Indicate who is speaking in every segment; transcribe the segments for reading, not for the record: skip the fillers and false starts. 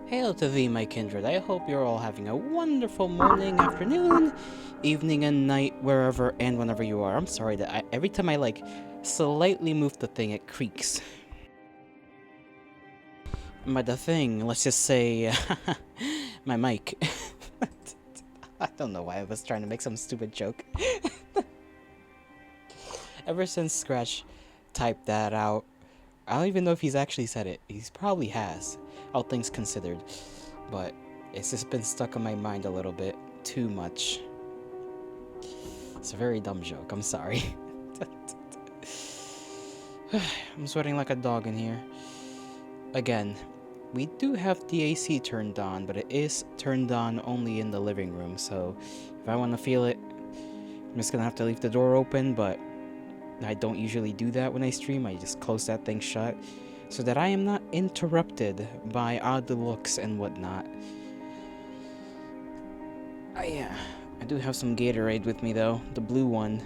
Speaker 1: Hail to thee, my kindred. I hope you're all having a wonderful morning, afternoon, evening, and night, wherever and whenever you are. I'm sorry that every time I slightly move the thing, it creaks. By the thing, let's just say my mic. I don't know why I was trying to make some stupid joke. Ever since Scratch typed that out, I don't even know if he's actually said it. He's probably has, all things considered. But it's just been stuck in my mind a little bit too much. It's a very dumb joke, I'm sorry. I'm sweating like a dog in here. Again, we do have the AC turned on, but it is turned on only in the living room, so if I want to feel it, I'm just gonna have to leave the door open, but I don't usually do that when I stream. I just close that thing shut so that I am not interrupted by odd looks and whatnot. Yeah, I do have some Gatorade with me though, the blue one.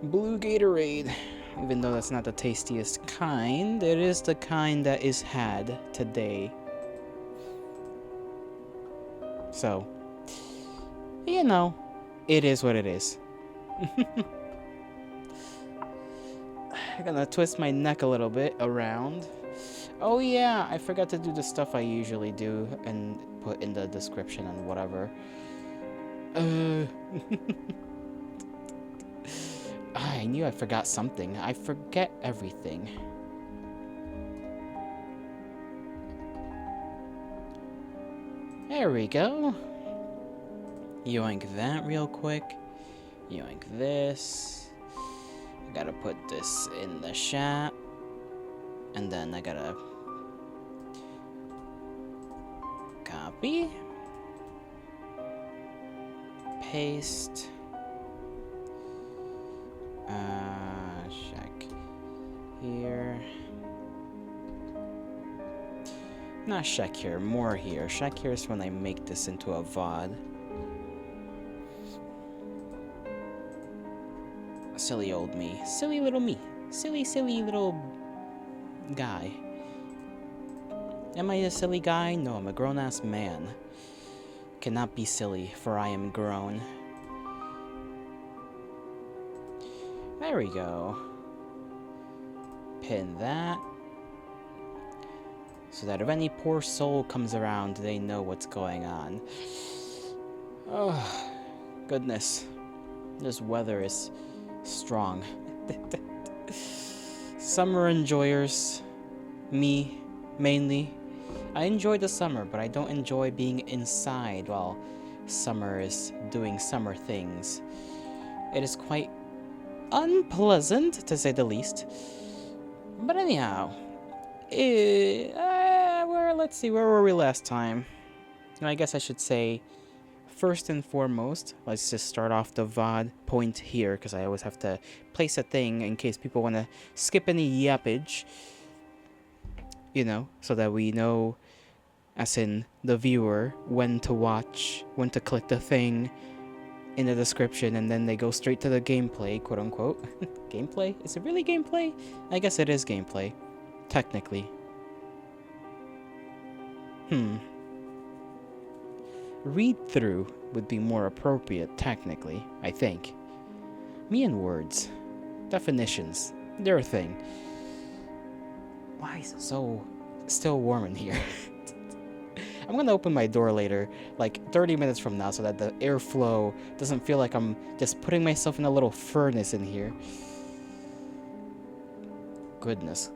Speaker 1: Blue Gatorade. Even though that's not the tastiest kind, it is the kind that is had today. So, you know, it is what it is. I'm gonna twist my neck a little bit around. Oh yeah, I forgot to do the stuff I usually do and put in the description and whatever. I knew I forgot something. I forget everything. There we go. Yoink that real quick. Yoink this. I gotta put this in the chat. And then I gotta copy. Paste. Check here. Not check here, more here. Check here is when I make this into a VOD. Silly old me. Silly little me. Silly little guy. Am I a silly guy? No, I'm a grown-ass man. Cannot be silly, for I am grown. There we go. Pin that. So that if any poor soul comes around, they know what's going on. Oh, goodness. This weather is strong. Summer enjoyers. Me, mainly. I enjoy the summer, but I don't enjoy being inside while summer is doing summer things. It is quite unpleasant, to say the least. But anyhow, let's see, where were we last time? And I guess I should say, first and foremost, let's just start off the VOD point here, because I always have to place a thing in case people want to skip any yappage. You know, so that we know, as in the viewer, when to watch, when to click the thing in the description, and then they go straight to the gameplay, quote unquote. Gameplay? Is it really gameplay? I guess it is gameplay, technically. Read through would be more appropriate, technically, I think. Me and words. Definitions. They're a thing. Why is it so still warm in here? I'm gonna open my door later, like 30 minutes from now, so that the airflow doesn't feel like I'm just putting myself in a little furnace in here. Goodness.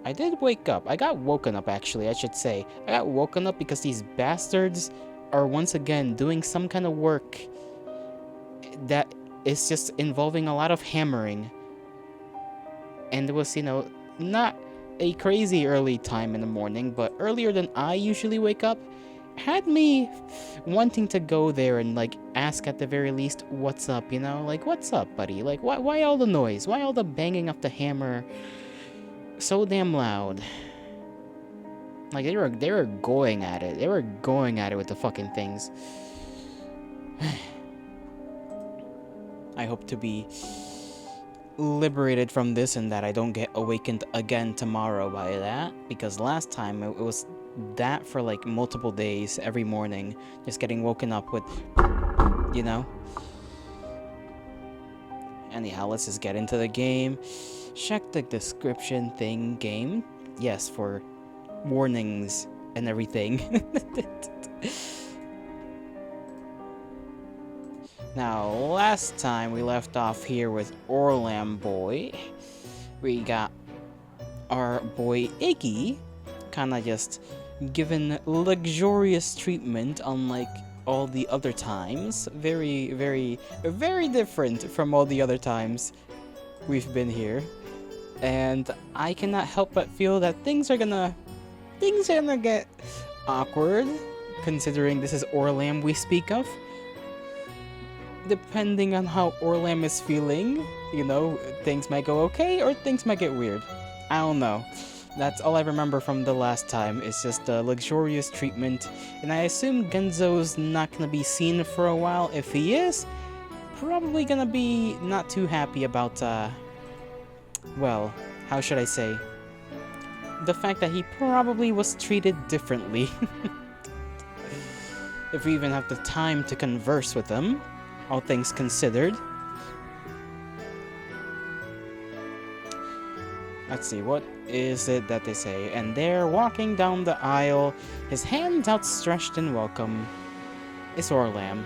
Speaker 1: I did wake up. I got woken up, actually, I should say. I got woken up because these bastards are once again doing some kind of work that is just involving a lot of hammering. And it was, you know, not a crazy early time in the morning, but earlier than I usually wake up, had me wanting to go there and, like, ask at the very least, what's up, you know? Like, what's up, buddy? Like, why all the noise? Why all the banging of the hammer so damn loud? Like, they were going at it. They were going at it with the fucking things. I hope to be liberated from this and that I don't get awakened again tomorrow by that, because last time it was that for like multiple days every morning, just getting woken up with, you know. Anyhow, let's just get into the game. Check the description thing, game. Yes, for warnings and everything. Now, last time we left off here with Orlam Boy. We got our boy Iggy kinda just given luxurious treatment unlike all the other times. Very, very, very different from all the other times we've been here. And I cannot help but feel that things are gonna get awkward, considering this is Orlam we speak of. Depending on how Orlam is feeling, you know, things might go okay or things might get weird. I don't know. That's all I remember from the last time. It's just the luxurious treatment, and I assume Genzo's not gonna be seen for a while. If he is, probably gonna be not too happy about, well, how should I say? The fact that he probably was treated differently. If we even have the time to converse with him, all things considered. Let's see, what is it that they say? And there, walking down the aisle, his hands outstretched in welcome, is Orlam.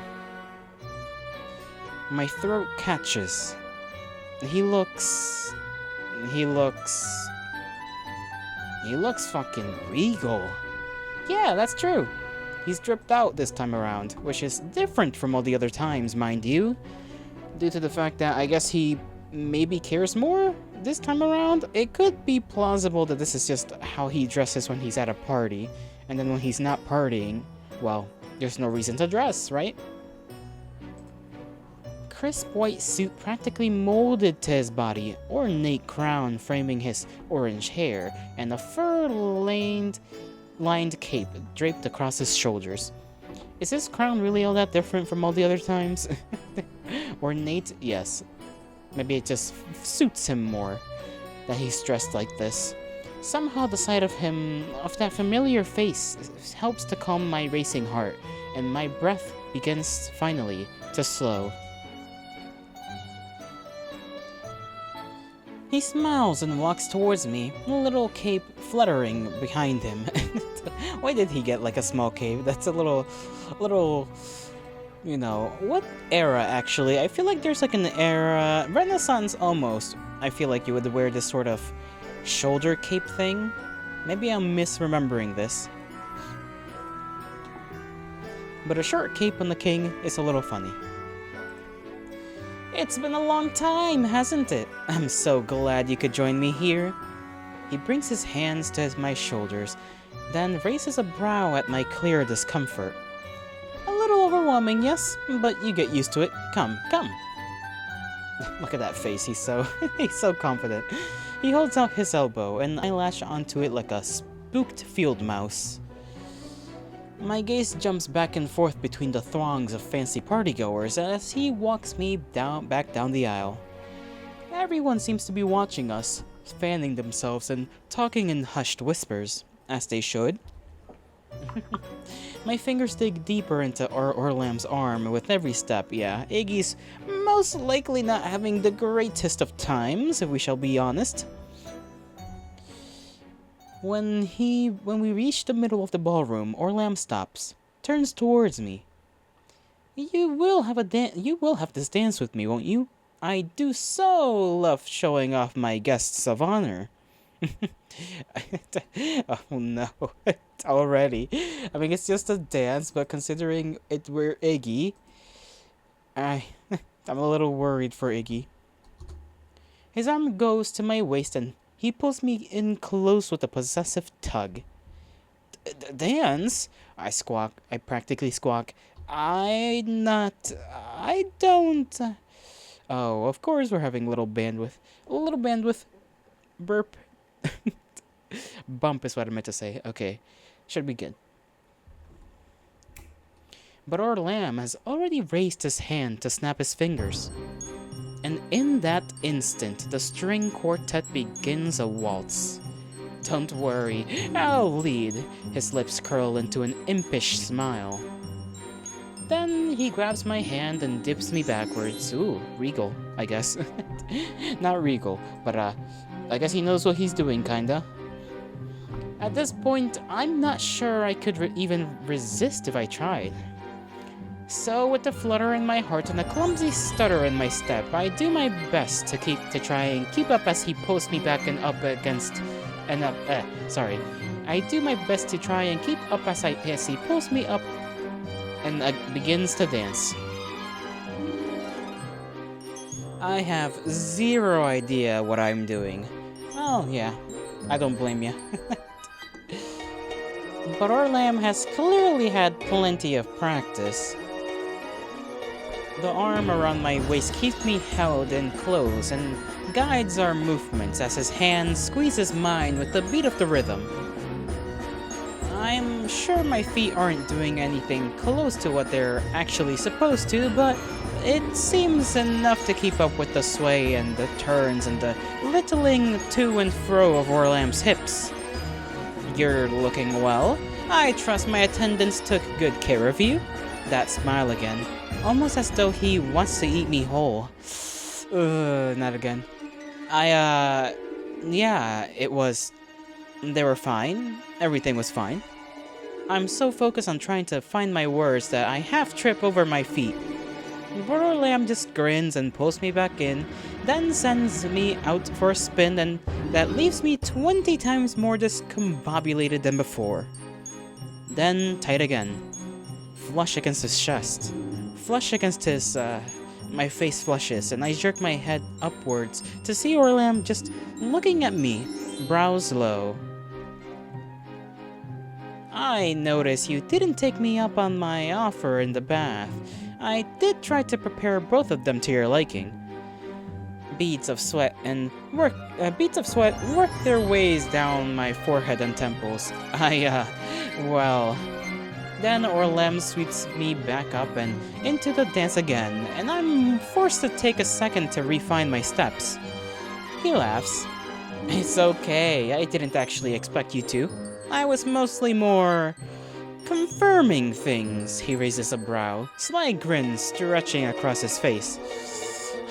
Speaker 1: My throat catches. He looks fucking regal. Yeah, that's true. He's dripped out this time around, which is different from all the other times, mind you. Due to the fact that I guess he maybe cares more this time around. It could be plausible that this is just how he dresses when he's at a party, and then when he's not partying, well, there's no reason to dress, right? Crisp white suit practically molded to his body, ornate crown framing his orange hair, and a fur-lined cape draped across his shoulders. Is this crown really all that different from all the other times? Ornate? Yes. Maybe it just suits him more that he's dressed like this. Somehow the sight of him, of that familiar face, helps to calm my racing heart, and my breath begins finally to slow. He smiles and walks towards me, a little cape fluttering behind him. Why did he get like a small cape? That's a little, you know, what era actually? I feel like there's like an era, Renaissance almost. I feel like you would wear this sort of shoulder cape thing. Maybe I'm misremembering this. But a short cape on the king is a little funny. It's been a long time, hasn't it? I'm so glad you could join me here. He brings his hands to my shoulders, then raises a brow at my clear discomfort. A little overwhelming, yes, but you get used to it. Come, come. Look at that face, he's so confident. He holds out his elbow, and I latch onto it like a spooked field mouse. My gaze jumps back and forth between the throngs of fancy partygoers as he walks me back down the aisle. Everyone seems to be watching us, fanning themselves and talking in hushed whispers, as they should. My fingers dig deeper into Orlam's arm with every step. Yeah, Iggy's most likely not having the greatest of times, if we shall be honest. When we reach the middle of the ballroom, Orlam stops, turns towards me. You will have this dance with me, won't you? I do so love showing off my guests of honor. Oh no, already. I mean, it's just a dance, but considering we're Iggy, I'm a little worried for Iggy. His arm goes to my waist and he pulls me in close with a possessive tug. Dance? I squawk. I practically squawk. I don't. Oh, of course we're having a little bandwidth. Burp. Bump is what I meant to say. Okay, should be good. But Orlam has already raised his hand to snap his fingers. And in that instant, the string quartet begins a waltz. Don't worry, I'll lead. His lips curl into an impish smile. Then he grabs my hand and dips me backwards. Ooh, regal, I guess. Not regal, but I guess he knows what he's doing, kinda. At this point, I'm not sure I could even resist if I tried. So, with a flutter in my heart and a clumsy stutter in my step, I do my best to try and keep up as he pulls me back and up against, and up. I do my best to try and keep up as he pulls me up and begins to dance. I have zero idea what I'm doing. Oh yeah, I don't blame you. But Orlam has clearly had plenty of practice. The arm around my waist keeps me held in close and guides our movements as his hand squeezes mine with the beat of the rhythm. I'm sure my feet aren't doing anything close to what they're actually supposed to, but it seems enough to keep up with the sway and the turns and the littling to and fro of Orlam's hips. You're looking well. I trust my attendants took good care of you. That smile again, almost as though he wants to eat me whole. Not again. Yeah, it was... They were fine. Everything was fine. I'm so focused on trying to find my words that I half trip over my feet. Orlam just grins and pulls me back in, then sends me out for a spin, and that leaves me 20 times more discombobulated than before. Then tight again. Flush against his chest. Flush against his, my face flushes, and I jerk my head upwards to see Orlam just looking at me, brows low. I notice you didn't take me up on my offer in the bath. I did try to prepare both of them to your liking. Beads of sweat work their ways down my forehead and temples. Well... Then Orlam sweeps me back up and into the dance again, and I'm forced to take a second to refine my steps. He laughs. It's okay, I didn't actually expect you to. I was mostly more... confirming things. He raises a brow, sly grin stretching across his face.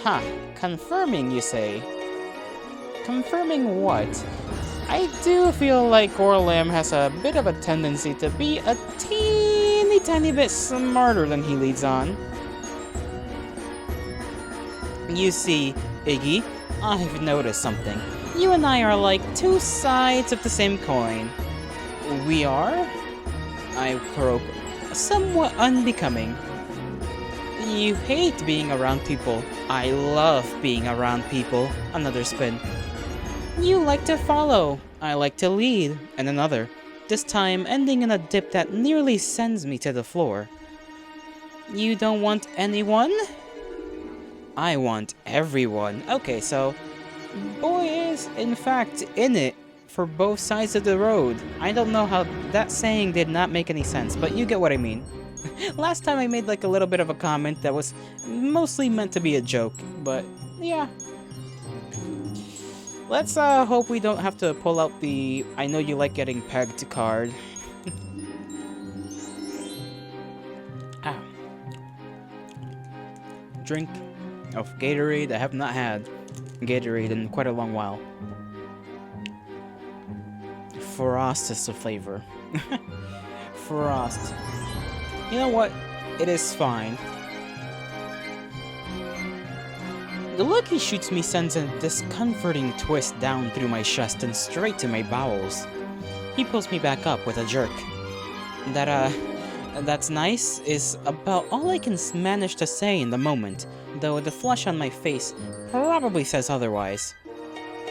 Speaker 1: Huh, confirming, you say? Confirming what? I do feel like Orlam has a bit of a tendency to be a teeny tiny bit smarter than he leads on. You see, Iggy, I've noticed something. You and I are like two sides of the same coin. We are? I croak, somewhat unbecoming. You hate being around people. I love being around people. Another spin. You like to follow. I like to lead. And another. This time ending in a dip that nearly sends me to the floor. You don't want anyone? I want everyone. Okay, so... boy is, in fact, in it for both sides of the road. I don't know how that saying did not make any sense, but you get what I mean. Last time I made like a little bit of a comment that was mostly meant to be a joke, but yeah. Let's hope we don't have to pull out the I know you like getting pegged card. Drink of Gatorade. I have not had Gatorade in quite a long while. Frost is the flavor. Frost. You know what? It is fine. The look he shoots me sends a discomforting twist down through my chest and straight to my bowels. He pulls me back up with a jerk. That's nice is about all I can manage to say in the moment, though the flush on my face probably says otherwise.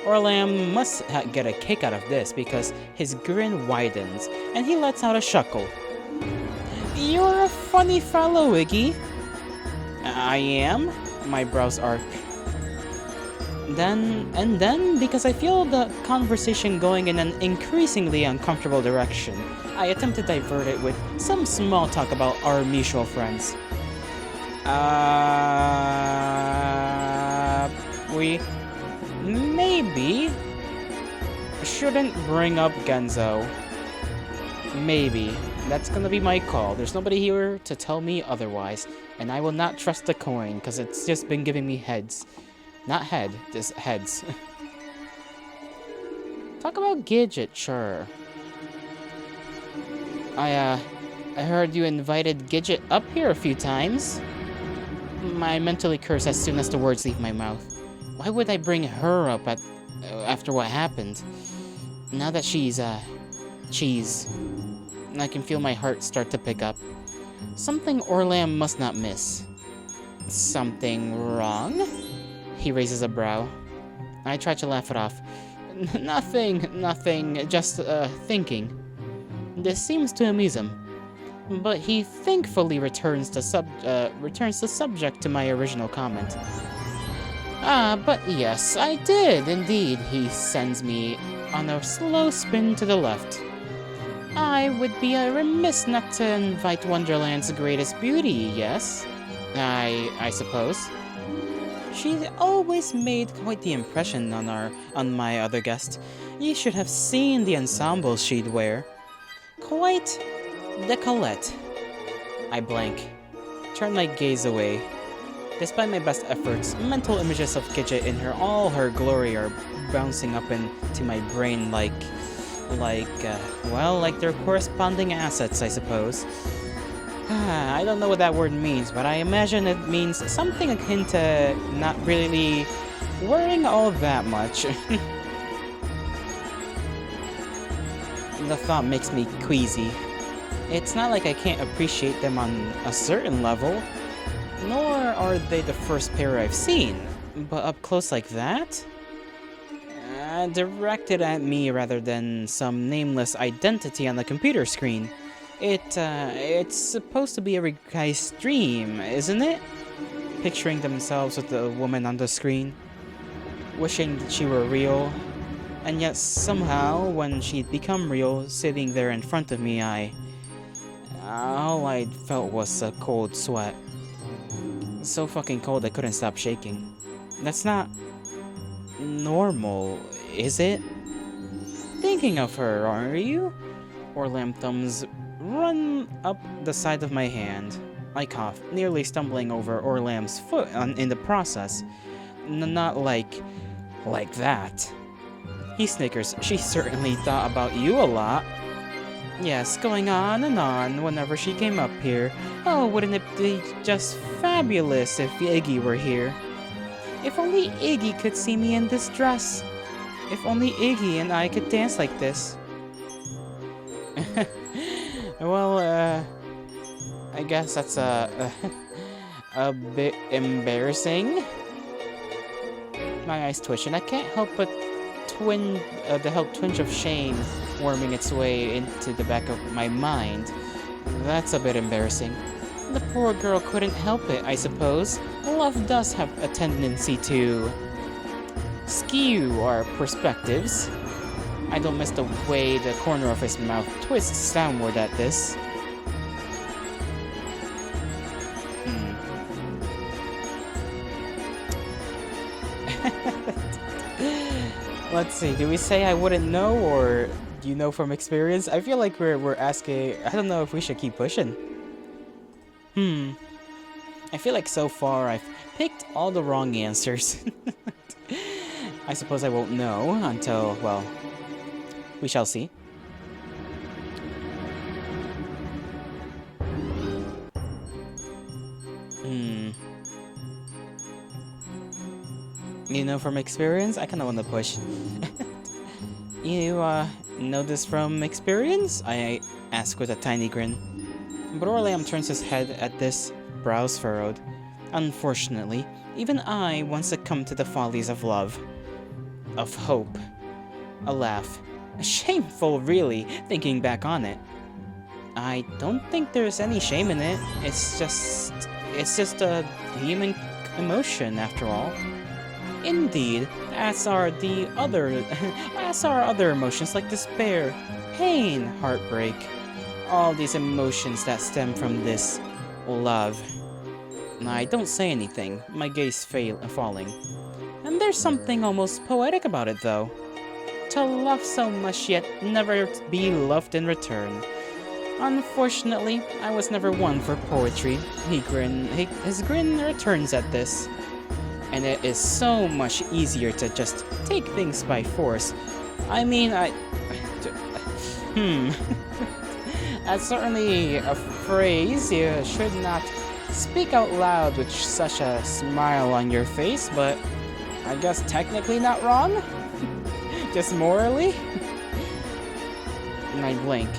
Speaker 1: Orlam must get a kick out of this because his grin widens and he lets out a chuckle. You're a funny fellow, Iggy. I am? My brows arc. Then, because I feel the conversation going in an increasingly uncomfortable direction, I attempt to divert it with some small talk about our mutual friends. shouldn't bring up Genzo. Maybe. That's gonna be my call. There's nobody here to tell me otherwise. And I will not trust the coin, because it's just been giving me heads. Not head, just heads. Talk about Gidget, sure. I heard you invited Gidget up here a few times. I mentally curse as soon as the words leave my mouth. Why would I bring her up after what happened? Now that she's, cheese, I can feel my heart start to pick up. Something Orlam must not miss. Something wrong? He raises a brow. I try to laugh it off. Nothing, just, thinking. This seems to amuse him. But he thankfully returns the subject to my original comment. But yes, I did, indeed. He sends me on a slow spin to the left. I would be remiss not to invite Wonderland's greatest beauty, yes? I suppose. She always made quite the impression on my other guest. You should have seen the ensembles she'd wear. Quite décolleté. I blank. Turn my gaze away. Despite my best efforts, mental images of Gidget in all her glory are bouncing up into my brain like their corresponding assets, I suppose. I don't know what that word means, but I imagine it means something akin to not really worrying all that much. The thought makes me queasy. It's not like I can't appreciate them on a certain level, nor are they the first pair I've seen, but up close like that? Directed at me rather than some nameless identity on the computer screen. It's supposed to be every guy's dream, isn't it? Picturing themselves with the woman on the screen, wishing that she were real, and yet somehow, when she'd become real, sitting there in front of me, all I felt was a cold sweat. So fucking cold I couldn't stop shaking. That's not normal, is it? Thinking of her, are you? Orlam thumbs run up the side of my hand. I cough, nearly stumbling over Orlam's foot in the process. Not like that. He snickers. She certainly thought about you a lot. Yes, going on and on whenever she came up here. Oh, wouldn't it be just fabulous if Iggy were here? If only Iggy could see me in this dress. If only Iggy and I could dance like this. Well, I guess that's a bit embarrassing. My eyes twitch, and I can't help but twinge of shame worming its way into the back of my mind. That's a bit embarrassing. The poor girl couldn't help it, I suppose. Love does have a tendency to skew our perspectives. I don't miss the way the corner of his mouth twists downward at this. Let's see, do we say I wouldn't know, or do you know from experience? I feel like we're asking, I don't know if we should keep pushing. I feel like so far I've picked all the wrong answers. I suppose I won't know until, well, we shall see. You know from experience? I kinda wanna push. You, know this from experience? I ask with a tiny grin. But Orlam turns his head at this, brows furrowed. Unfortunately, even I once succumbed to the follies of love. Of hope. A laugh. Shameful, really, thinking back on it. I don't think there's any shame in it. It's just a human emotion, after all. Indeed, as are our other emotions like despair, pain, heartbreak. All these emotions that stem from this love. I don't say anything, my gaze falling. And there's something almost poetic about it, though. to love so much yet never be loved in return. Unfortunately, I was never one for poetry. His grin returns at this. And it is so much easier to just take things by force. I mean, That's certainly a phrase you should not speak out loud with such a smile on your face, but I guess technically not wrong? Just morally? And I blink.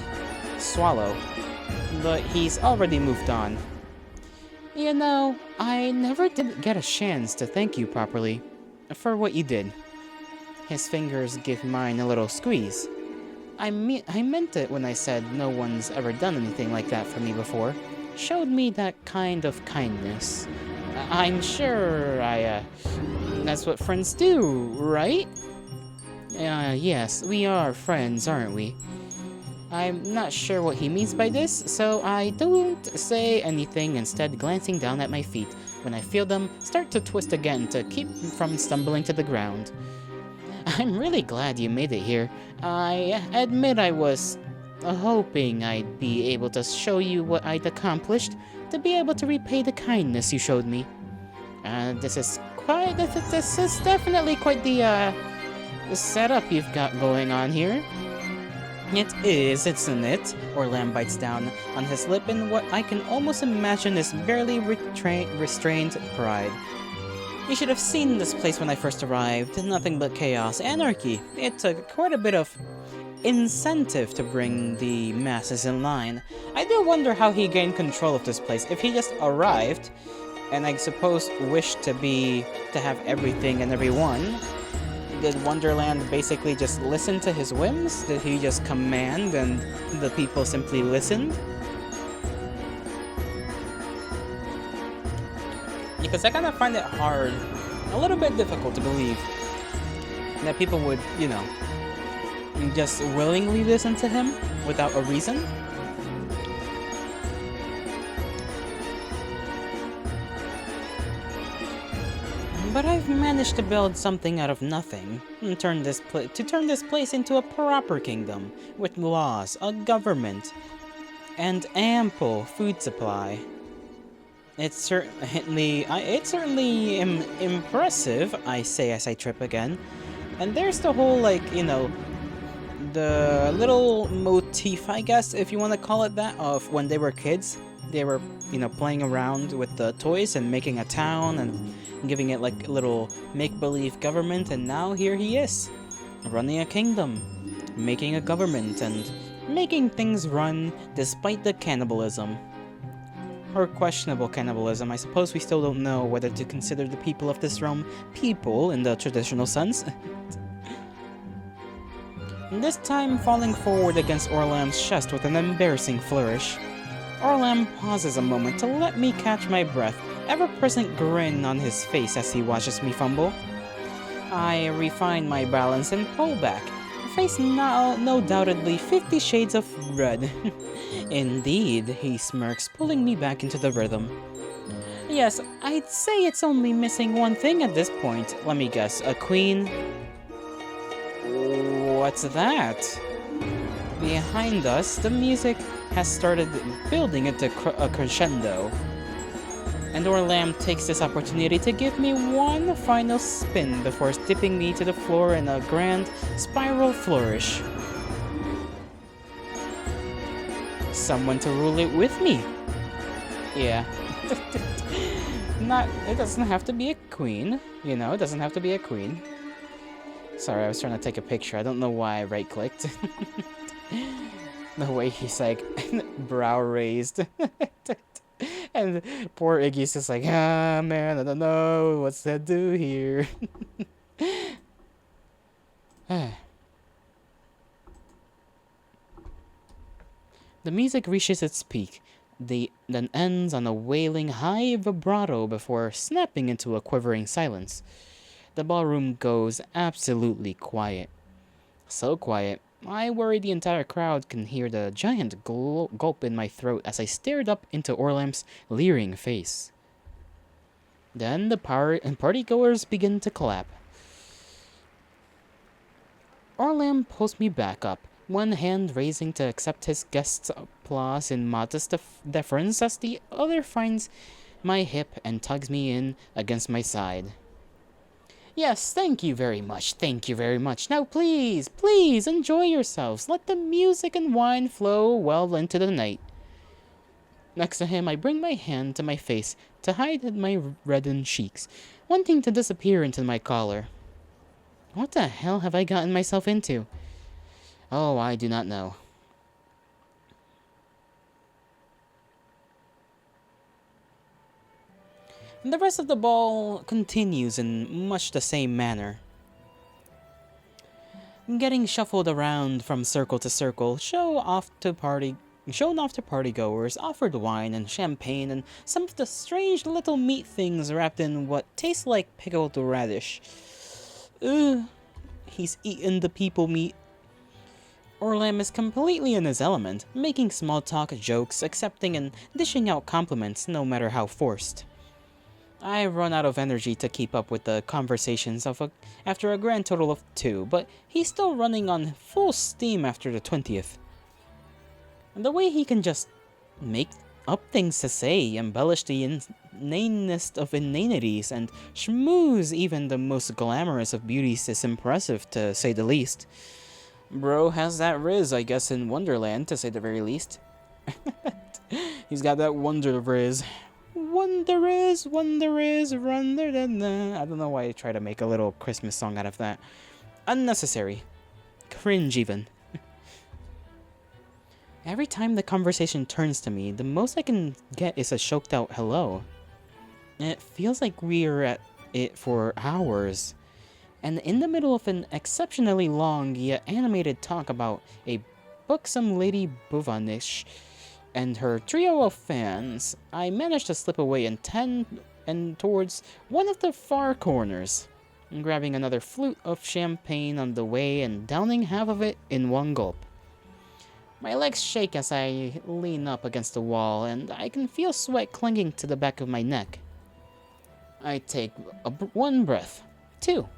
Speaker 1: Swallow. But he's already moved on. You know, I never did get a chance to thank you properly for what you did. His fingers give mine a little squeeze. I meant it when I said no one's ever done anything like that for me before. Showed me that kind of kindness. I'm sure that's what friends do, right? Yes, we are friends, aren't we? I'm not sure what he means by this, so I don't say anything, instead glancing down at my feet when I feel them start to twist again to keep from stumbling to the ground. I'm really glad you made it here. I admit I was hoping I'd be able to show you what I'd accomplished, to be able to repay the kindness you showed me. This is definitely quite the setup you've got going on here. It is, isn't it? Orlam bites down on his lip in what I can almost imagine is barely restrained pride. You should have seen this place when I first arrived. Nothing but chaos, anarchy. It took quite a bit of incentive to bring the masses in line. I do wonder how he gained control of this place. If he just arrived, and I suppose wished to have everything and everyone, did Wonderland basically just listen to his whims? Did he just command and the people simply listened? Because I kind of find it hard, a little bit difficult to believe that people would, just willingly listen to him without a reason. But I've managed to build something out of nothing, and turn this place into a proper kingdom, with laws, a government, and ample food supply. It's certainly impressive, I say as I trip again. And there's the whole, the little motif, I guess, if you want to call it that, of when they were kids. They were, playing around with the toys and making a town and giving it like a little make-believe government, and now here he is, running a kingdom, making a government, and making things run despite the cannibalism. Or questionable cannibalism. I suppose we still don't know whether to consider the people of this realm people in the traditional sense. This time falling forward against Orlam's chest with an embarrassing flourish. Orlam pauses a moment to let me catch my breath, ever-present grin on his face as he watches me fumble. I refine my balance and pull back, face no doubtedly 50 shades of red. Indeed, he smirks, pulling me back into the rhythm. Yes, I'd say it's only missing one thing at this point. Let me guess, a queen? What's that? Behind us, the music has started building into a crescendo. And Orlam takes this opportunity to give me one final spin before tipping me to the floor in a grand spiral flourish. Someone to rule it with me. Yeah. It doesn't have to be a queen, it doesn't have to be a queen. Sorry, I was trying to take a picture. I don't know why I right-clicked. The way he's like, brow raised. And poor Iggy's just like, man, I don't know. What's that do here? The music reaches its peak, then ends on a wailing high vibrato before snapping into a quivering silence. The ballroom goes absolutely quiet. So quiet, I worry the entire crowd can hear the giant gulp in my throat as I stared up into Orlam's leering face. Then the partygoers begin to clap. Orlam pulls me back up, one hand raising to accept his guest's applause in modest deference as the other finds my hip and tugs me in against my side. Yes, thank you very much, thank you very much. Now please, please enjoy yourselves. Let the music and wine flow well into the night. Next to him, I bring my hand to my face to hide my reddened cheeks, wanting to disappear into my collar. What the hell have I gotten myself into? Oh, I do not know. And the rest of the ball continues in much the same manner. Getting shuffled around from circle to circle, shown off to partygoers, offered wine and champagne and some of the strange little meat things wrapped in what tastes like pickled radish. Ugh, he's eaten the people meat. Orlam is completely in his element, making small talk jokes, accepting and dishing out compliments no matter how forced. I run out of energy to keep up with the conversations after a grand total of 2, but he's still running on full steam after the 20th. And the way he can just make up things to say, embellish the inanest of inanities, and schmooze even the most glamorous of beauties is impressive, to say the least. Bro has that riz, I guess, in Wonderland, to say the very least. He's got that wonder riz. Wonder is, wonder than I don't know why I try to make a little Christmas song out of that. Unnecessary. Cringe, even. Every time the conversation turns to me, the most I can get is a choked out hello. And it feels like we're at it for hours. And in the middle of an exceptionally long yet animated talk about a buxom Lady Buvanish and her trio of fans, I managed to slip away and towards one of the far corners, grabbing another flute of champagne on the way and downing half of it in one gulp. My legs shake as I lean up against the wall, and I can feel sweat clinging to the back of my neck. I take one breath, 2,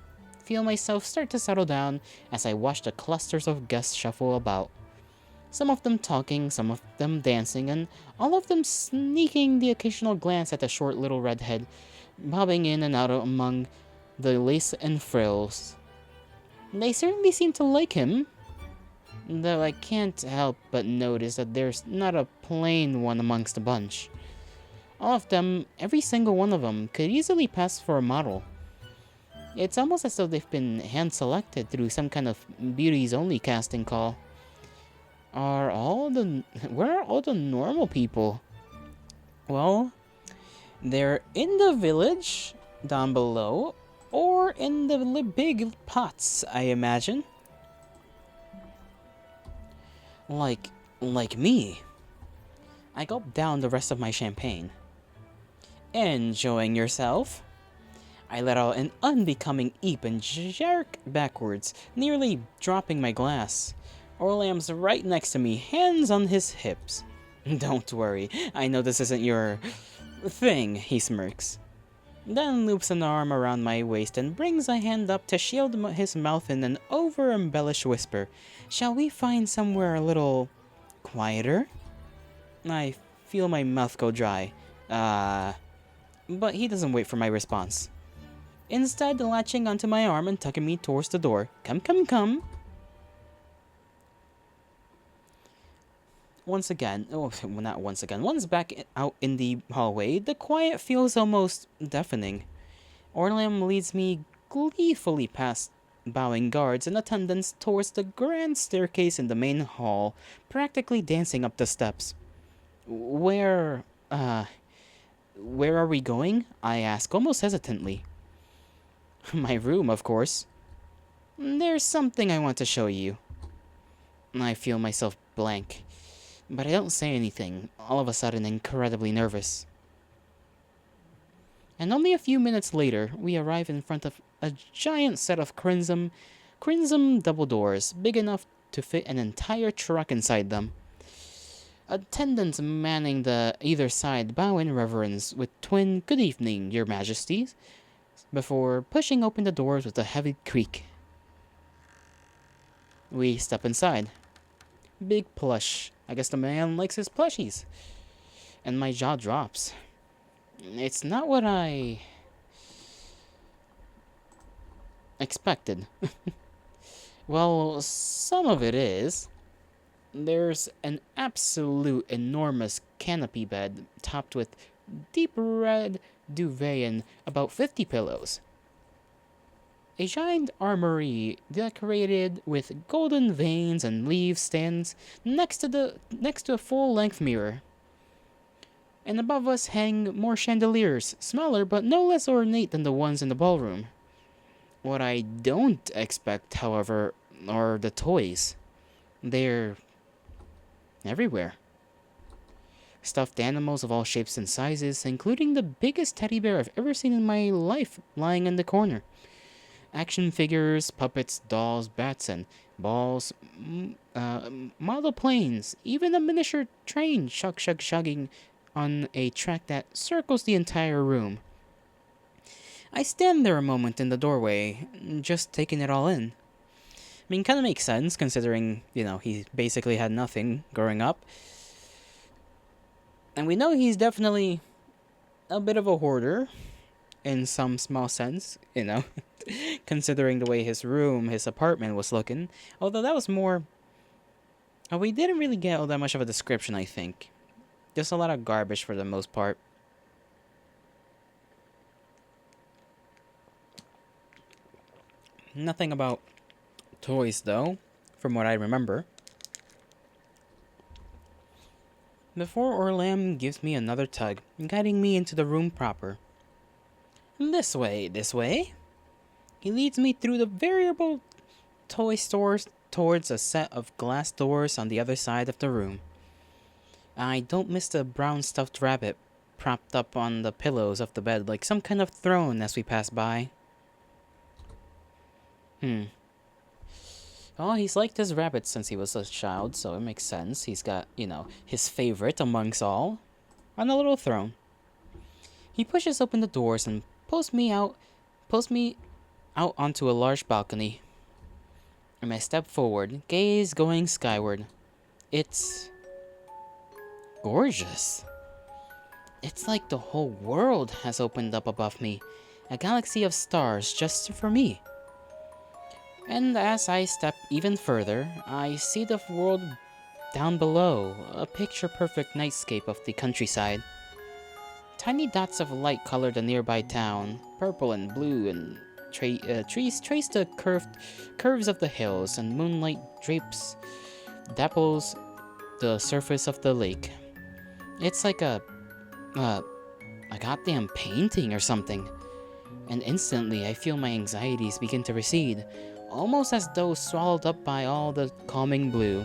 Speaker 1: feel myself start to settle down as I watch the clusters of guests shuffle about. Some of them talking, some of them dancing, and all of them sneaking the occasional glance at the short little redhead, bobbing in and out among the lace and frills. They certainly seem to like him, though I can't help but notice that there's not a plain one amongst the bunch. All of them, every single one of them, could easily pass for a model. It's almost as though they've been hand-selected through some kind of beauties-only casting call. Where are all the normal people? Well, they're in the village down below, or in the big pots, I imagine. Like me. I gulp down the rest of my champagne. Enjoying yourself? I let out an unbecoming eep and jerk backwards, nearly dropping my glass. Orlam's right next to me, hands on his hips. Don't worry, I know this isn't your thing, he smirks. Then loops an arm around my waist and brings a hand up to shield his mouth in an over-embellished whisper. Shall we find somewhere a little quieter? I feel my mouth go dry. But he doesn't wait for my response. Instead, latching onto my arm and tucking me towards the door. Come. Once back out in the hallway, the quiet feels almost deafening. Orlam leads me gleefully past bowing guards and attendants towards the grand staircase in the main hall, practically dancing up the steps. Where are we going? I ask, almost hesitantly. My room, of course. There's something I want to show you. I feel myself blank, but I don't say anything, all of a sudden incredibly nervous. And only a few minutes later, we arrive in front of a giant set of crimson double doors, big enough to fit an entire truck inside them. Attendants manning the either side bow in reverence with twin "Good evening, your majesties," before pushing open the doors with a heavy creak. We step inside. Big plush. I guess the man likes his plushies. And my jaw drops. It's not what I expected. Well, some of it is. There's an absolute enormous canopy bed topped with deep red duvet and about 50 pillows. A giant armory decorated with golden veins and leaves stands next to a full-length mirror. And above us hang more chandeliers, smaller but no less ornate than the ones in the ballroom. What I don't expect, however, are the toys. They're everywhere. Stuffed animals of all shapes and sizes, including the biggest teddy bear I've ever seen in my life lying in the corner. Action figures, puppets, dolls, bats, and balls, model planes, even a miniature train shugging on a track that circles the entire room. I stand there a moment in the doorway, just taking it all in. I mean, kind of makes sense considering, he basically had nothing growing up. And we know he's definitely a bit of a hoarder in some small sense, considering the way his apartment was looking. Although that was more. We didn't really get all that much of a description, I think. Just a lot of garbage for the most part. Nothing about toys, though, from what I remember. Before Orlam gives me another tug, guiding me into the room proper. This way. He leads me through the variable toy stores towards a set of glass doors on the other side of the room. I don't miss the brown stuffed rabbit propped up on the pillows of the bed like some kind of throne as we pass by. Oh, he's liked his rabbits since he was a child, so it makes sense. He's got, his favorite amongst all on a little throne. He pushes open the doors and pulls me out onto a large balcony. And I step forward, gaze going skyward. It's gorgeous. It's like the whole world has opened up above me, a galaxy of stars just for me. And as I step even further, I see the world down below, a picture-perfect nightscape of the countryside. Tiny dots of light color the nearby town, purple and blue, and trees trace the curves of the hills, and moonlight dapples the surface of the lake. It's like a goddamn painting or something. And instantly I feel my anxieties begin to recede, almost as though swallowed up by all the calming blue.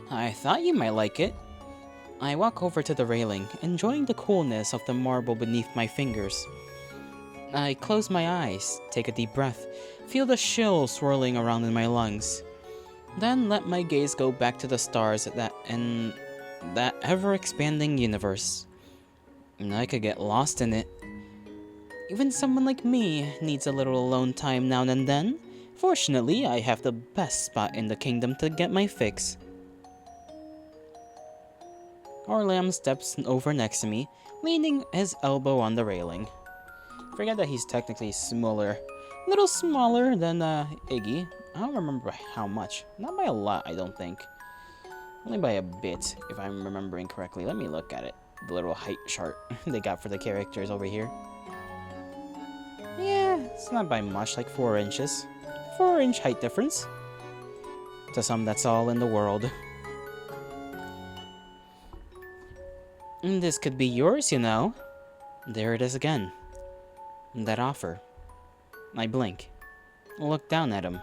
Speaker 1: I thought you might like it. I walk over to the railing, enjoying the coolness of the marble beneath my fingers. I close my eyes, take a deep breath, feel the chill swirling around in my lungs. Then let my gaze go back to the stars and that ever-expanding universe. And I could get lost in it. Even someone like me needs a little alone time now and then. Fortunately, I have the best spot in the kingdom to get my fix. Orlam steps over next to me, leaning his elbow on the railing. Forget that he's technically smaller. A little smaller than Iggy. I don't remember by how much. Not by a lot, I don't think. Only by a bit, if I'm remembering correctly. Let me look at it. The little height chart they got for the characters over here. Yeah, it's not by much, like 4 inches. 4-inch height difference. To some, that's all in the world. And this could be yours, There it is again. That offer. I blink. Look down at him.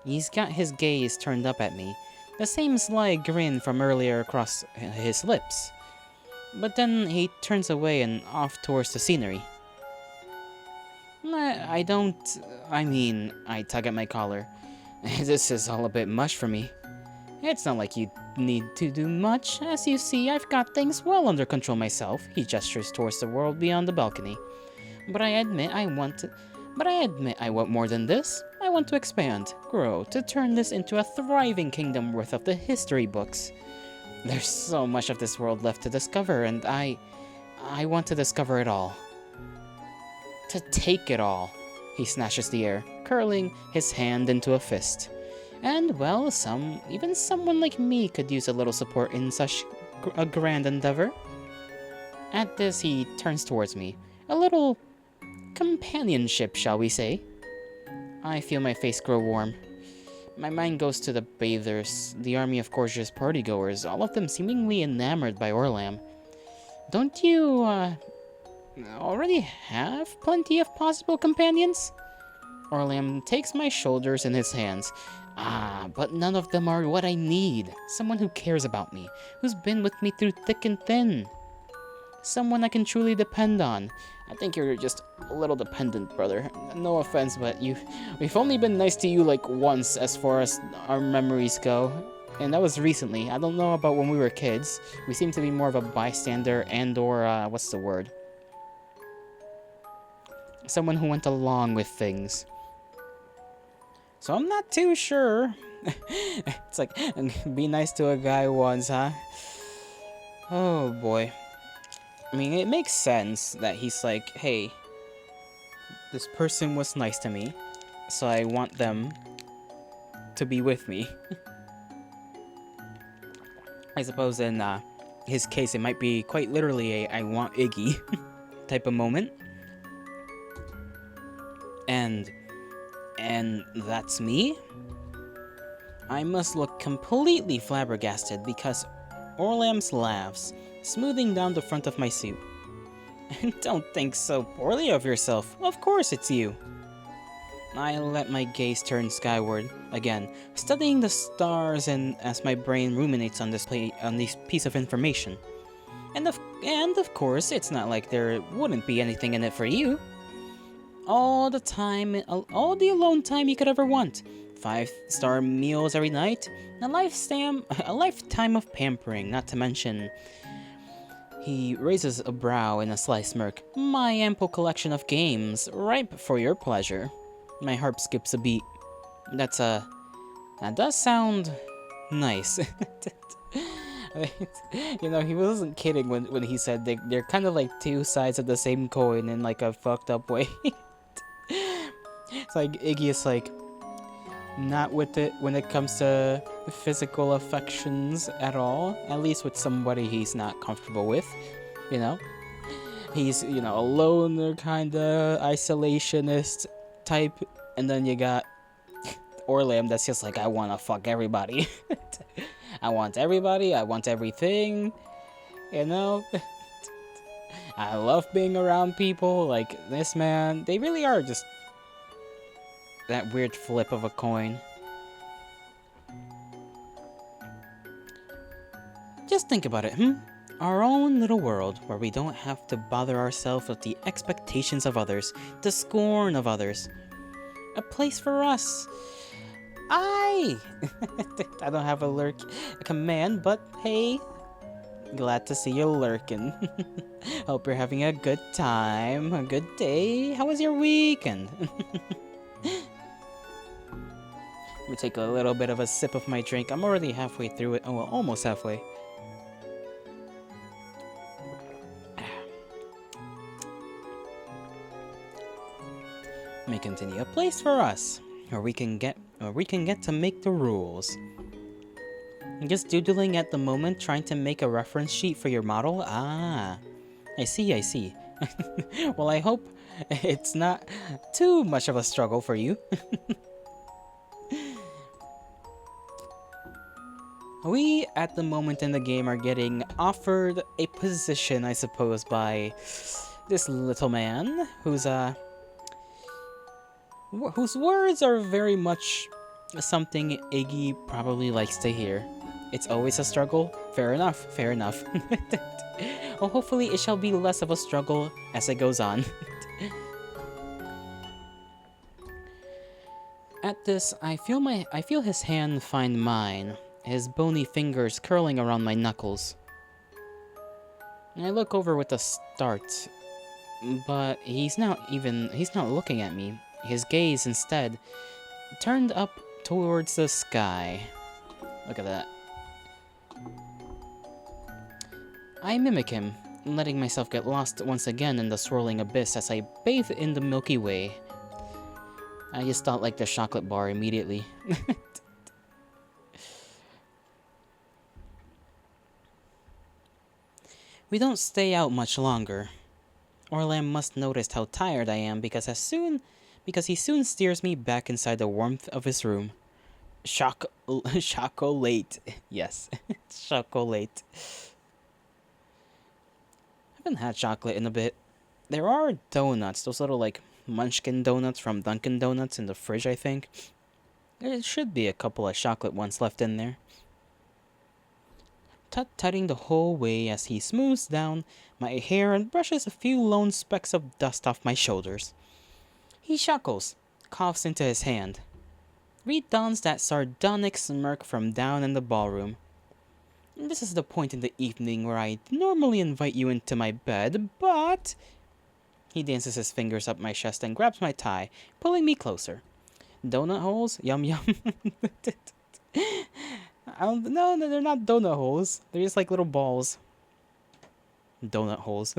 Speaker 1: He's got his gaze turned up at me, the same sly grin from earlier across his lips. But then he turns away and off towards the scenery. I tug at my collar. This is all a bit much for me. It's not like you need to do much. As you see, I've got things well under control myself. He gestures towards the world beyond the balcony. But I admit I want more than this. I want to expand, grow, to turn this into a thriving kingdom worth of the history books. There's so much of this world left to discover, and I want to discover it all. To take it all. He snatches the air, curling his hand into a fist. And, well, even someone like me could use a little support in such a grand endeavor. At this, he turns towards me. A little companionship, shall we say. I feel my face grow warm. My mind goes to the bathers, the army of gorgeous partygoers, all of them seemingly enamored by Orlam. Don't you, already have plenty of possible companions? Orlam takes my shoulders in his hands. But none of them are what I need. Someone who cares about me, who's been with me through thick and thin. Someone I can truly depend on. I think you're just a little dependent, brother. No offense, but we've only been nice to you like once as far as our memories go. And that was recently. I don't know about when we were kids. We seem to be more of a bystander and or, what's the word? Someone who went along with things. So I'm not too sure. It's like, be nice to a guy once, huh? Oh boy. I mean, it makes sense that he's like, hey, this person was nice to me, so I want them to be with me. I suppose in his case, it might be quite literally a I want Iggy type of moment. And that's me? I must look completely flabbergasted because Orlam's laughs, smoothing down the front of my suit. Don't think so poorly of yourself. Of course it's you. I let my gaze turn skyward, again, studying the stars and as my brain ruminates on this piece of information. And of course, it's not like there wouldn't be anything in it for you. All the alone time you could ever want. 5-star meals every night, a lifetime of pampering, not to mention... He raises a brow in a sly smirk. My ample collection of games, ripe for your pleasure. My heart skips a beat. That does sound nice. You know, he wasn't kidding when he said they're kind of like two sides of the same coin in like a fucked up way. It's like Iggy is like not with it when it comes to physical affections at all, at least with somebody he's not comfortable with, you know? He's, you know, a loner kinda isolationist type, and then you got Orlam that's just like, I wanna fuck everybody. I want everybody, I want everything, you know? I love being around people like this man. They really are just that weird flip of a coin. Just think about it, Our own little world where we don't have to bother ourselves with the expectations of others, the scorn of others. A place for us. I don't have a command, but hey, glad to see you lurking. Hope you're having a good time, a good day. How was your weekend? Let me take a little bit of a sip of my drink. I'm already halfway through it. Oh, well, almost halfway. Let me continue. A place for us, where we can get to make the rules. I'm just doodling at the moment, trying to make a reference sheet for your model. I see. Well, I hope it's not too much of a struggle for you. We, at the moment in the game, are getting offered a position, I suppose, by this little man, whose words are very much something Iggy probably likes to hear. It's always a struggle? Fair enough. Well, hopefully it shall be less of a struggle as it goes on. At this, I feel his hand find mine, his bony fingers curling around my knuckles. I look over with a start, but he's not looking at me. His gaze instead turned up towards the sky. Look at that. I mimic him, letting myself get lost once again in the swirling abyss as I bathe in the Milky Way. I just thought like the chocolate bar immediately. We don't stay out much longer. Orlam must notice how tired I am because he soon steers me back inside the warmth of his room. Chocolate. Yes. Chocolate. I haven't had chocolate in a bit. There are donuts, those little like munchkin donuts from Dunkin' Donuts in the fridge, I think. There should be a couple of chocolate ones left in there. Tut-tutting the whole way as he smooths down my hair and brushes a few lone specks of dust off my shoulders. He chuckles, coughs into his hand, redons that sardonic smirk from down in the ballroom. This is the point in the evening where I normally invite you into my bed, but... He dances his fingers up my chest and grabs my tie, pulling me closer. Donut holes? Yum yum. No, they're not donut holes. They're just like little balls. Donut holes.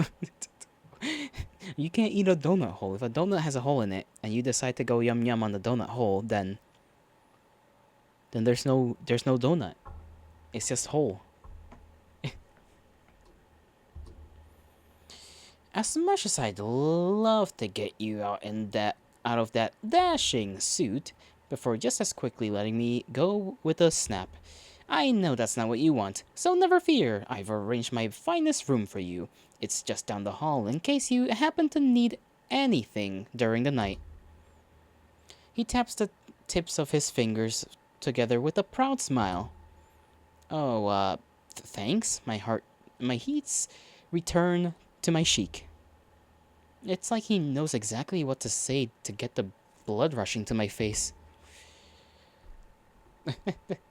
Speaker 1: You can't eat a donut hole. If a donut has a hole in it and you decide to go yum yum on the donut hole, then there's no donut. It's just hole. As much as I'd love to get you out of that dashing suit before just as quickly letting me go with a snap, I know that's not what you want, so never fear. I've arranged my finest room for you. It's just down the hall in case you happen to need anything during the night. He taps the tips of his fingers together with a proud smile. Oh, thanks. My heats return to my cheek. It's like he knows exactly what to say to get the blood rushing to my face.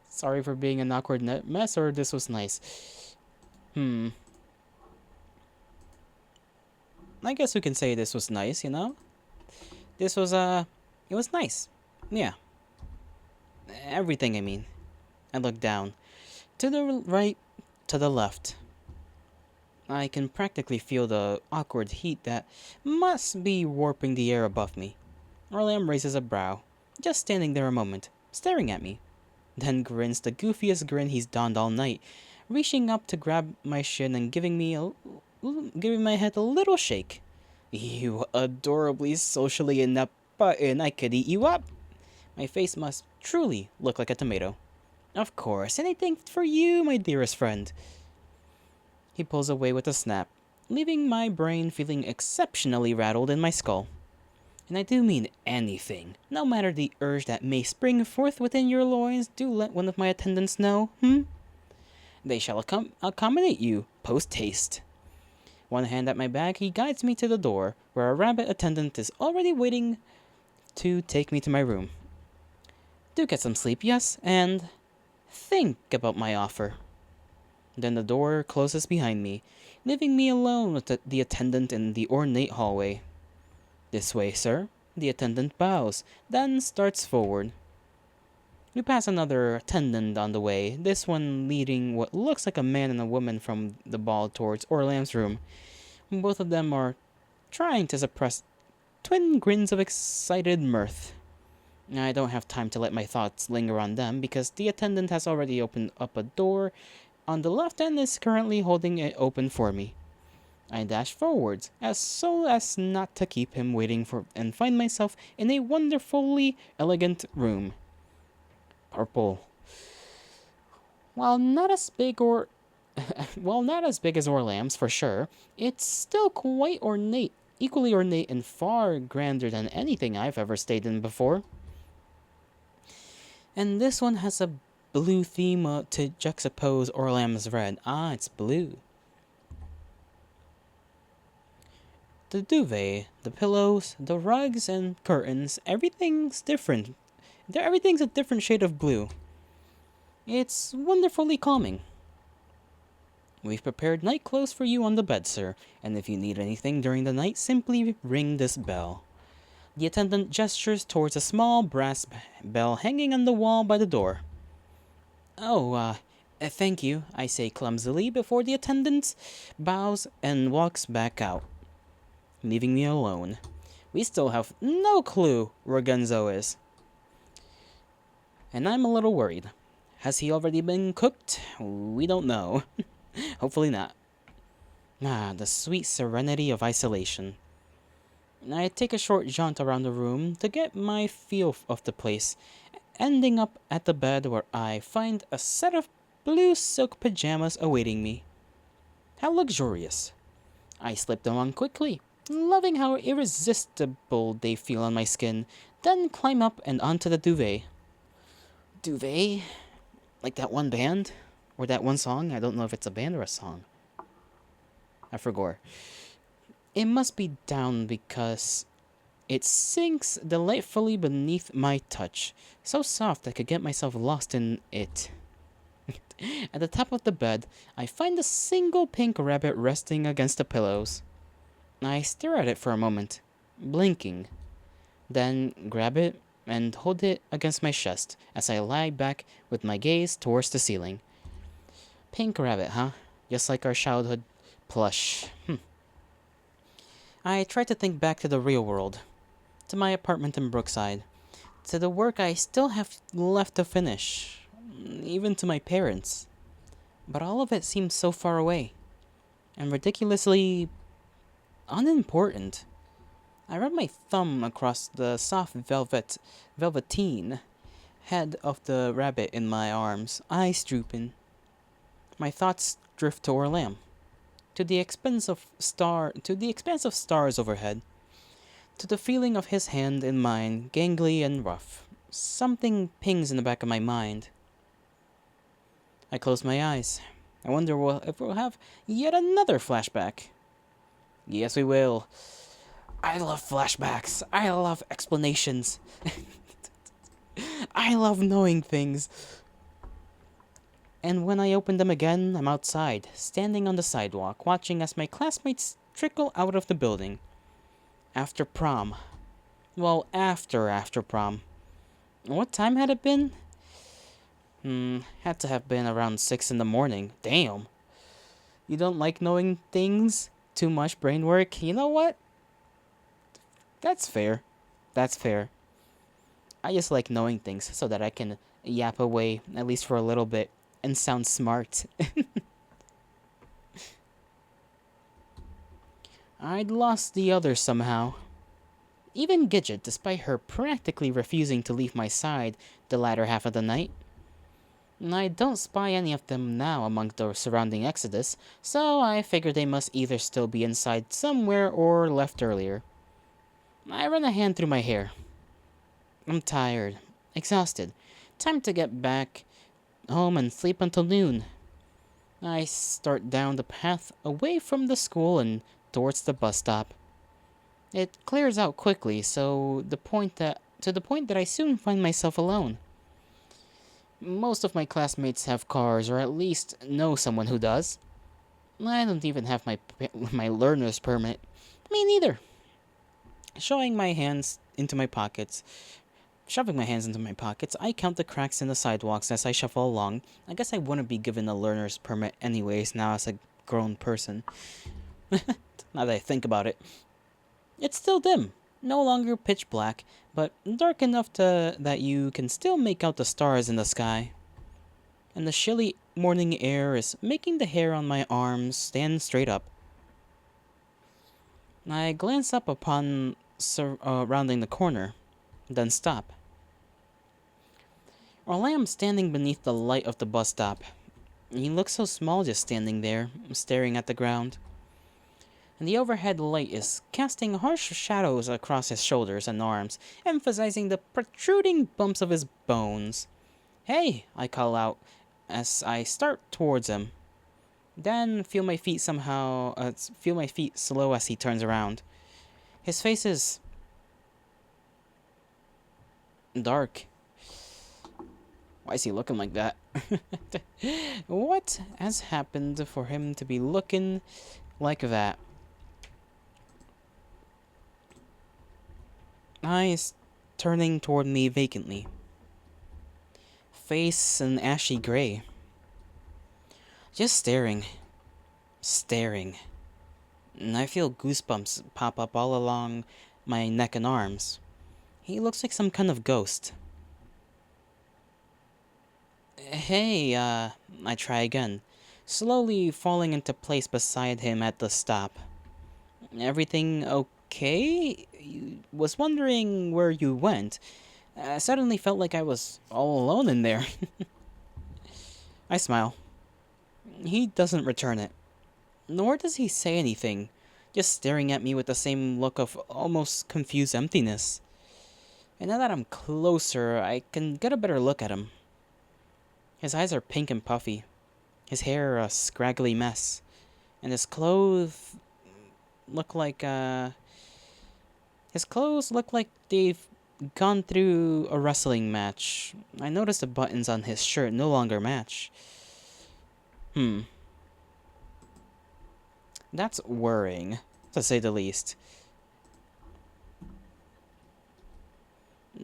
Speaker 1: Sorry for being an awkward mess, or this was nice. I guess we can say this was nice, you know? This was, it was nice. Yeah. Everything, I mean. I look down. To the right, to the left. I can practically feel the awkward heat that must be warping the air above me. Orlam raises a brow, just standing there a moment, staring at me. Then grins the goofiest grin he's donned all night, reaching up to grab my shin and giving my head a little shake. You adorably socially inept button, I could eat you up. My face must truly look like a tomato. Of course, anything for you, my dearest friend. He pulls away with a snap, leaving my brain feeling exceptionally rattled in my skull. And I do mean anything. No matter the urge that may spring forth within your loins, do let one of my attendants know, They shall accommodate you, post-haste. One hand at my back, he guides me to the door, where a rabbit attendant is already waiting to take me to my room. Do get some sleep, yes, and think about my offer. Then the door closes behind me, leaving me alone with the attendant in the ornate hallway. This way, sir. The attendant bows, then starts forward. We pass another attendant on the way, this one leading what looks like a man and a woman from the ball towards Orlam's room. Both of them are trying to suppress twin grins of excited mirth. I don't have time to let my thoughts linger on them because the attendant has already opened up a door on the left and is currently holding it open for me. I dash forwards, as so as not to keep him waiting and find myself in a wonderfully elegant room. Purple. While not as big as Orlam's for sure, it's still quite ornate, equally ornate and far grander than anything I've ever stayed in before. And this one has a blue theme to juxtapose Orlam's red. Ah, it's blue. The duvet, the pillows, the rugs and curtains, everything's different. Everything's a different shade of blue. It's wonderfully calming. We've prepared night clothes for you on the bed, sir, and if you need anything during the night, simply ring this bell. The attendant gestures towards a small brass bell hanging on the wall by the door. Oh, thank you, I say clumsily before the attendant bows and walks back out, leaving me alone. We still have no clue where Gunzo is. And I'm a little worried. Has he already been cooked? We don't know. Hopefully not. The sweet serenity of isolation. I take a short jaunt around the room to get my feel of the place, ending up at the bed where I find a set of blue silk pajamas awaiting me. How luxurious. I slip them on quickly, loving how irresistible they feel on my skin, then climb up and onto the duvet. Duvet? Like that one band? Or that one song? I don't know if it's a band or a song. I forgot. It must be down because it sinks delightfully beneath my touch, so soft I could get myself lost in it. At the top of the bed, I find a single pink rabbit resting against the pillows. I stare at it for a moment, blinking, then grab it and hold it against my chest as I lie back with my gaze towards the ceiling. Pink rabbit, huh? Just like our childhood plush. I try to think back to the real world, to my apartment in Brookside, to the work I still have left to finish, even to my parents. But all of it seems so far away, and ridiculously unimportant. I run my thumb across the soft velveteen head of the rabbit in my arms, eyes drooping. My thoughts drift to Orlam, to the expanse of stars overhead, to the feeling of his hand in mine, gangly and rough. Something pings in the back of my mind. I close my eyes. I wonder if we'll have yet another flashback. Yes, we will. I love flashbacks. I love explanations. I love knowing things. And when I open them again, I'm outside, standing on the sidewalk, watching as my classmates trickle out of the building. After prom. Well, after prom. What time had it been? Had to have been around 6 in the morning. Damn. You don't like knowing things? Too much brain work? You know what? That's fair. That's fair. I just like knowing things so that I can yap away, at least for a little bit, and sound smart. I'd lost the others somehow. Even Gidget, despite her practically refusing to leave my side the latter half of the night. I don't spy any of them now among the surrounding exodus, so I figure they must either still be inside somewhere or left earlier. I run a hand through my hair. I'm tired, exhausted. Time to get back home and sleep until noon. I start down the path away from the school and towards the bus stop. It clears out quickly, to the point that I soon find myself alone. Most of my classmates have cars, or at least know someone who does. I don't even have my learner's permit. Me neither. Shoving my hands into my pockets, I count the cracks in the sidewalks as I shuffle along. I guess I wouldn't be given a learner's permit anyways now as a grown person. Now that I think about it. It's still dim, no longer pitch black, but dark enough that you can still make out the stars in the sky. And the chilly morning air is making the hair on my arms stand straight up. I glance up upon rounding the corner, then stop. Orlam standing beneath the light of the bus stop. He looks so small just standing there, staring at the ground. And the overhead light is casting harsh shadows across his shoulders and arms, emphasizing the protruding bumps of his bones. Hey, I call out as I start towards him. Then feel my feet slow as he turns around. His face is dark. Why is he looking like that? What has happened for him to be looking like that? eyes turning toward me vacantly, face an ashy gray, just staring, staring. And I feel goosebumps pop up all along my neck and arms. He looks like some kind of ghost. Hey, I try again, slowly falling into place beside him at the stop. Everything okay? Was wondering where you went. I suddenly felt like I was all alone in there. I smile. He doesn't return it, nor does he say anything, just staring at me with the same look of almost confused emptiness. And now that I'm closer, I can get a better look at him. His eyes are pink and puffy, his hair a scraggly mess, and look like his clothes look like they've gone through a wrestling match. I noticed the buttons on his shirt no longer match. Hmm, that's worrying, to say the least.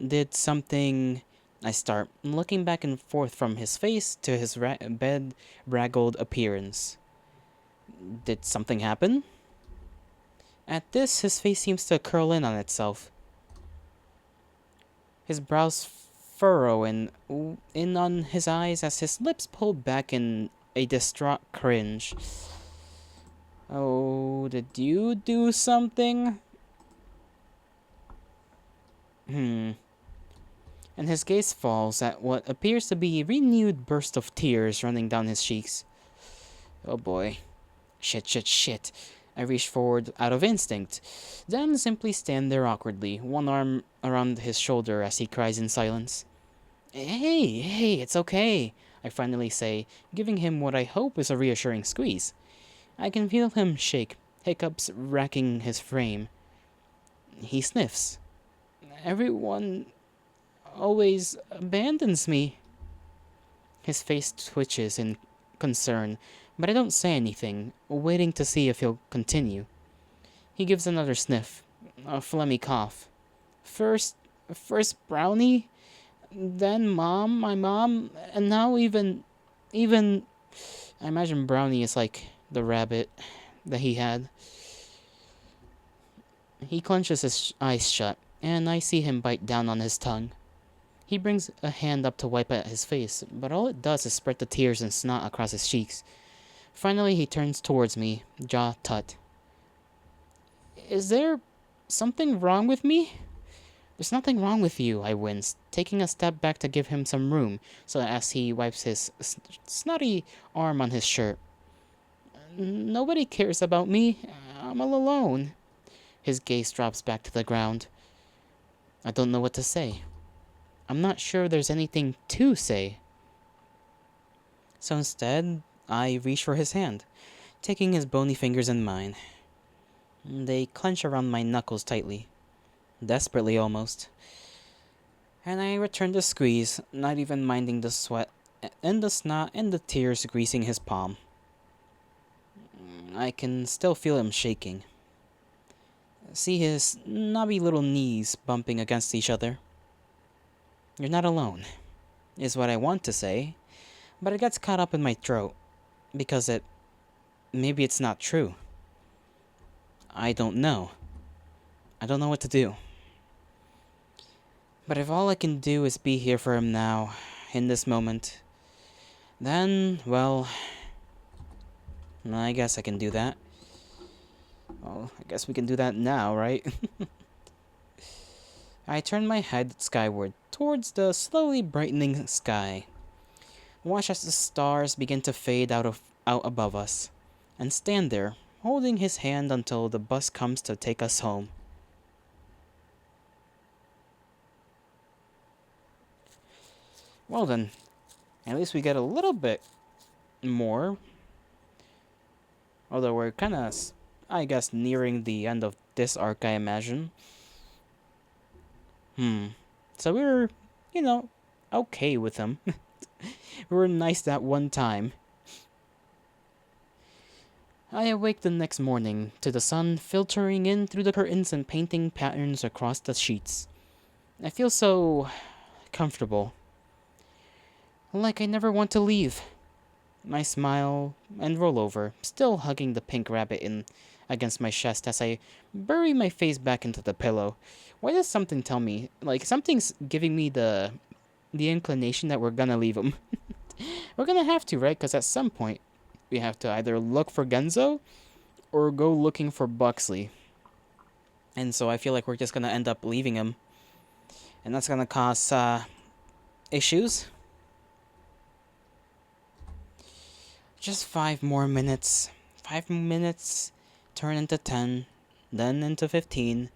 Speaker 1: Did something... I start, looking back and forth from his face to his bed-raggled appearance. Did something happen? At this, his face seems to curl in on itself. His brows furrow in on his eyes as his lips pull back in a distraught cringe. Oh, did you do something? Hmm. And his gaze falls at what appears to be a renewed burst of tears running down his cheeks. Oh boy. Shit, shit, shit. I reach forward out of instinct, then simply stand there awkwardly, one arm around his shoulder as he cries in silence. Hey, hey, it's okay, I finally say, giving him what I hope is a reassuring squeeze. I can feel him shake, hiccups racking his frame. He sniffs. Everyone always abandons me. His face twitches in concern, but I don't say anything, waiting to see if he'll continue. He gives another sniff, a phlegmy cough. First, first Brownie, then my mom, and now even. I imagine Brownie is like the rabbit that he had. He clenches his eyes shut, and I see him bite down on his tongue. He brings a hand up to wipe at his face, but all it does is spread the tears and snot across his cheeks. Finally, he turns towards me, jaw taut. Is there something wrong with me? There's nothing wrong with you, I wince, taking a step back to give him some room, so as he wipes his snotty arm on his shirt. Nobody cares about me. I'm all alone. His gaze drops back to the ground. I don't know what to say. I'm not sure there's anything to say. So instead, I reach for his hand, taking his bony fingers in mine. They clench around my knuckles tightly, desperately almost. And I return the squeeze, not even minding the sweat and the snot and the tears greasing his palm. I can still feel him shaking. See his knobby little knees bumping against each other. You're not alone, is what I want to say, but it gets caught up in my throat, because maybe it's not true. I don't know. I don't know what to do. But if all I can do is be here for him now, in this moment, then, well, I guess I can do that. Well, I guess we can do that now, right? I turn my head skyward, towards the slowly brightening sky. Watch as the stars begin to fade out above us, and stand there, holding his hand until the bus comes to take us home. Well then, at least we get a little bit more. Although we're kind of, I guess, nearing the end of this arc, I imagine. So we were, okay with him. We were nice that one time. I awake the next morning to the sun filtering in through the curtains and painting patterns across the sheets. I feel so comfortable, like I never want to leave. I smile and roll over, still hugging the pink rabbit in against my chest as I bury my face back into the pillow. Why does something tell me, like something's giving me the inclination that we're gonna leave him? We're gonna have to, right? Because at some point we have to either look for Genzo or go looking for Buxley. And so I feel like we're just gonna end up leaving him, and that's gonna cause issues. Just 5 more minutes. 5 minutes turn into 10, then into 15.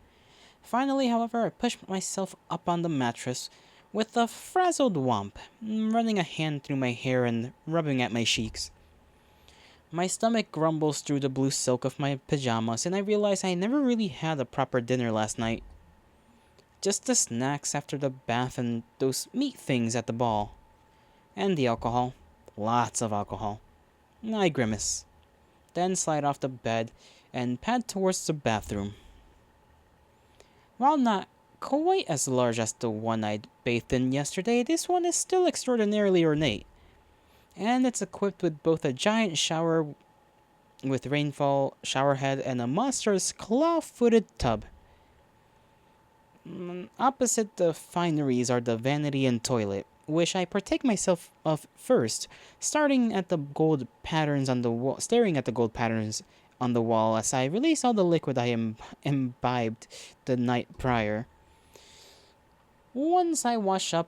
Speaker 1: Finally, however, I pushed myself up on the mattress with a frazzled womp, running a hand through my hair and rubbing at my cheeks. My stomach grumbles through the blue silk of my pajamas, and I realize I never really had a proper dinner last night. Just the snacks after the bath and those meat things at the ball. And the alcohol. Lots of alcohol. I grimace, then slide off the bed and pad towards the bathroom. While not quite as large as the one I'd bathed in yesterday, this one is still extraordinarily ornate. And it's equipped with both a giant shower with rainfall showerhead and a monstrous claw-footed tub. Opposite the fineries are the vanity and toilet, which I partake myself of first, starting at the gold patterns on the wall, staring at the gold patterns on the wall as I release all the liquid I imbibed the night prior. Once I wash up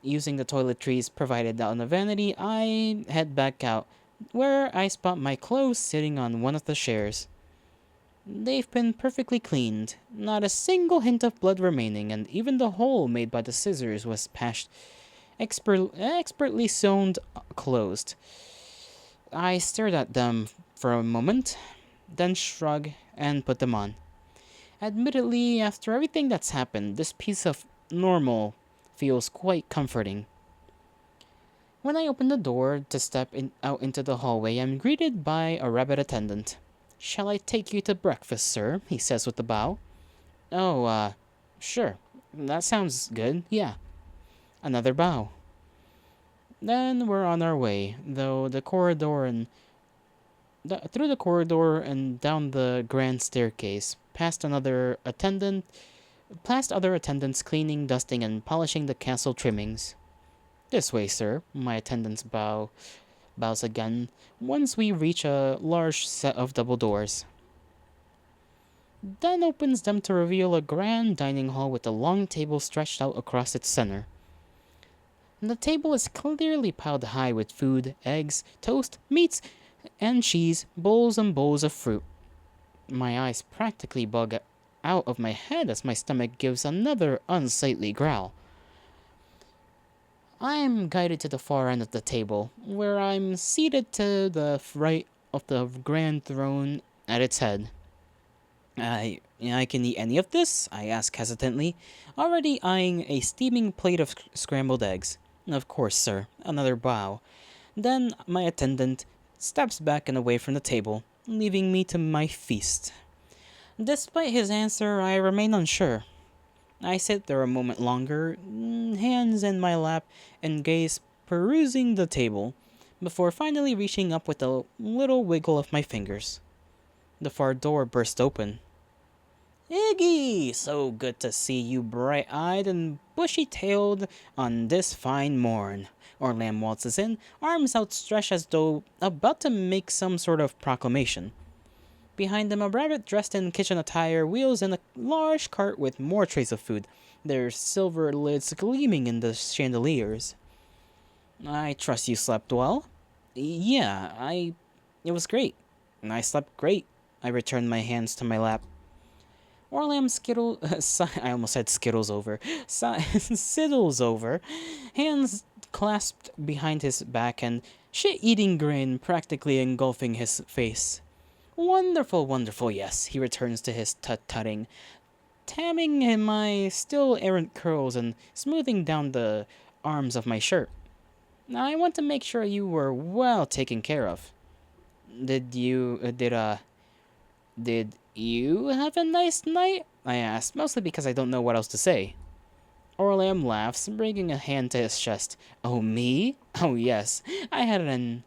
Speaker 1: using the toiletries provided on the vanity, I head back out, where I spot my clothes sitting on one of the chairs. They've been perfectly cleaned, not a single hint of blood remaining, and even the hole made by the scissors was patched, expertly sewn closed. I stared at them for a moment, then shrug and put them on. Admittedly, after everything that's happened, this piece of normal feels quite comforting. When I open the door to out into the hallway, I'm greeted by a rabbit attendant. "Shall I take you to breakfast, sir?" he says with a bow. "Oh, sure. That sounds good, yeah." Another bow. Then we're on our way, though through the corridor and down the grand staircase, past other attendants cleaning, dusting, and polishing the castle trimmings. "This way, sir," my attendant's bows again, once we reach a large set of double doors. Then opens them to reveal a grand dining hall with a long table stretched out across its center. The table is clearly piled high with food, eggs, toast, meats, and cheese, bowls and bowls of fruit. My eyes practically bug out of my head as my stomach gives another unsightly growl. I am guided to the far end of the table, where I'm seated to the right of the grand throne at its head. I can eat any of this?" I ask hesitantly, already eyeing a steaming plate of scrambled eggs. "Of course, sir." Another bow. Then my attendant steps back and away from the table, leaving me to my feast. Despite his answer, I remain unsure. I sit there a moment longer, hands in my lap and gaze perusing the table, before finally reaching up with a little wiggle of my fingers. The far door burst open. "Iggy! So good to see you bright-eyed and bushy-tailed on this fine morn." Orlam waltzes in, arms outstretched as though about to make some sort of proclamation. Behind him, a rabbit dressed in kitchen attire wheels in a large cart with more trays of food, their silver lids gleaming in the chandeliers. "I trust you slept well?" "Yeah, it was great. I slept great." I returned my hands to my lap. Orlam I almost said skittles over. Siddles over, hands clasped behind his back and shit-eating grin practically engulfing his face. "Wonderful, wonderful, yes," he returns to his tut-tutting, tamming in my still errant curls and smoothing down the arms of my shirt. "I want to make sure you were well taken care of." Did you, did you have a nice night? I asked, mostly because I don't know what else to say. Orlam laughs, bringing a hand to his chest. Oh, me? Oh, yes. I had an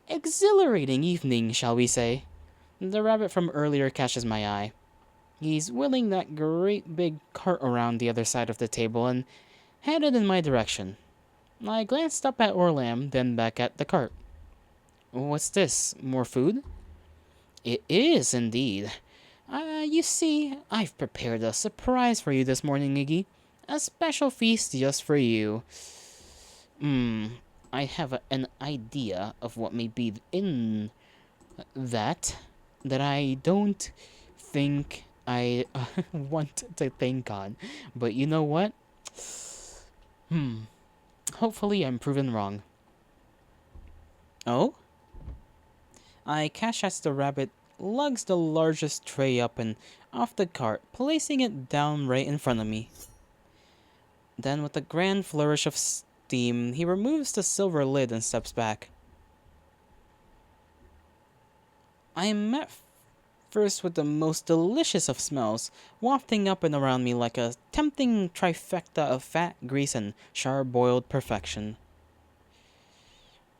Speaker 1: exhilarating evening, shall we say. The rabbit from earlier catches my eye. He's wheeling that great big cart around the other side of the table and headed in my direction. I glanced up at Orlam, then back at the cart. What's this? More food? It is indeed. You see, I've prepared a surprise for you this morning, Iggy. A special feast just for you. I have an idea of what may be in that I don't think I want to think on. But you know what? Hopefully I'm proven wrong. Oh? I catch as the rabbit lugs the largest tray up and off the cart, placing it down right in front of me. Then, with a grand flourish of steam, he removes the silver lid and steps back. I am met first with the most delicious of smells, wafting up and around me like a tempting trifecta of fat, grease, and char-boiled perfection.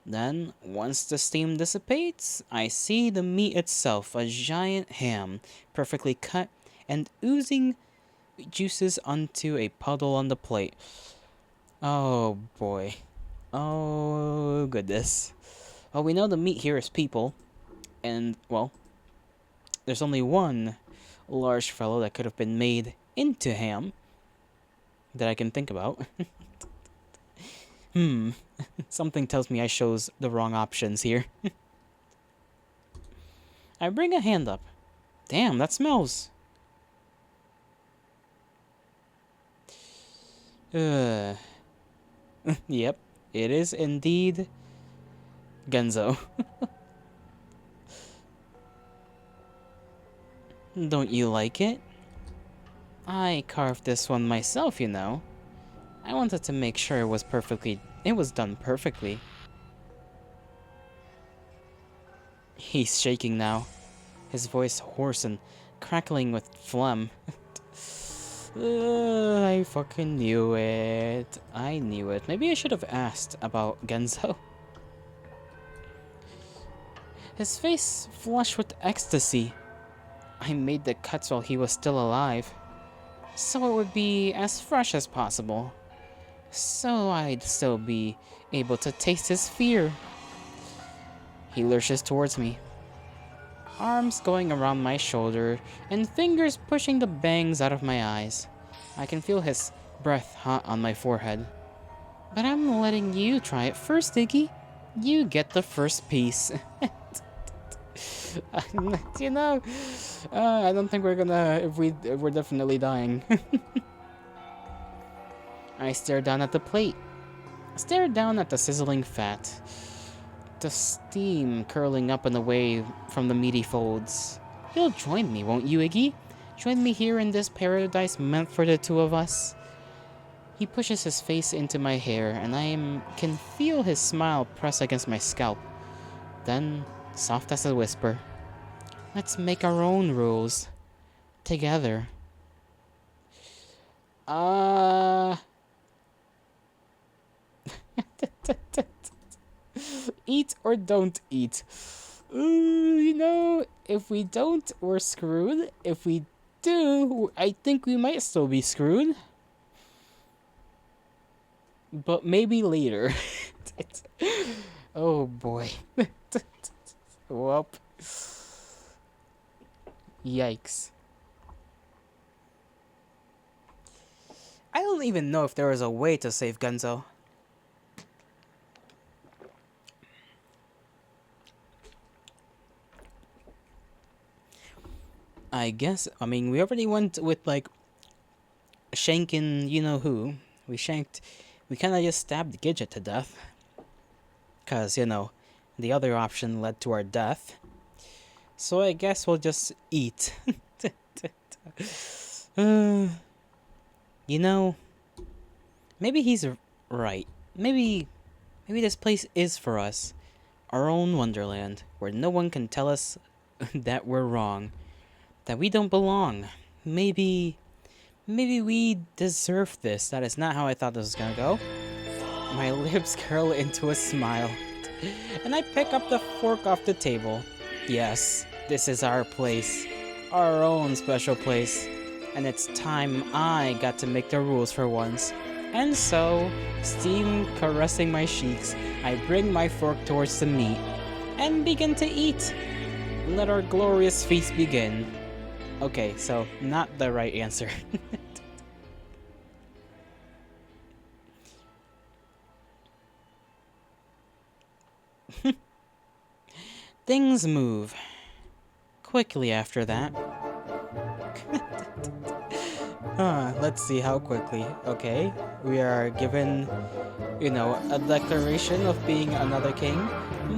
Speaker 1: Then, once the steam dissipates, I see the meat itself, a giant ham, perfectly cut and oozing juices onto a puddle on the plate. Oh boy. Oh goodness. Well, we know the meat here is people, and, well, there's only one large fellow that could have been made into ham that I can think about. Something tells me I chose the wrong options here. I bring a hand up. Damn, that smells. Yep, it is indeed Genzo. Don't you like it? I carved this one myself, you know. I wanted to make sure it was done perfectly. He's shaking now, his voice hoarse and crackling with phlegm. I fucking knew it. I knew it. Maybe I should have asked about Genzo. His face flushed with ecstasy. I made the cuts while he was still alive, so it would be as fresh as possible, so I'd still be able to taste his fear. He lurches towards me, arms going around my shoulder and fingers pushing the bangs out of my eyes. I can feel his breath hot on my forehead. But I'm letting you try it first, Iggy. You get the first piece. You know, I don't think we're gonna. We're definitely dying. I stare down at the plate. Stare down at the sizzling fat. The steam curling up and away from the meaty folds. You'll join me, won't you, Iggy? Join me here in this paradise meant for the two of us. He pushes his face into my hair, and can feel his smile press against my scalp. Then, soft as a whisper, let's make our own rules. Together. Eat or don't eat? You know, if we don't, we're screwed. If we do, I think we might still be screwed. But maybe later. Oh boy. Whoop. Yikes. I don't even know if there is a way to save Genzo. I mean, we already went with, like, shanking you know who. We kind of just stabbed Gidget to death. Because, you know, the other option led to our death. So I guess we'll just eat. You know, maybe he's right. Maybe this place is for us. our own wonderland, where no one can tell us that we're wrong, that we don't belong. Maybe, maybe we deserve this. That is not how I thought this was gonna go. My lips curl into a smile, and I pick up the fork off the table. Yes, this is our place, our own special place, and it's time I got to make the rules for once. And so, steam caressing my cheeks, I bring my fork towards the meat and begin to eat. Let our glorious feast begin. Okay, so not the right answer. Things move quickly after that. Let's see how quickly. Okay, we are given, a declaration of being another king.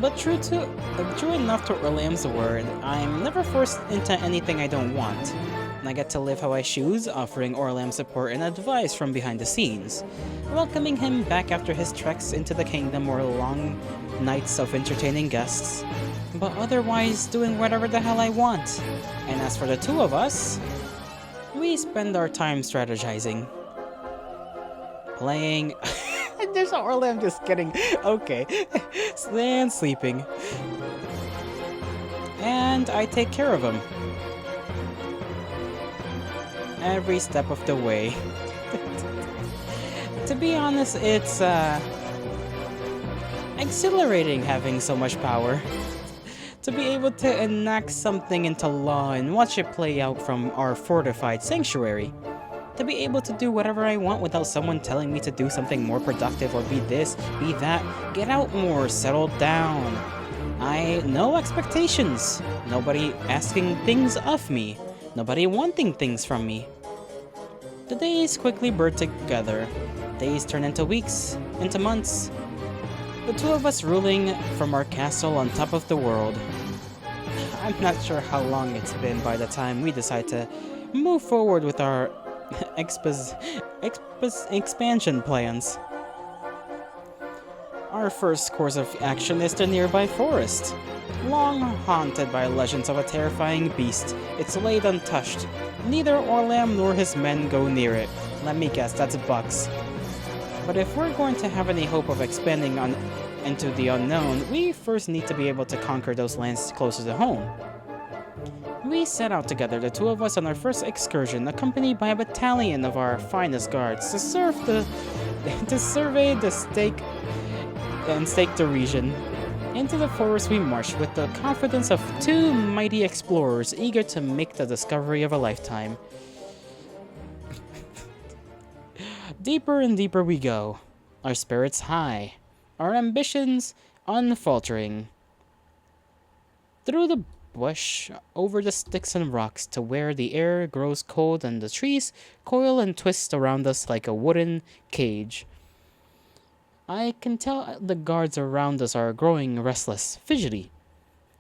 Speaker 1: But true enough to Orlam's word, I'm never forced into anything I don't want. And I get to live how I choose, offering Orlam support and advice from behind the scenes, welcoming him back after his treks into the kingdom or long nights of entertaining guests, but otherwise doing whatever the hell I want. And as for the two of us, we spend our time strategizing, playing. There's no Orlam just kidding. Okay, and sleeping, and I take care of him every step of the way. To be honest, it's exhilarating having so much power. To be able to enact something into law and watch it play out from our fortified sanctuary. To be able to do whatever I want without someone telling me to do something more productive or be this, be that, get out more, settle down. No expectations. Nobody asking things of me. Nobody wanting things from me. The days quickly blur together. Days turn into weeks, into months. The two of us ruling from our castle on top of the world. I'm not sure how long it's been by the time we decide to move forward with our expansion plans. Our first course of action is the nearby forest. Long haunted by legends of a terrifying beast, it's laid untouched. Neither Orlam nor his men go near it. Let me guess, that's Bucks. But if we're going to have any hope of expanding into the unknown, we first need to be able to conquer those lands closer to home. We set out together, the two of us, on our first excursion, accompanied by a battalion of our finest guards, to survey the stake the region. Into the forest we marched with the confidence of two mighty explorers eager to make the discovery of a lifetime. Deeper and deeper we go, our spirits high, our ambitions unfaltering. Through the bush, over the sticks and rocks, to where the air grows cold and the trees coil and twist around us like a wooden cage. I can tell the guards around us are growing restless, fidgety.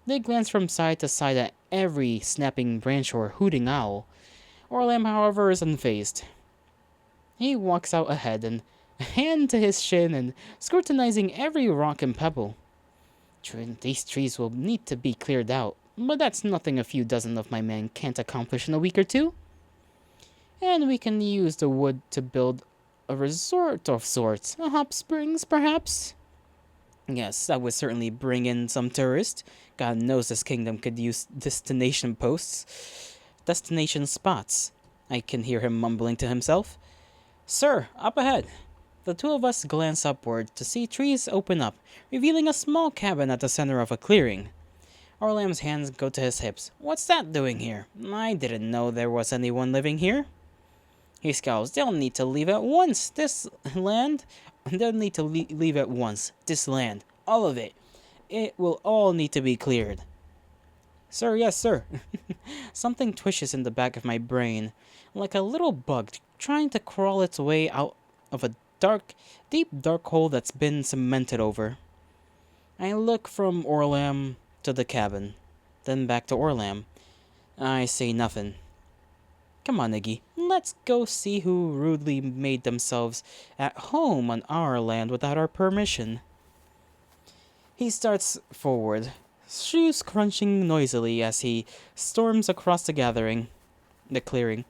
Speaker 1: They glance from side to side at every snapping branch or hooting owl. Orlam, however, is unfazed. He walks out ahead, and a hand to his chin and scrutinizing every rock and pebble. These trees will need to be cleared out, but that's nothing a few dozen of my men can't accomplish in a week or two. And we can use the wood to build a resort of sorts, a hot springs, perhaps? Yes, that would certainly bring in some tourists. God knows this kingdom could use destination spots. I can hear him mumbling to himself. Sir, up ahead. The two of us glance upward to see trees open up, revealing a small cabin at the center of a clearing. Orlam's hands go to his hips. What's that doing here? I didn't know there was anyone living here. He scowls. They'll need to leave at once. They'll need to leave at once. This land. All of it. It will all need to be cleared. Sir, yes, sir. Something twishes in the back of my brain, like a little bug trying to crawl its way out of a deep dark hole that's been cemented over. I look from Orlam to the cabin, then back to Orlam. I say nothing. Come on, Iggy. Let's go see who rudely made themselves at home on our land without our permission. He starts forward, shoes crunching noisily as he storms across the clearing.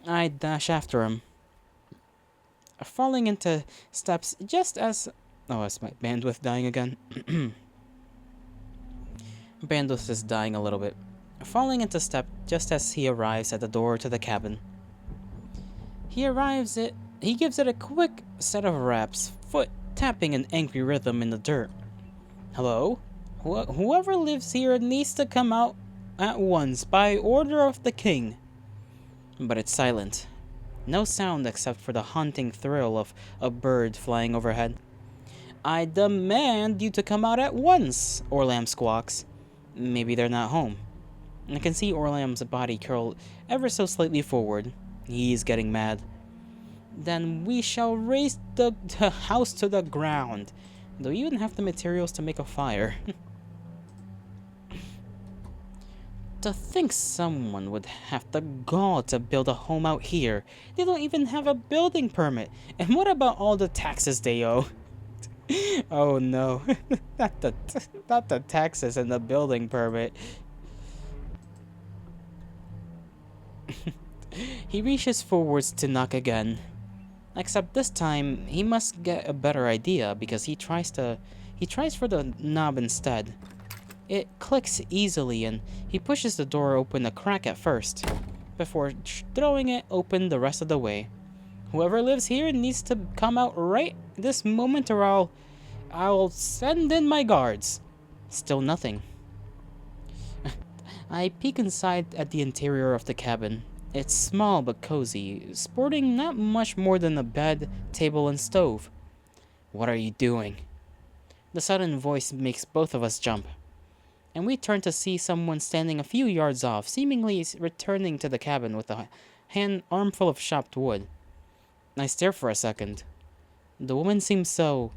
Speaker 1: I dash after him, falling into steps just as... Oh, is my bandwidth dying again? Bandwidth is dying a little bit. Falling into step just as he arrives at the door to the cabin. He gives it a quick set of raps, foot tapping an angry rhythm in the dirt. Hello? Whoever lives here needs to come out at once by order of the king. But it's silent. No sound except for the haunting thrill of a bird flying overhead. I demand you to come out at once, Orlam squawks. Maybe they're not home. I can see Orlam's body curl ever so slightly forward. He's getting mad. Then we shall raze the house to the ground. Do you even have the materials to make a fire? To think someone would have the gall to build a home out here. They don't even have a building permit. And what about all the taxes they owe? Oh no, not the taxes and the building permit. He reaches forwards to knock again. Except this time, he must get a better idea because he tries for the knob instead. It clicks easily and he pushes the door open a crack at first, before throwing it open the rest of the way. Whoever lives here needs to come out right this moment or I'll send in my guards. Still nothing. I peek inside at the interior of the cabin. It's small but cozy, sporting not much more than a bed, table, and stove. What are you doing? The sudden voice makes both of us jump, and we turn to see someone standing a few yards off, seemingly returning to the cabin with a armful of chopped wood. I stare for a second. The woman seems so...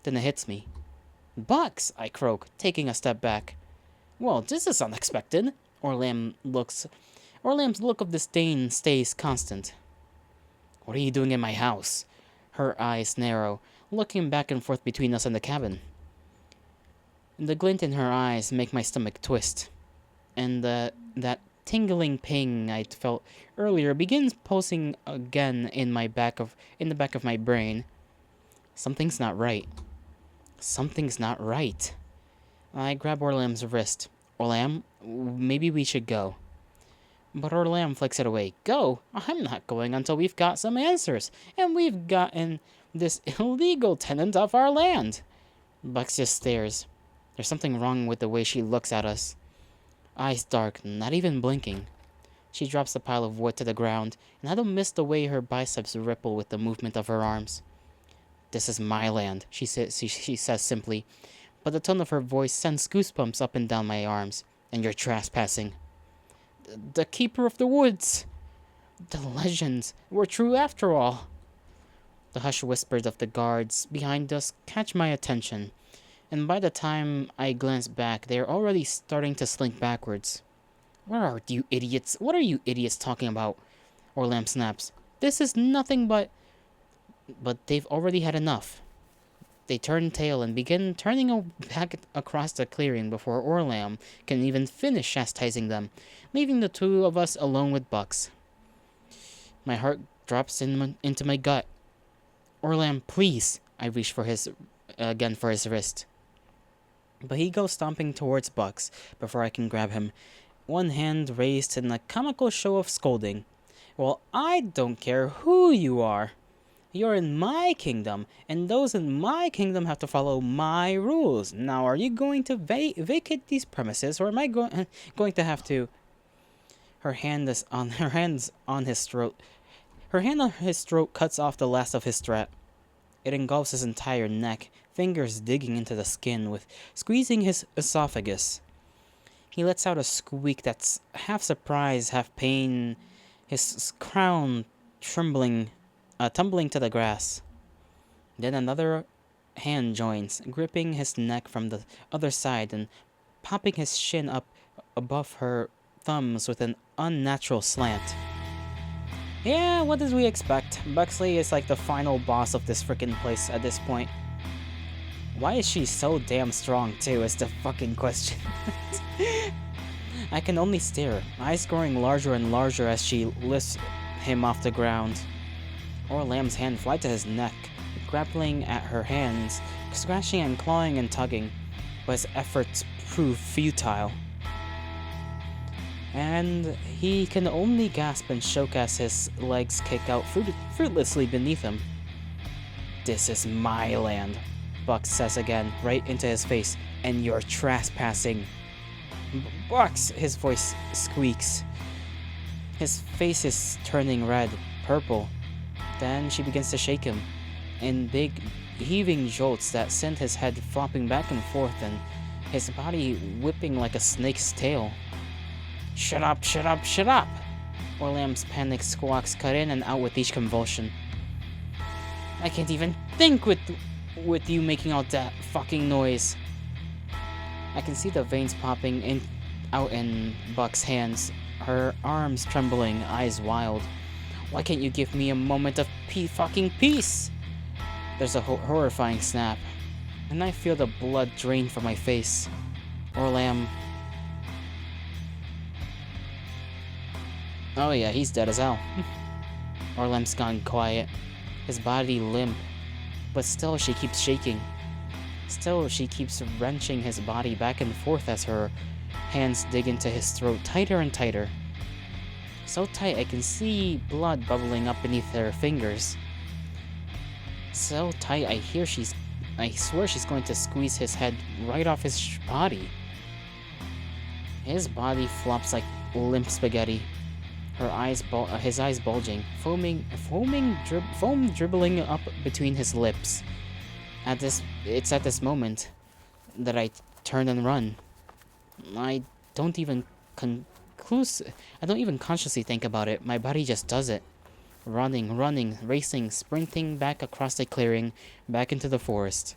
Speaker 1: Then it hits me. Bucks, I croak, taking a step back. Well, this is unexpected. Orlam's look of disdain stays constant. What are you doing in my house? Her eyes narrow, looking back and forth between us and the cabin. The glint in her eyes make my stomach twist, and that tingling ping I felt earlier begins pulsing again in the back of my brain. Something's not right. Something's not right. I grab Orlam's wrist. Orlam, maybe we should go. But Orlam flicks it away. Go? I'm not going until we've got some answers, and we've gotten this illegal tenant off our land. Bucks just stares. There's something wrong with the way she looks at us. Eyes dark, not even blinking. She drops the pile of wood to the ground, and I don't miss the way her biceps ripple with the movement of her arms. This is my land, she says simply, but the tone of her voice sends goosebumps up and down my arms. And you're trespassing. The keeper of the woods. The legends were true after all. The hushed whispers of the guards behind us catch my attention, and by the time I glance back, they are already starting to slink backwards. What are you idiots talking about? Orlam snaps. This is nothing but they've already had enough. They turn tail and begin turning back across the clearing before Orlam can even finish chastising them, leaving the two of us alone with Bucks. My heart drops into my gut. Orlam, please! I reach for his wrist. But he goes stomping towards Bucks before I can grab him, one hand raised in a comical show of scolding. Well, I don't care who you are. You're in my kingdom, and those in my kingdom have to follow my rules. Now, are you going to vacate these premises, or am I going to have to... Her hand on his throat. Her hand on his throat cuts off the last of his strap. It engulfs his entire neck, fingers digging into the skin, with squeezing his esophagus. He lets out a squeak that's half surprise, half pain, his crown tumbling to the grass. Then another hand joins, gripping his neck from the other side and popping his shin up above her thumbs with an unnatural slant. Yeah, what did we expect? Buxley is like the final boss of this frickin' place at this point. Why is she so damn strong, too, is the fucking question. I can only stare, eyes growing larger and larger as she lifts him off the ground. Orlam's hand flies to his neck, grappling at her hands, scratching and clawing and tugging, but his efforts prove futile. And he can only gasp and choke as his legs kick out fruitlessly beneath him. "This is my land," Bucks says again, right into his face, "and you're trespassing." "Bucks!" his voice squeaks. His face is turning red, purple. Then she begins to shake him, in big, heaving jolts that send his head flopping back and forth and his body whipping like a snake's tail. "Shut up, shut up, shut up!" Orlam's panicked squawks cut in and out with each convulsion. "I can't even think with you making all that fucking noise." I can see the veins popping out in Buck's hands, her arms trembling, eyes wild. "Why can't you give me a moment of fucking peace?" There's a horrifying snap, and I feel the blood drain from my face. Orlam... Oh yeah, he's dead as hell. Orlam's gone quiet, his body limp, but still she keeps shaking. Still she keeps wrenching his body back and forth as her hands dig into his throat tighter and tighter. So tight I can see blood bubbling up beneath her fingers. So tight I swear she's going to squeeze his head right off his body. His body flops like limp spaghetti. His eyes bulging, foam dribbling up between his lips. It's at this moment that I turn and run. I don't even consciously think about it. My body just does it. Running, racing, sprinting back across the clearing, back into the forest.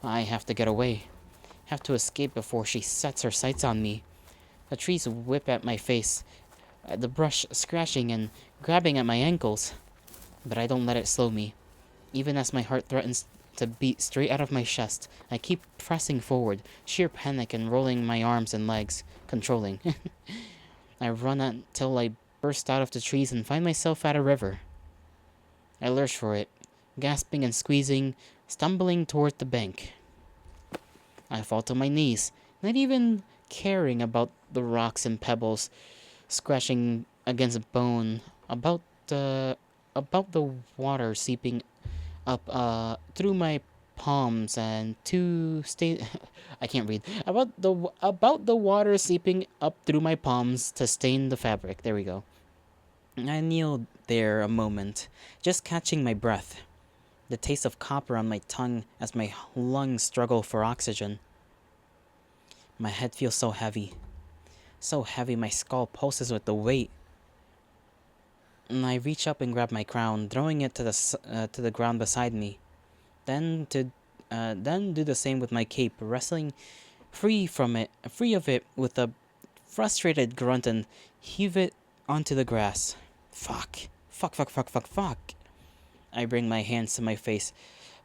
Speaker 1: I have to get away. Have to escape before she sets her sights on me. The trees whip at my face, the brush scratching and grabbing at my ankles. But I don't let it slow me. Even as my heart threatens to beat straight out of my chest, I keep pressing forward, sheer panic and rolling my arms and legs, controlling. I run until I burst out of the trees and find myself at a river. I lurch for it, gasping and squeezing, stumbling toward the bank. I fall to my knees, not even caring about the rocks and pebbles scratching against bone, about the water seeping up through my palms and I can't read. About the water seeping up through my palms to stain the fabric. There we go. I kneel there a moment, just catching my breath. The taste of copper on my tongue as my lungs struggle for oxygen. My head feels so heavy. So heavy my skull pulses with the weight. And I reach up and grab my crown, throwing it to the ground beside me. Then do the same with my cape, wrestling free of it with a frustrated grunt and heave it onto the grass. Fuck. I bring my hands to my face,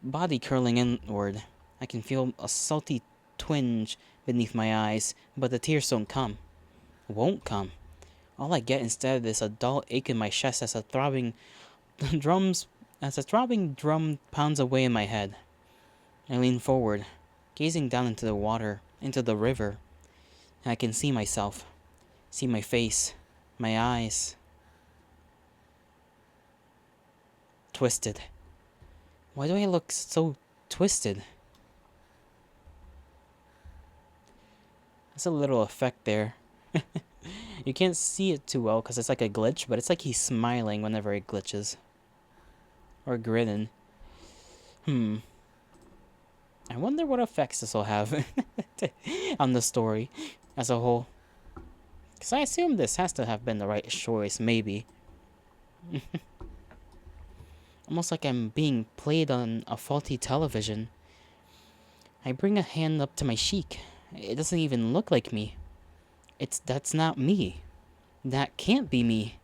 Speaker 1: body curling inward. I can feel a salty twinge beneath my eyes, but the tears don't come. Won't come. All I get instead is a dull ache in my chest as a throbbing drum pounds away in my head. I lean forward, gazing down into the water, into the river. I can see myself, see my face, my eyes. Twisted. Why do I look so twisted? There's a little effect there. You can't see it too well because it's like a glitch, but it's like he's smiling whenever it glitches. Or grinning. I wonder what effects this will have on the story as a whole. Because I assume this has to have been the right choice, maybe. Almost like I'm being played on a faulty television. I bring a hand up to my cheek. It doesn't even look like me. That's not me. That can't be me.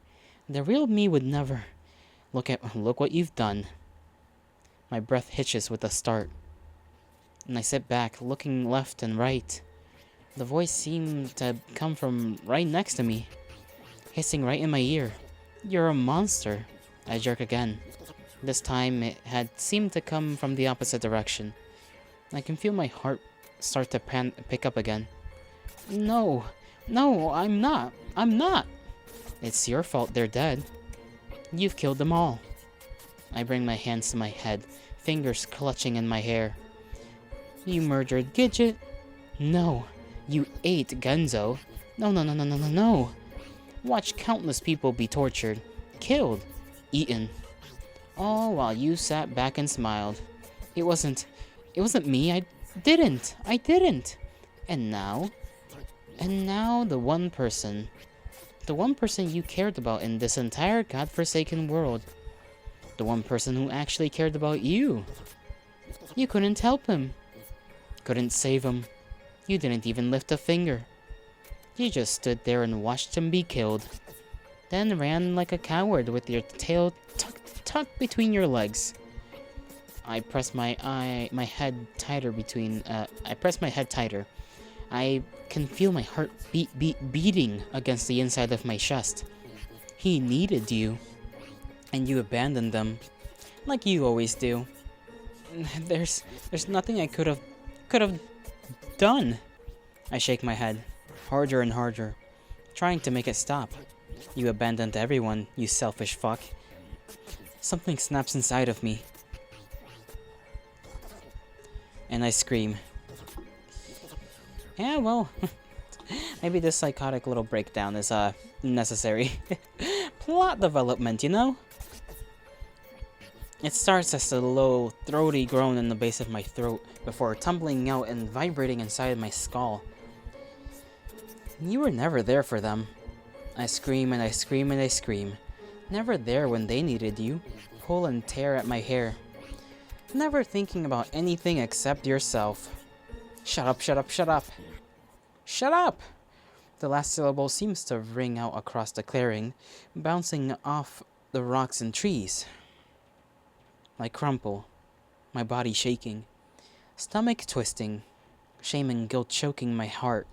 Speaker 1: The real me would never. Look what you've done. My breath hitches with a start. and I sit back, looking left and right. The voice seemed to come from right next to me, hissing right in my ear. "You're a monster." I jerk again. This time, it had seemed to come from the opposite direction. I can feel my heart start to pick up again. "No, no, I'm not. I'm not." "It's your fault they're dead. You've killed them all." I bring my hands to my head, fingers clutching in my hair. "You murdered Gidget." "No, you ate Genzo." "No, no, no, no, no, no, no." "Watch countless people be tortured, killed, eaten. All while you sat back and smiled. It wasn't me. I didn't. And now the one person you cared about in this entire godforsaken world. The one person who actually cared about you. You couldn't help him. Couldn't save him. You didn't even lift a finger. You just stood there and watched him be killed. Then ran like a coward with your tail tucked between your legs." I press my head tighter. I can feel my heart beating against the inside of my chest. He needed you, and you abandoned them, like you always do. There's nothing I could have done. I shake my head, harder and harder, trying to make it stop. "You abandoned everyone, you selfish fuck." Something snaps inside of me, and I scream. Yeah, well, maybe this psychotic little breakdown is necessary. Plot development, you know? It starts as a low, throaty groan in the base of my throat before tumbling out and vibrating inside my skull. "You were never there for them." I scream and I scream and I scream. Never there when they needed you. Pull and tear at my hair. Never thinking about anything except yourself. Shut up, shut up, shut up. Shut up! The last syllable seems to ring out across the clearing, bouncing off the rocks and trees. I crumple, my body shaking, stomach twisting, shame and guilt choking my heart.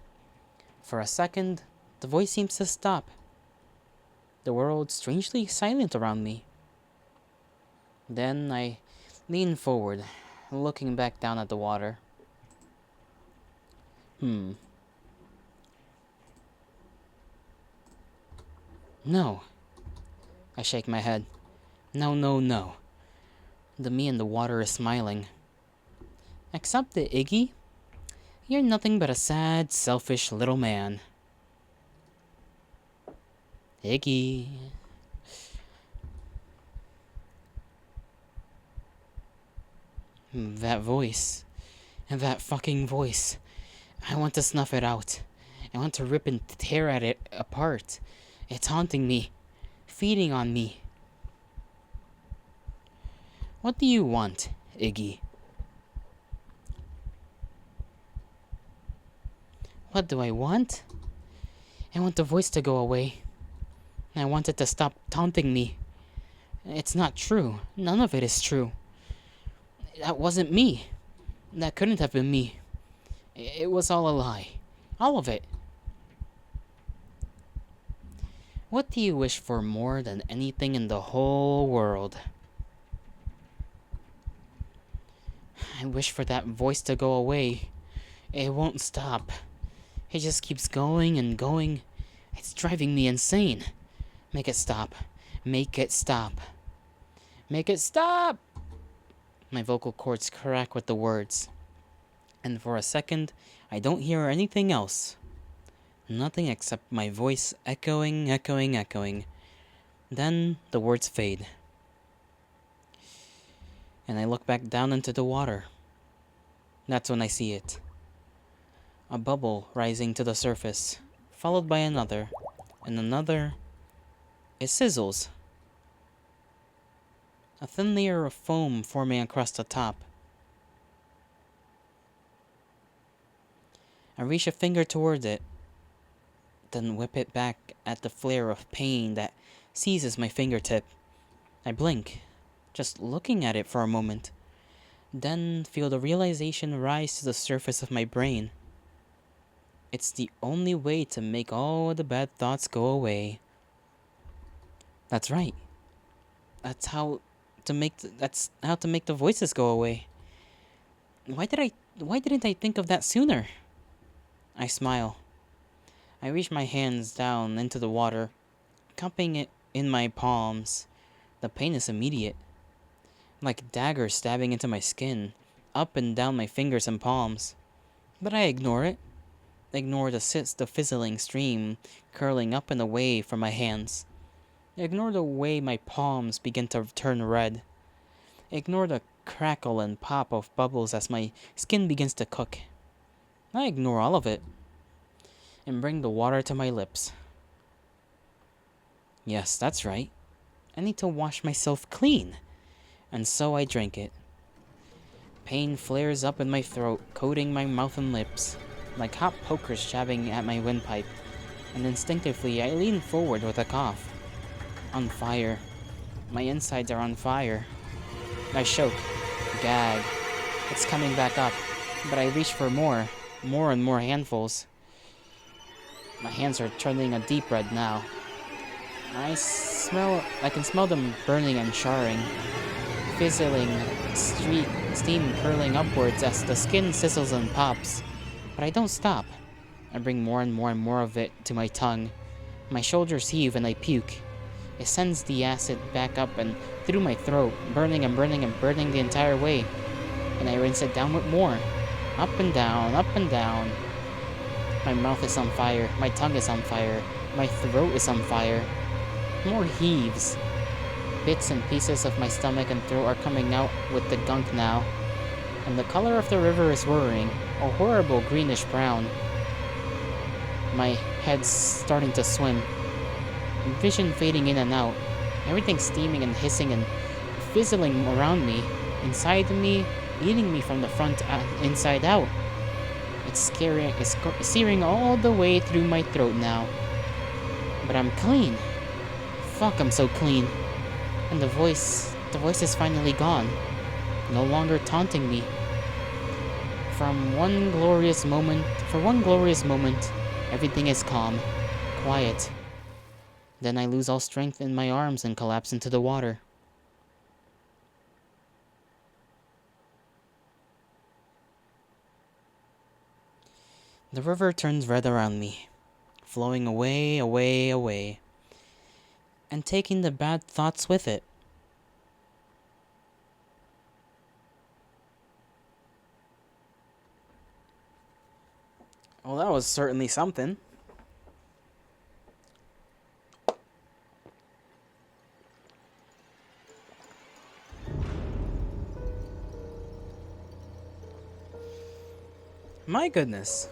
Speaker 1: For a second, the voice seems to stop. The world strangely silent around me. Then I lean forward, looking back down at the water. No. I shake my head. No, no, no. The me in the water is smiling. Accept it, Iggy. You're nothing but a sad, selfish little man. Iggy. That voice. That fucking voice. I want to snuff it out. I want to rip and tear at it apart. It's haunting me. Feeding on me. What do you want, Iggy? What do I want? I want the voice to go away. I want it to stop taunting me. It's not true. None of it is true. That wasn't me. That couldn't have been me. It was all a lie. All of it. What do you wish for more than anything in the whole world? I wish for that voice to go away. It won't stop. It just keeps going and going. It's driving me insane. Make it stop. Make it stop. Make it stop! My vocal cords crack with the words. And for a second, I don't hear anything else. Nothing except my voice echoing, echoing, echoing. Then the words fade. And I look back down into the water. That's when I see it. A bubble rising to the surface, followed by another, and another. It sizzles. A thin layer of foam forming across the top. I reach a finger toward it, then whip it back at the flare of pain that seizes my fingertip. I blink, just looking at it for a moment. then feel the realization rise to the surface of my brain. It's the only way to make all the bad thoughts go away. That's right. That's how to make the voices go away. Why didn't I think of that sooner? I smile. I reach my hands down into the water, cupping it in my palms. The pain is immediate, like daggers stabbing into my skin, up and down my fingers and palms. But I ignore it. Ignore the fizzling stream curling up and away from my hands. Ignore the way my palms begin to turn red. Ignore the crackle and pop of bubbles as my skin begins to cook. I ignore all of it and bring the water to my lips. Yes, that's right. I need to wash myself clean. And so I drink it. Pain flares up in my throat, coating my mouth and lips, like hot pokers jabbing at my windpipe, and instinctively I lean forward with a cough. On fire. My insides are on fire. I choke, gag. It's coming back up, but I reach for more and more handfuls. My hands are turning a deep red now. I can smell them burning and charring, fizzling, steam curling upwards as the skin sizzles and pops. But I don't stop. I bring more and more of it to my tongue. My shoulders heave and I puke. It sends the acid back up and through my throat, burning and burning the entire way. And I rinse it down with more. Up and down, up and down. My mouth is on fire, my tongue is on fire, my throat is on fire. More heaves. Bits and pieces of my stomach and throat are coming out with the gunk now. And the color of the river is whirring, a horrible greenish brown. My head's starting to swim. Vision fading in and out. Everything steaming and hissing and fizzling around me, inside me, eating me from the front inside out. It's searing all the way through my throat now. But I'm clean. Fuck, I'm so clean. And the voice is finally gone. No longer taunting me. For one glorious moment, everything is calm, quiet. Then I lose all strength in my arms and collapse into the water. The river turns red around me, flowing away, away, away, and taking the bad thoughts with it. Well, that was certainly something. My goodness.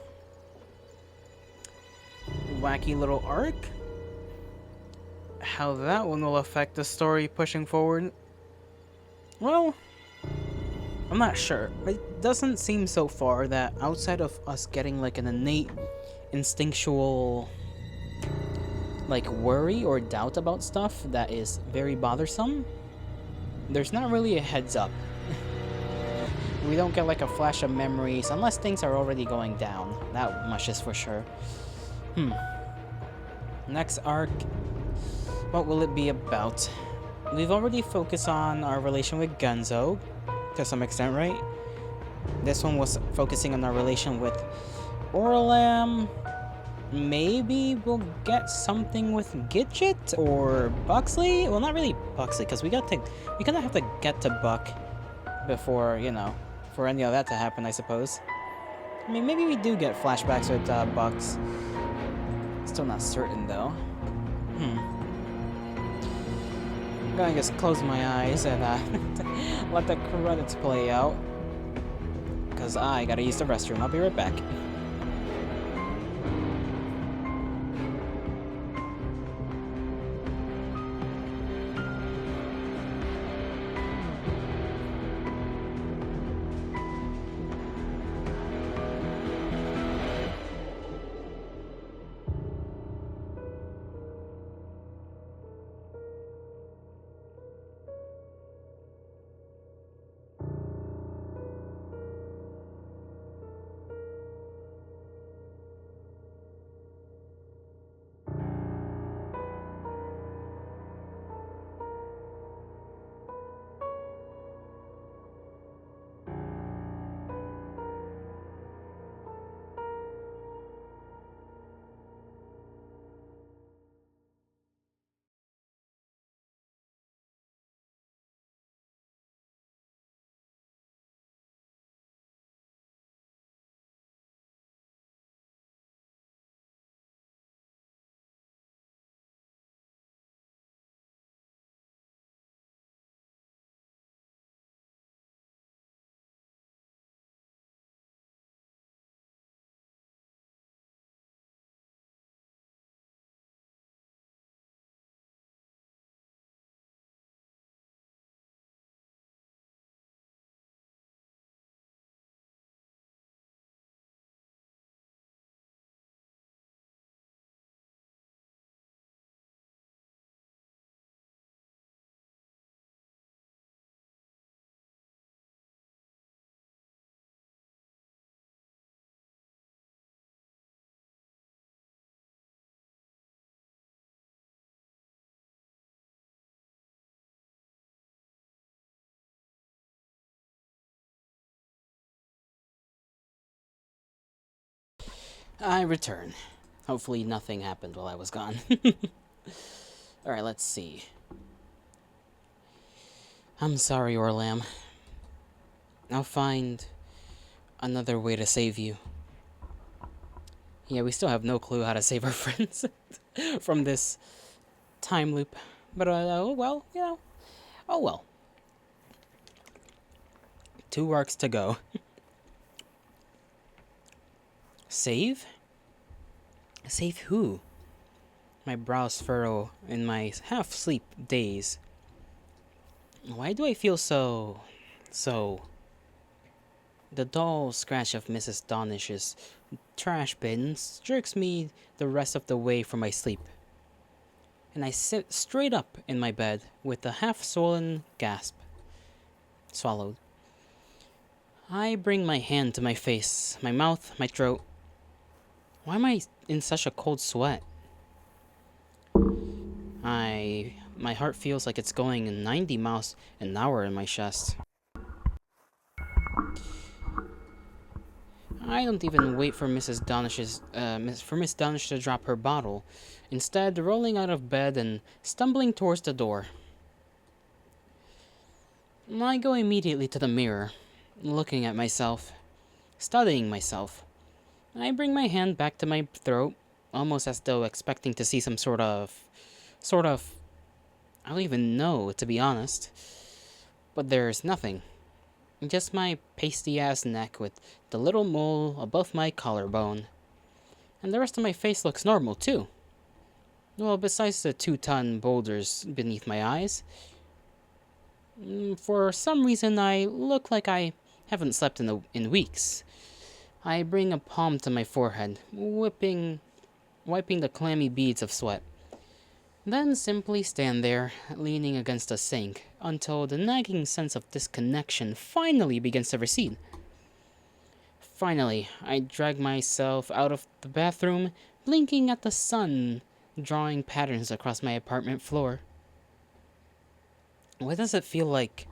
Speaker 1: Wacky little arc. How that one will affect the story pushing forward? Well, I'm not sure. It doesn't seem so far that outside of us getting like an innate, instinctual, like worry or doubt about stuff that is very bothersome, there's not really a heads up. We don't get like a flash of memories unless things are already going down. That much is for sure. Next arc. What will it be about? We've already focused on our relation with Gunzo, to some extent, right? This one was focusing on our relation with Oralam. Maybe we'll get something with Gidget or Buxley? Well, not really Buxley, because we gonna have to get to Buck before, for any of that to happen, I suppose. I mean, maybe we do get flashbacks with Bucks. Still not certain, though. I'm gonna just close my eyes and let the credits play out. Because I gotta use the restroom. I'll be right back. I return. Hopefully nothing happened while I was gone. Alright, let's see. I'm sorry, Orlam. I'll find another way to save you. Yeah, we still have no clue how to save our friends from this time loop. But, oh well, you know. Oh well. 2 arcs to go. Save? Save who? My brows furrow in my half-sleep daze. Why do I feel so... The dull scratch of Mrs. Donish's trash bins jerks me the rest of the way from my sleep. And I sit straight up in my bed with a half-swollen gasp. Swallowed. I bring my hand to my face, my mouth, my throat. Why am I in such a cold sweat? My heart feels like it's going 90 miles an hour in my chest. I don't even wait for Miss Donish to drop her bottle, instead rolling out of bed and stumbling towards the door. I go immediately to the mirror, looking at myself, studying myself. I bring my hand back to my throat, almost as though expecting to see some sort of, I don't even know, to be honest. But there's nothing. Just my pasty-ass neck with the little mole above my collarbone. And the rest of my face looks normal, too. Well, besides the 2-ton boulders beneath my eyes. For some reason, I look like I haven't slept in weeks. I bring a palm to my forehead, wiping the clammy beads of sweat. Then simply stand there, leaning against the sink, until the nagging sense of disconnection finally begins to recede. Finally, I drag myself out of the bathroom, blinking at the sun, drawing patterns across my apartment floor. Why does it feel like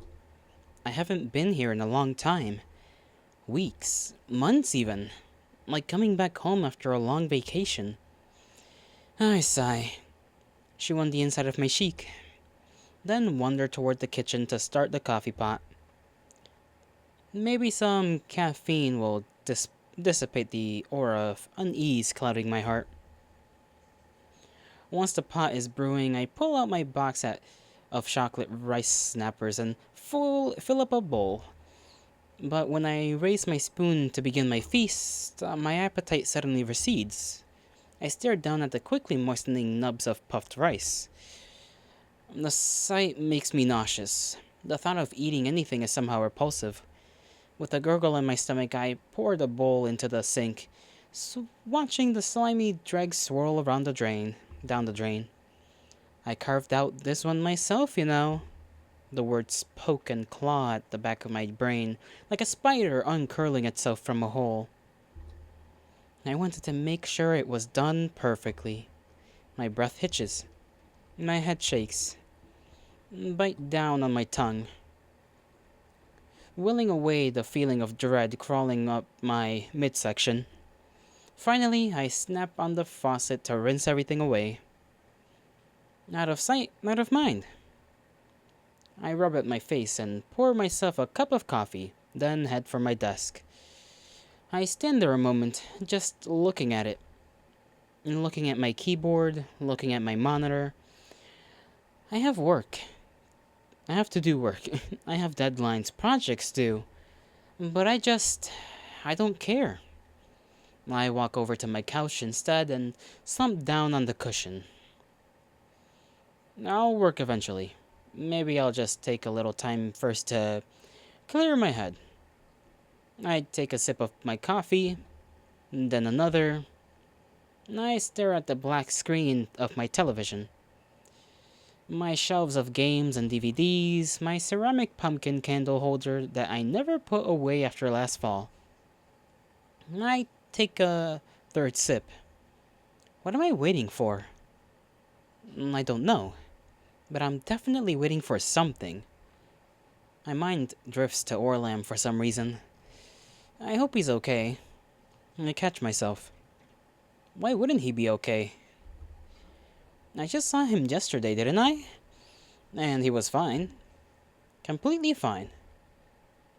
Speaker 1: I haven't been here in a long time? Weeks, months even. Like coming back home after a long vacation. I sigh. Chew on the inside of my cheek, then wander toward the kitchen to start the coffee pot. Maybe some caffeine will dissipate the aura of unease clouding my heart. Once the pot is brewing, I pull out my box of chocolate rice snappers and fill up a bowl. But when I raise my spoon to begin my feast, my appetite suddenly recedes. I stare down at the quickly moistening nubs of puffed rice. The sight makes me nauseous. The thought of eating anything is somehow repulsive. With a gurgle in my stomach, I pour the bowl into the sink, watching the slimy dregs swirl down the drain. I carved out this one myself, you know. The words poke and claw at the back of my brain, like a spider uncurling itself from a hole. I wanted to make sure it was done perfectly. My breath hitches. My head shakes. Bite down on my tongue, willing away the feeling of dread crawling up my midsection. Finally, I snap on the faucet to rinse everything away. Out of sight, out of mind. I rub at my face and pour myself a cup of coffee, then head for my desk. I stand there a moment, just looking at it. Looking at my keyboard, looking at my monitor. I have work. I have to do work. I have deadlines, projects due. But I don't care. I walk over to my couch instead and slump down on the cushion. I'll work eventually. Maybe I'll just take a little time first to clear my head. I take a sip of my coffee, then another. I stare at the black screen of my television. My shelves of games and DVDs, my ceramic pumpkin candle holder that I never put away after last fall. I take a third sip. What am I waiting for? I don't know, but I'm definitely waiting for something. My mind drifts to Orlam for some reason. I hope he's okay. I catch myself. Why wouldn't he be okay? I just saw him yesterday, didn't I? And he was fine. Completely fine.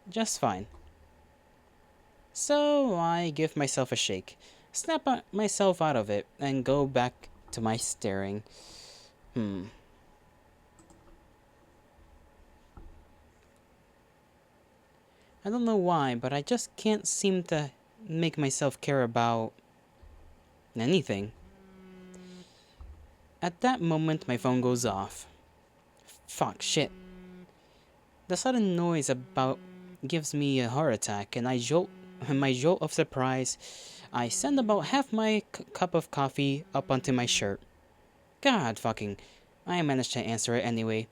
Speaker 1: Just fine. So I give myself a shake, snap myself out of it, and go back to my staring. I don't know why, but I just can't seem to make myself care about anything. At that moment, my phone goes off. Fuck, shit. The sudden noise about gives me a heart attack, and my jolt of surprise, I send about half my cup of coffee up onto my shirt. God fucking, I managed to answer it anyway,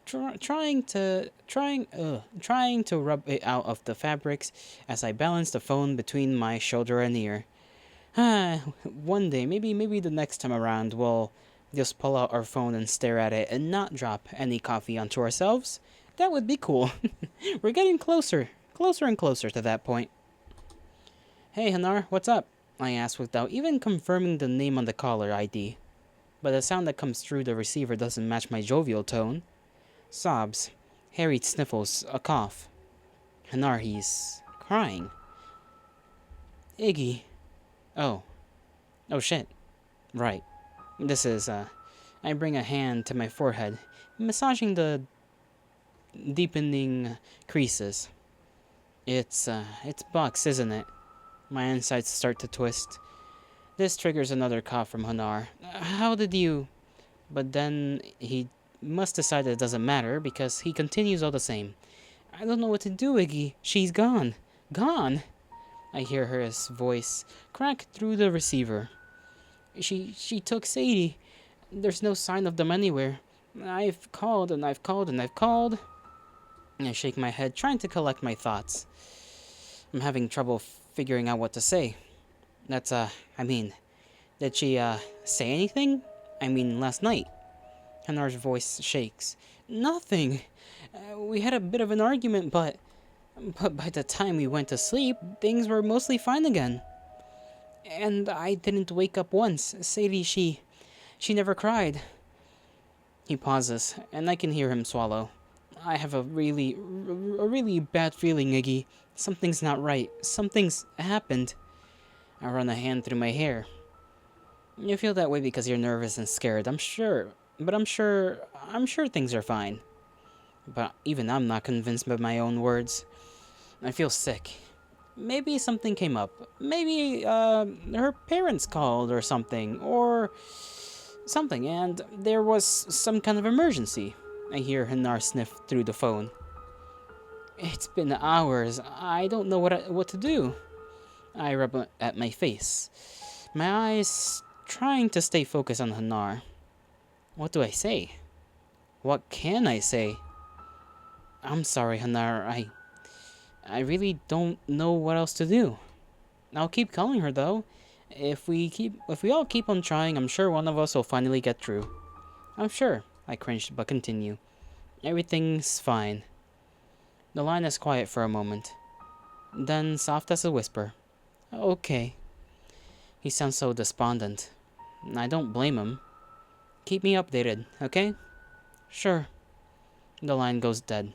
Speaker 1: trying to rub it out of the fabrics as I balance the phone between my shoulder and ear. One day, maybe the next time around, we'll just pull out our phone and stare at it and not drop any coffee onto ourselves. That would be cool. We're getting closer and closer to that point. Hey, Hanar, what's up? I asked without even confirming the name on the caller ID. But the sound that comes through the receiver doesn't match my jovial tone. Sobs, harried sniffles, a cough. Hanar, he's crying. Iggy. Oh. Oh shit. Right. This is, I bring a hand to my forehead, massaging the deepening creases. It's Bucks, isn't it? My insides start to twist. This triggers another cough from Hanar. How did you... But then he must decide that it doesn't matter because he continues all the same. I don't know what to do, Iggy. She's gone. Gone? I hear her voice crack through the receiver. She took Sadie. There's no sign of them anywhere. I've called and I've called and I've called. I shake my head, trying to collect my thoughts. I'm having trouble figuring out what to say. Did she, say anything? Last night. Hanar's voice shakes. Nothing. We had a bit of an argument, but by the time we went to sleep, things were mostly fine again. And I didn't wake up once. Sadie, she never cried. He pauses, and I can hear him swallow. I have a really bad feeling, Iggy. Something's not right. Something's happened. I run a hand through my hair. You feel that way because you're nervous and scared, I'm sure. But I'm sure things are fine. But even I'm not convinced by my own words. I feel sick. Maybe something came up. Maybe, her parents called or something. And there was some kind of emergency. I hear Hanar sniff through the phone. It's been hours. I don't know what to do. I rub at my face, my eyes trying to stay focused on Hanar. What do I say? What can I say? I'm sorry, Hanar. I really don't know what else to do. I'll keep calling her though. If we all keep on trying, I'm sure one of us will finally get through. I'm sure. I cringed but continue. Everything's fine. The line is quiet for a moment. Then soft as a whisper. Okay. He sounds so despondent. I don't blame him. Keep me updated, okay? Sure. The line goes dead.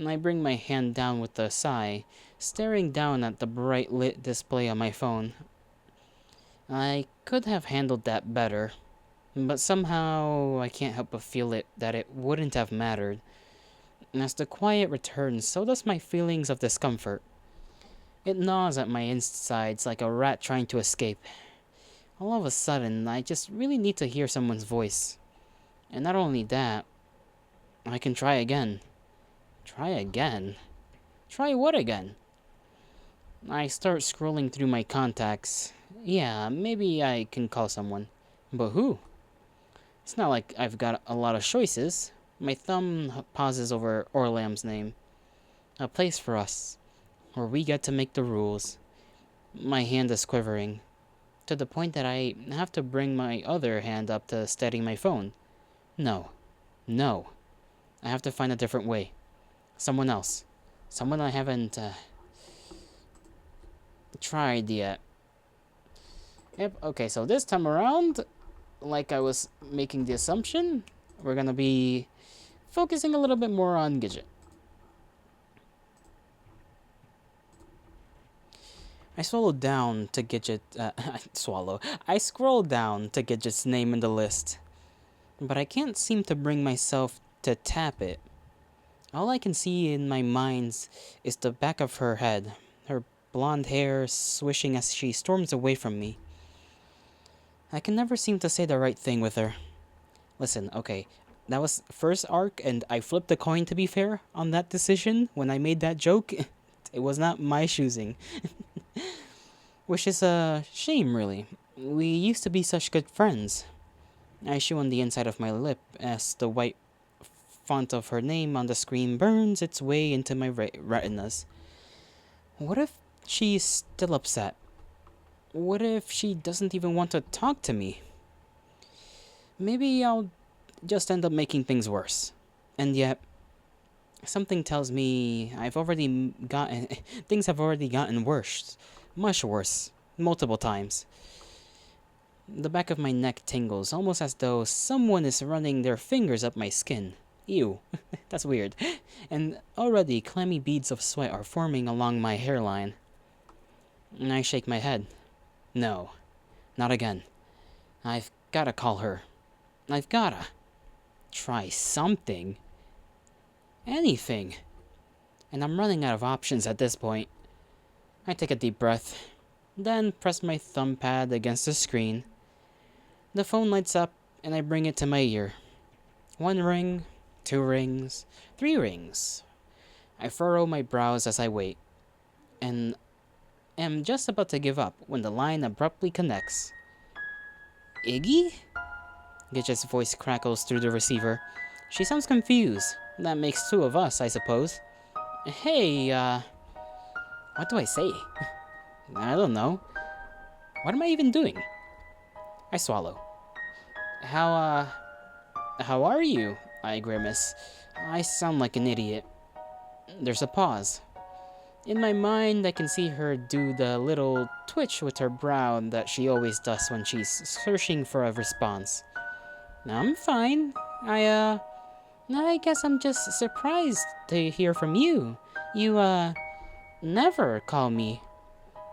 Speaker 1: I bring my hand down with a sigh, staring down at the bright lit display on my phone. I could have handled that better, but somehow I can't help but feel that it wouldn't have mattered. As the quiet returns, so does my feelings of discomfort. It gnaws at my insides like a rat trying to escape. All of a sudden, I just really need to hear someone's voice. And not only that, I can try again. Try again? Try what again? I start scrolling through my contacts. Yeah, maybe I can call someone. But who? It's not like I've got a lot of choices. My thumb pauses over Orlam's name. A place for us, where we get to make the rules. My hand is quivering, to the point that I have to bring my other hand up to steady my phone. No. I have to find a different way. Someone else. Someone I haven't tried yet. Yep, okay, so this time around, like I was making the assumption, we're gonna be focusing a little bit more on Gidget. I swallowed down to Gidget, I scrolled down to Gidget's name in the list, but I can't seem to bring myself to tap it. All I can see in my mind is the back of her head, her blonde hair swishing as she storms away from me. I can never seem to say the right thing with her. Listen, okay, that was first arc, and I flipped the coin to be fair on that decision when I made that joke. It was not my choosing. Which is a shame, really. We used to be such good friends. I chew on the inside of my lip as the white font of her name on the screen burns its way into my retinas. What if she's still upset? What if she doesn't even want to talk to me? Maybe I'll just end up making things worse. And yet, something tells me things have already gotten worse. Much worse. Multiple times. The back of my neck tingles, almost as though someone is running their fingers up my skin. Ew, that's weird. And already clammy beads of sweat are forming along my hairline. And I shake my head. No, not again. I've gotta call her. I've gotta try something. Anything. And I'm running out of options at this point. I take a deep breath, then press my thumb pad against the screen. The phone lights up, and I bring it to my ear. 1 ring, 2 rings, 3 rings. I furrow my brows as I wait, and am just about to give up when the line abruptly connects. Iggy? Gidget's voice crackles through the receiver. She sounds confused. That makes 2 of us, I suppose. Hey, what do I say? I don't know. What am I even doing? I swallow. How are you? I grimace. I sound like an idiot. There's a pause. In my mind, I can see her do the little twitch with her brow that she always does when she's searching for a response. I'm fine. I guess I'm just surprised to hear from you. You, never call me.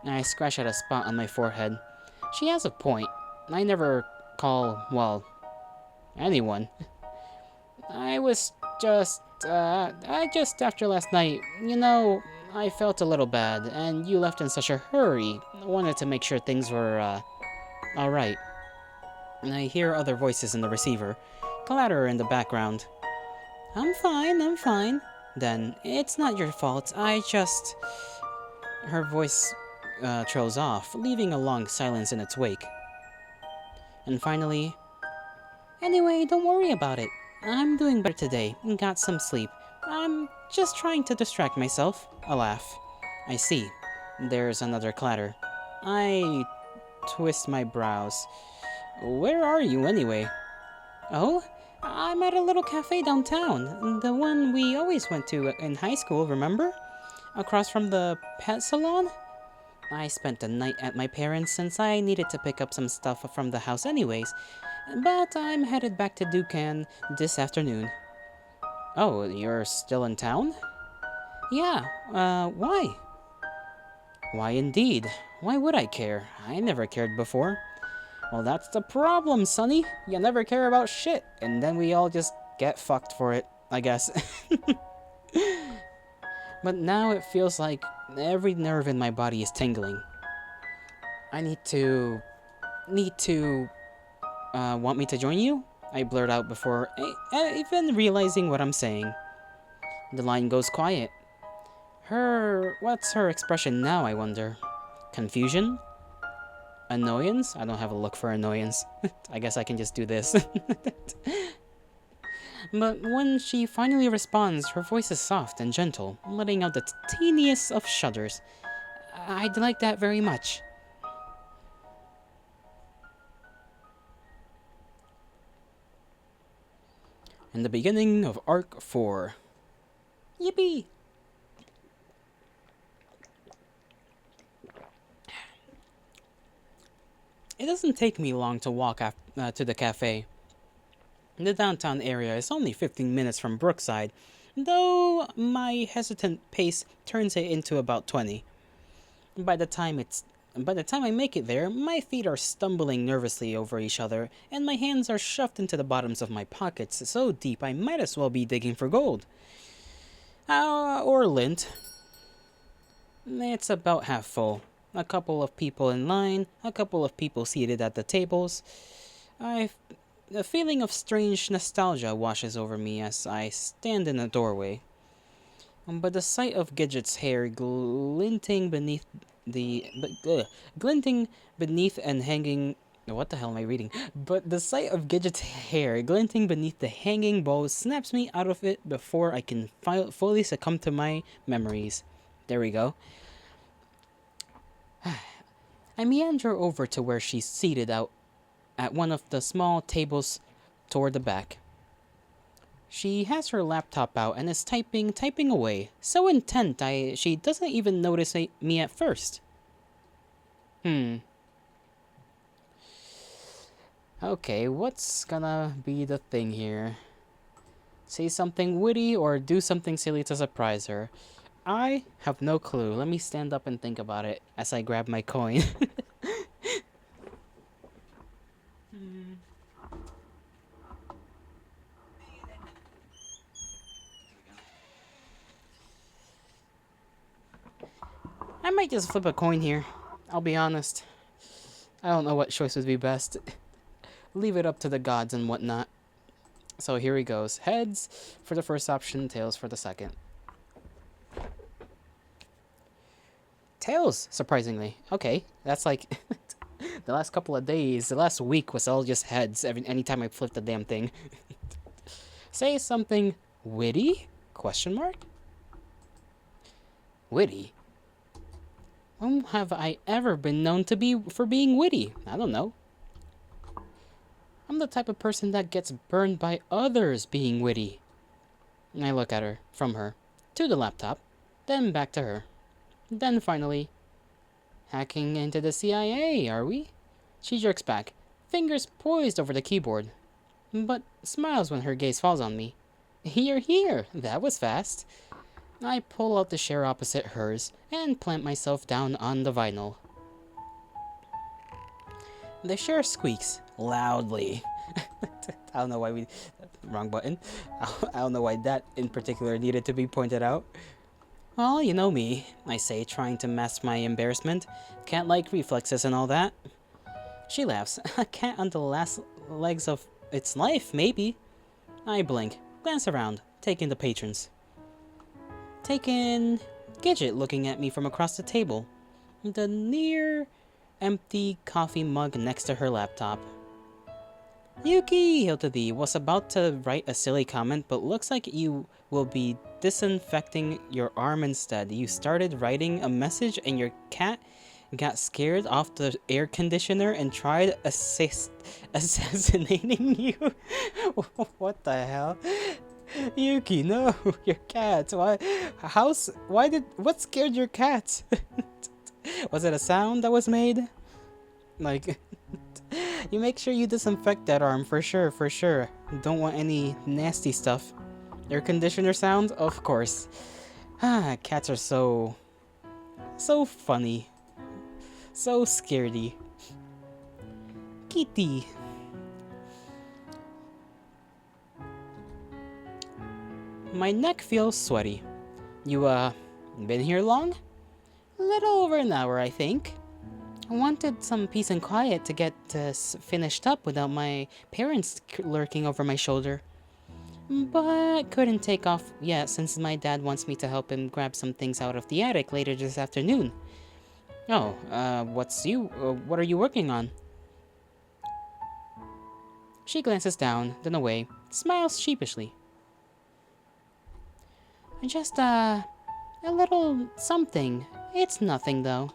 Speaker 1: I scratch at a spot on my forehead. She has a point. I never call, well, anyone. I was just, after last night, I felt a little bad, and you left in such a hurry. I wanted to make sure things were, alright. And I hear other voices in the receiver, clatter in the background. I'm fine. Then, it's not your fault, Her voice, trails off, leaving a long silence in its wake. And finally, anyway, don't worry about it. I'm doing better today and got some sleep. I'm just trying to distract myself. A laugh. I see. There's another clatter. I twist my brows. Where are you anyway? Oh, I'm at a little cafe downtown. The one we always went to in high school, remember? Across from the pet salon? I spent the night at my parents' since I needed to pick up some stuff from the house anyways, but I'm headed back to Dukan this afternoon. Oh, you're still in town? Yeah, why? Why indeed? Why would I care? I never cared before. Well, that's the problem, Sonny. You never care about shit, and then we all just get fucked for it, I guess. But now it feels like every nerve in my body is tingling. I need to... want me to join you? I blurt out before even realizing what I'm saying. The line goes quiet. What's her expression now, I wonder? Confusion? Annoyance? I don't have a look for annoyance. I guess I can just do this. But when she finally responds, her voice is soft and gentle, letting out the teeniest of shudders. I'd like that very much. And the beginning of Arc 4. Yippee! It doesn't take me long to walk to the cafe. The downtown area is only 15 minutes from Brookside, though my hesitant pace turns it into about 20. By the time it's by the time I make it there, my feet are stumbling nervously over each other, and my hands are shoved into the bottoms of my pockets so deep I might as well be digging for gold. Or lint. It's about half full. A couple of people in line, a couple of people seated at the tables. A feeling of strange nostalgia washes over me as I stand in a doorway. But the sight of Gidget's hair the glinting beneath and hanging. What the hell am I reading? But the sight of Gidget's hair glinting beneath the hanging bow snaps me out of it before I can fully succumb to my memories. There we go. I meander over to where she's seated out at one of the small tables toward the back. She has her laptop out and is typing away, so intent she doesn't even notice me at first. Okay, what's gonna be the thing here? Say something witty or do something silly to surprise her. I have no clue. Let me stand up and think about it as I grab my coin. I might just flip a coin here. I'll be honest. I don't know what choice would be best. Leave it up to the gods and whatnot. So here he goes. Heads for the first option, tails for the second. Tails, surprisingly. Okay, that's like the last couple of days, the last week was all just heads anytime I flipped the damn thing. Say something witty? Question mark? Witty? When have I ever been known to be for being witty? I don't know. I'm the type of person that gets burned by others being witty. I look at her, from her, to the laptop, then back to her. Then finally, hacking into the CIA, are we? She jerks back, fingers poised over the keyboard, but smiles when her gaze falls on me. Here, that was fast. I pull out the chair opposite hers and plant myself down on the vinyl. The chair squeaks loudly. I don't know why we... Wrong button. I don't know why that in particular needed to be pointed out. Well, you know me, I say, trying to mask my embarrassment. Cat-like reflexes and all that. She laughs. A cat on the last legs of its life, maybe. I blink, glance around, taking the patrons. Taken Gidget looking at me from across the table. The near empty coffee mug next to her laptop. Yuki Hiltadi was about to write a silly comment, but looks like you will be disinfecting your arm instead. You started writing a message and your cat got scared off the air conditioner and tried assassinating you. What the hell? Yuki, no, your cat. What scared your cat? Was it a sound that was made? Like, you make sure you disinfect that arm for sure. Don't want any nasty stuff. Air conditioner sound? Of course. Cats are so funny. So scaredy. Kitty. My neck feels sweaty. You, been here long? A little over an hour, I think. I wanted some peace and quiet to get finished up without my parents lurking over my shoulder. But couldn't take off yet since my dad wants me to help him grab some things out of the attic later this afternoon. Oh, what are you working on? She glances down, then away, smiles sheepishly. Just, a little something. It's nothing, though.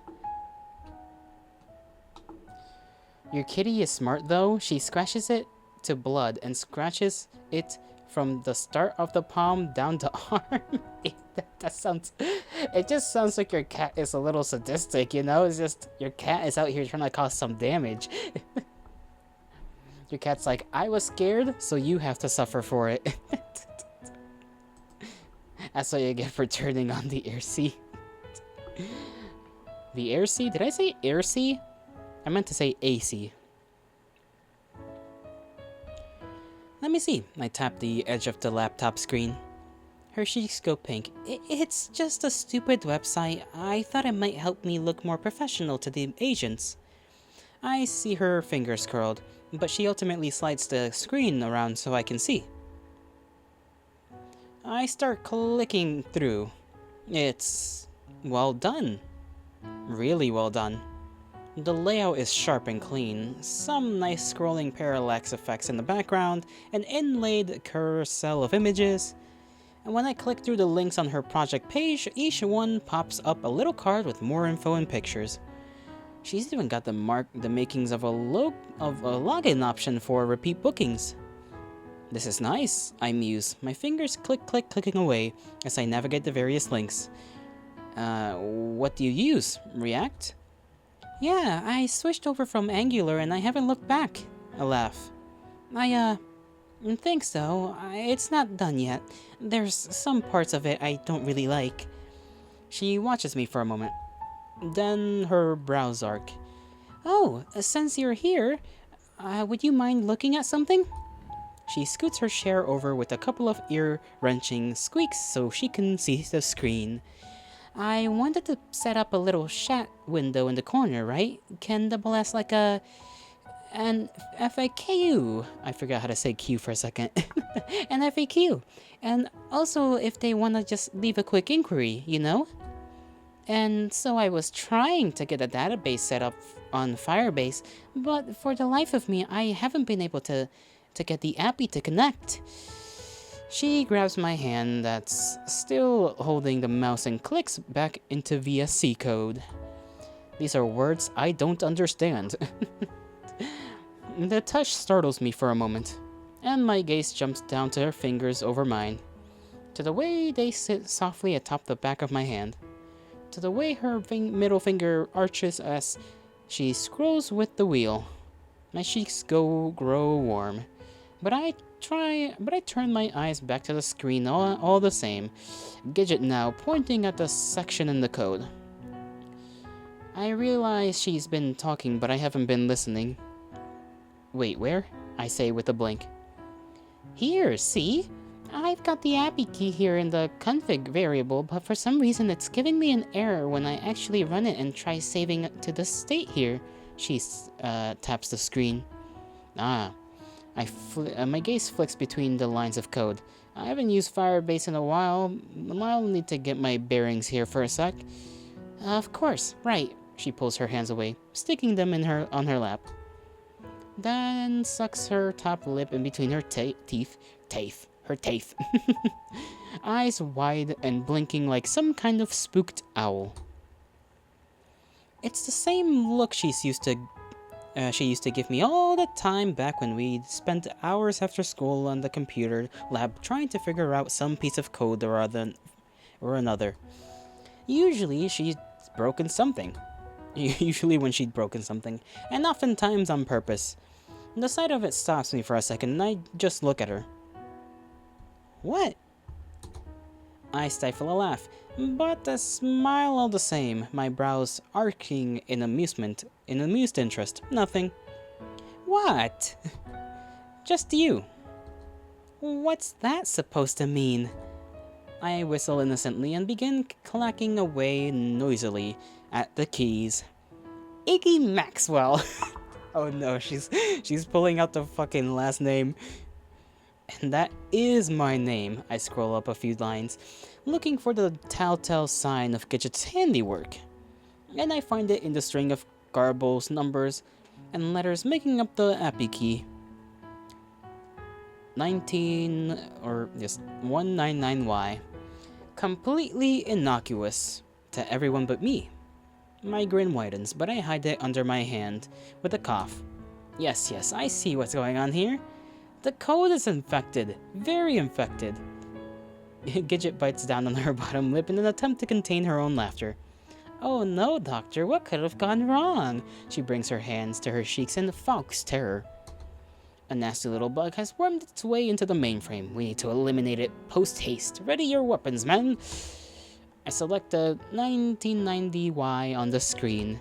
Speaker 1: Your kitty is smart, though. She scratches it to blood and scratches it from the start of the palm down the arm. That sounds. It just sounds like your cat is a little sadistic, you know? It's just your cat is out here trying to cause some damage. Your cat's like, I was scared, so you have to suffer for it. That's what you get for turning on the air sea. The air sea? Did I say air sea? I meant to say AC. Let me see. I tapped the edge of the laptop screen. Her cheeks go pink. It's just a stupid website. I thought it might help me look more professional to the agents. I see her fingers curled, but she ultimately slides the screen around so I can see. I start clicking through. It's well done. Really well done. The layout is sharp and clean, some nice scrolling parallax effects in the background, an inlaid carousel of images. And when I click through the links on her project page, each one pops up a little card with more info and pictures. She's even got the makings of a login option for repeat bookings. This is nice, I muse, my fingers clicking away as I navigate the various links. What do you use? React? Yeah, I switched over from Angular and I haven't looked back. I laugh. I think so. It's not done yet. There's some parts of it I don't really like. She watches me for a moment. Then her brows arc. Oh, since you're here, would you mind looking at something? She scoots her chair over with a couple of ear-wrenching squeaks so she can see the screen. I wanted to set up a little chat window in the corner, right? Can double as like an FAQ. I forgot how to say Q for a second. An FAQ. And also if they want to just leave a quick inquiry, you know? And so I was trying to get a database set up on Firebase, but for the life of me, I haven't been able to get the API to connect. She grabs my hand that's still holding the mouse and clicks back into VSC code. These are words I don't understand. The touch startles me for a moment, and my gaze jumps down to her fingers over mine, to the way they sit softly atop the back of my hand, to the way her middle finger arches as she scrolls with the wheel. My cheeks grow warm, but I turn my eyes back to the screen all the same, Gidget now pointing at the section in the code. I realize she's been talking, but I haven't been listening. Wait, where? I say with a blink. Here, see? I've got the API key here in the config variable, but for some reason it's giving me an error when I actually run it and try saving it to the state here. She taps the screen. My gaze flicks between the lines of code. I haven't used Firebase in a while. I'll need to get my bearings here for a sec. Of course, right. She pulls her hands away, sticking them on her lap. Then sucks her top lip in between her teeth. Eyes wide and blinking like some kind of spooked owl. It's the same look she used to give me all the time back when we spent hours after school on the computer lab trying to figure out some piece of code or another. Usually she'd broken something. And oftentimes on purpose. The sight of it stops me for a second and I just look at her. What? I stifle a laugh, but a smile all the same, my brows arcing in amused interest. Nothing. What? Just you. What's that supposed to mean? I whistle innocently and begin clacking away noisily at the keys. Iggy Maxwell. Oh no, she's pulling out the fucking last name. And that is my name. I scroll up a few lines, looking for the telltale sign of Gidget's handiwork. And I find it in the string of garbles, numbers, and letters making up the API key. 199Y. Completely innocuous to everyone but me. My grin widens, but I hide it under my hand with a cough. Yes, I see what's going on here. The code is infected. Very infected. Gidget bites down on her bottom lip in an attempt to contain her own laughter. Oh no, Doctor, what could have gone wrong? She brings her hands to her cheeks in Falk's terror. A nasty little bug has wormed its way into the mainframe. We need to eliminate it post-haste. Ready your weapons, men! I select the 1990Y on the screen.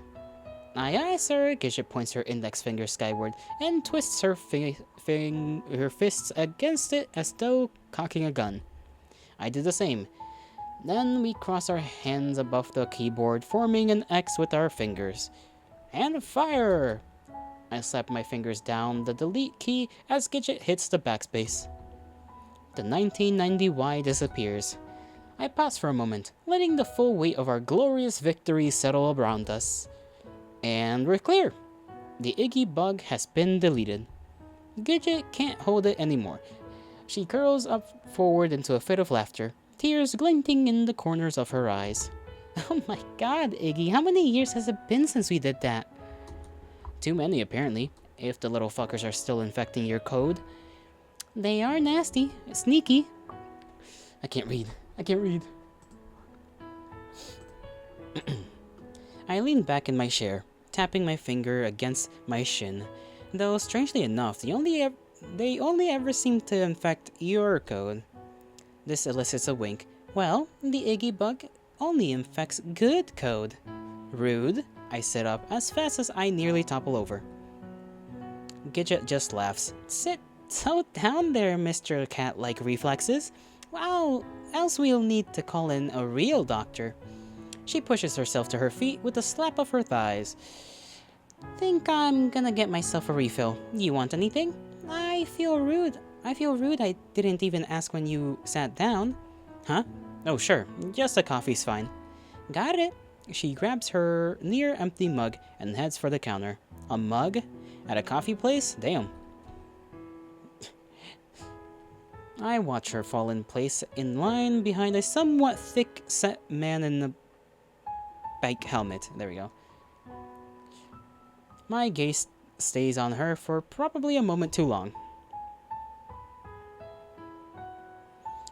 Speaker 1: Aye, aye, sir. Gidget points her index finger skyward and twists her fists against it as though cocking a gun. I do the same. Then we cross our hands above the keyboard, forming an X with our fingers. And fire! I slap my fingers down the delete key as Gidget hits the backspace. The 1990Y disappears. I pause for a moment, letting the full weight of our glorious victory settle around us. And we're clear. The Iggy bug has been deleted. Gidget can't hold it anymore. She curls up forward into a fit of laughter, tears glinting in the corners of her eyes. Oh my god, Iggy, how many years has it been since we did that? Too many, apparently, if the little fuckers are still infecting your code. They are nasty, sneaky. I can't read. I lean back in my chair, tapping my finger against my shin. Though, strangely enough, they only ever seem to infect your code. This elicits a wink. Well, the Iggy bug only infects good code. Rude. I sit up as fast as I nearly topple over. Gidget just laughs. Sit so down there, Mr. Cat-like reflexes. Wow, else we'll need to call in a real doctor. She pushes herself to her feet with a slap of her thighs. Think I'm gonna get myself a refill. You want anything? I feel rude. I didn't even ask when you sat down. Huh? Oh, sure. Just a coffee's fine. Got it. She grabs her near-empty mug and heads for the counter. A mug? At a coffee place? Damn. I watch her fall in place in line behind a somewhat thick-set man in a bike helmet. There we go. My gaze stays on her for probably a moment too long.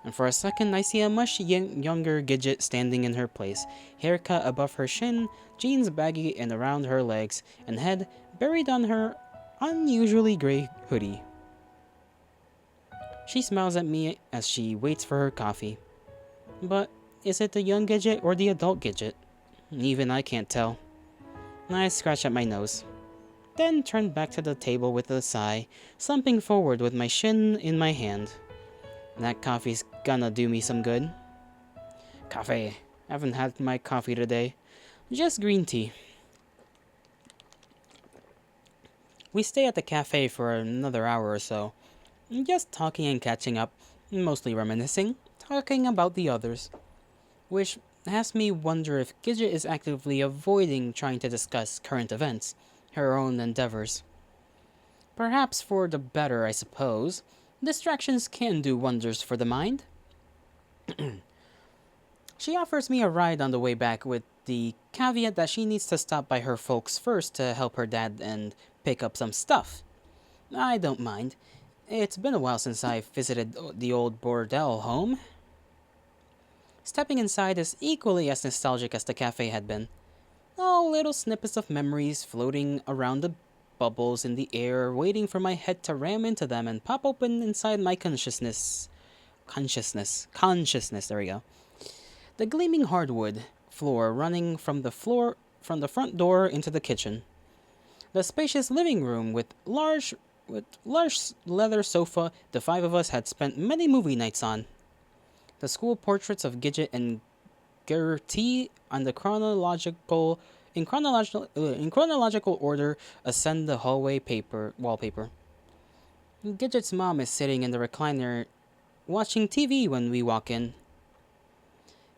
Speaker 1: And for a second, I see a much younger Gidget standing in her place, haircut above her shin, jeans baggy and around her legs, and head buried on her unusually gray hoodie. She smiles at me as she waits for her coffee. But is it the young Gidget or the adult Gidget? Even I can't tell. I scratch at my nose, then turn back to the table with a sigh, slumping forward with my shin in my hand. That coffee's gonna do me some good. Coffee. Haven't had my coffee today. Just green tea. We stay at the cafe for another hour or so, just talking and catching up, mostly reminiscing, talking about the others. Which has me wonder if Gidget is actively avoiding trying to discuss current events, her own endeavors. Perhaps for the better, I suppose. Distractions can do wonders for the mind. She offers me a ride on the way back with the caveat that she needs to stop by her folks first to help her dad and pick up some stuff. I don't mind. It's been a while since I visited the old bordel home. Stepping inside is equally as nostalgic as the cafe had been. All little snippets of memories floating around the bubbles in the air, waiting for my head to ram into them and pop open inside my consciousness. There we go. The gleaming hardwood floor running from the front door into the kitchen. The spacious living room with large leather sofa the five of us had spent many movie nights on. The school portraits of Gidget and Gertie on the chronological order ascend the hallway wallpaper. Gidget's mom is sitting in the recliner watching TV when we walk in.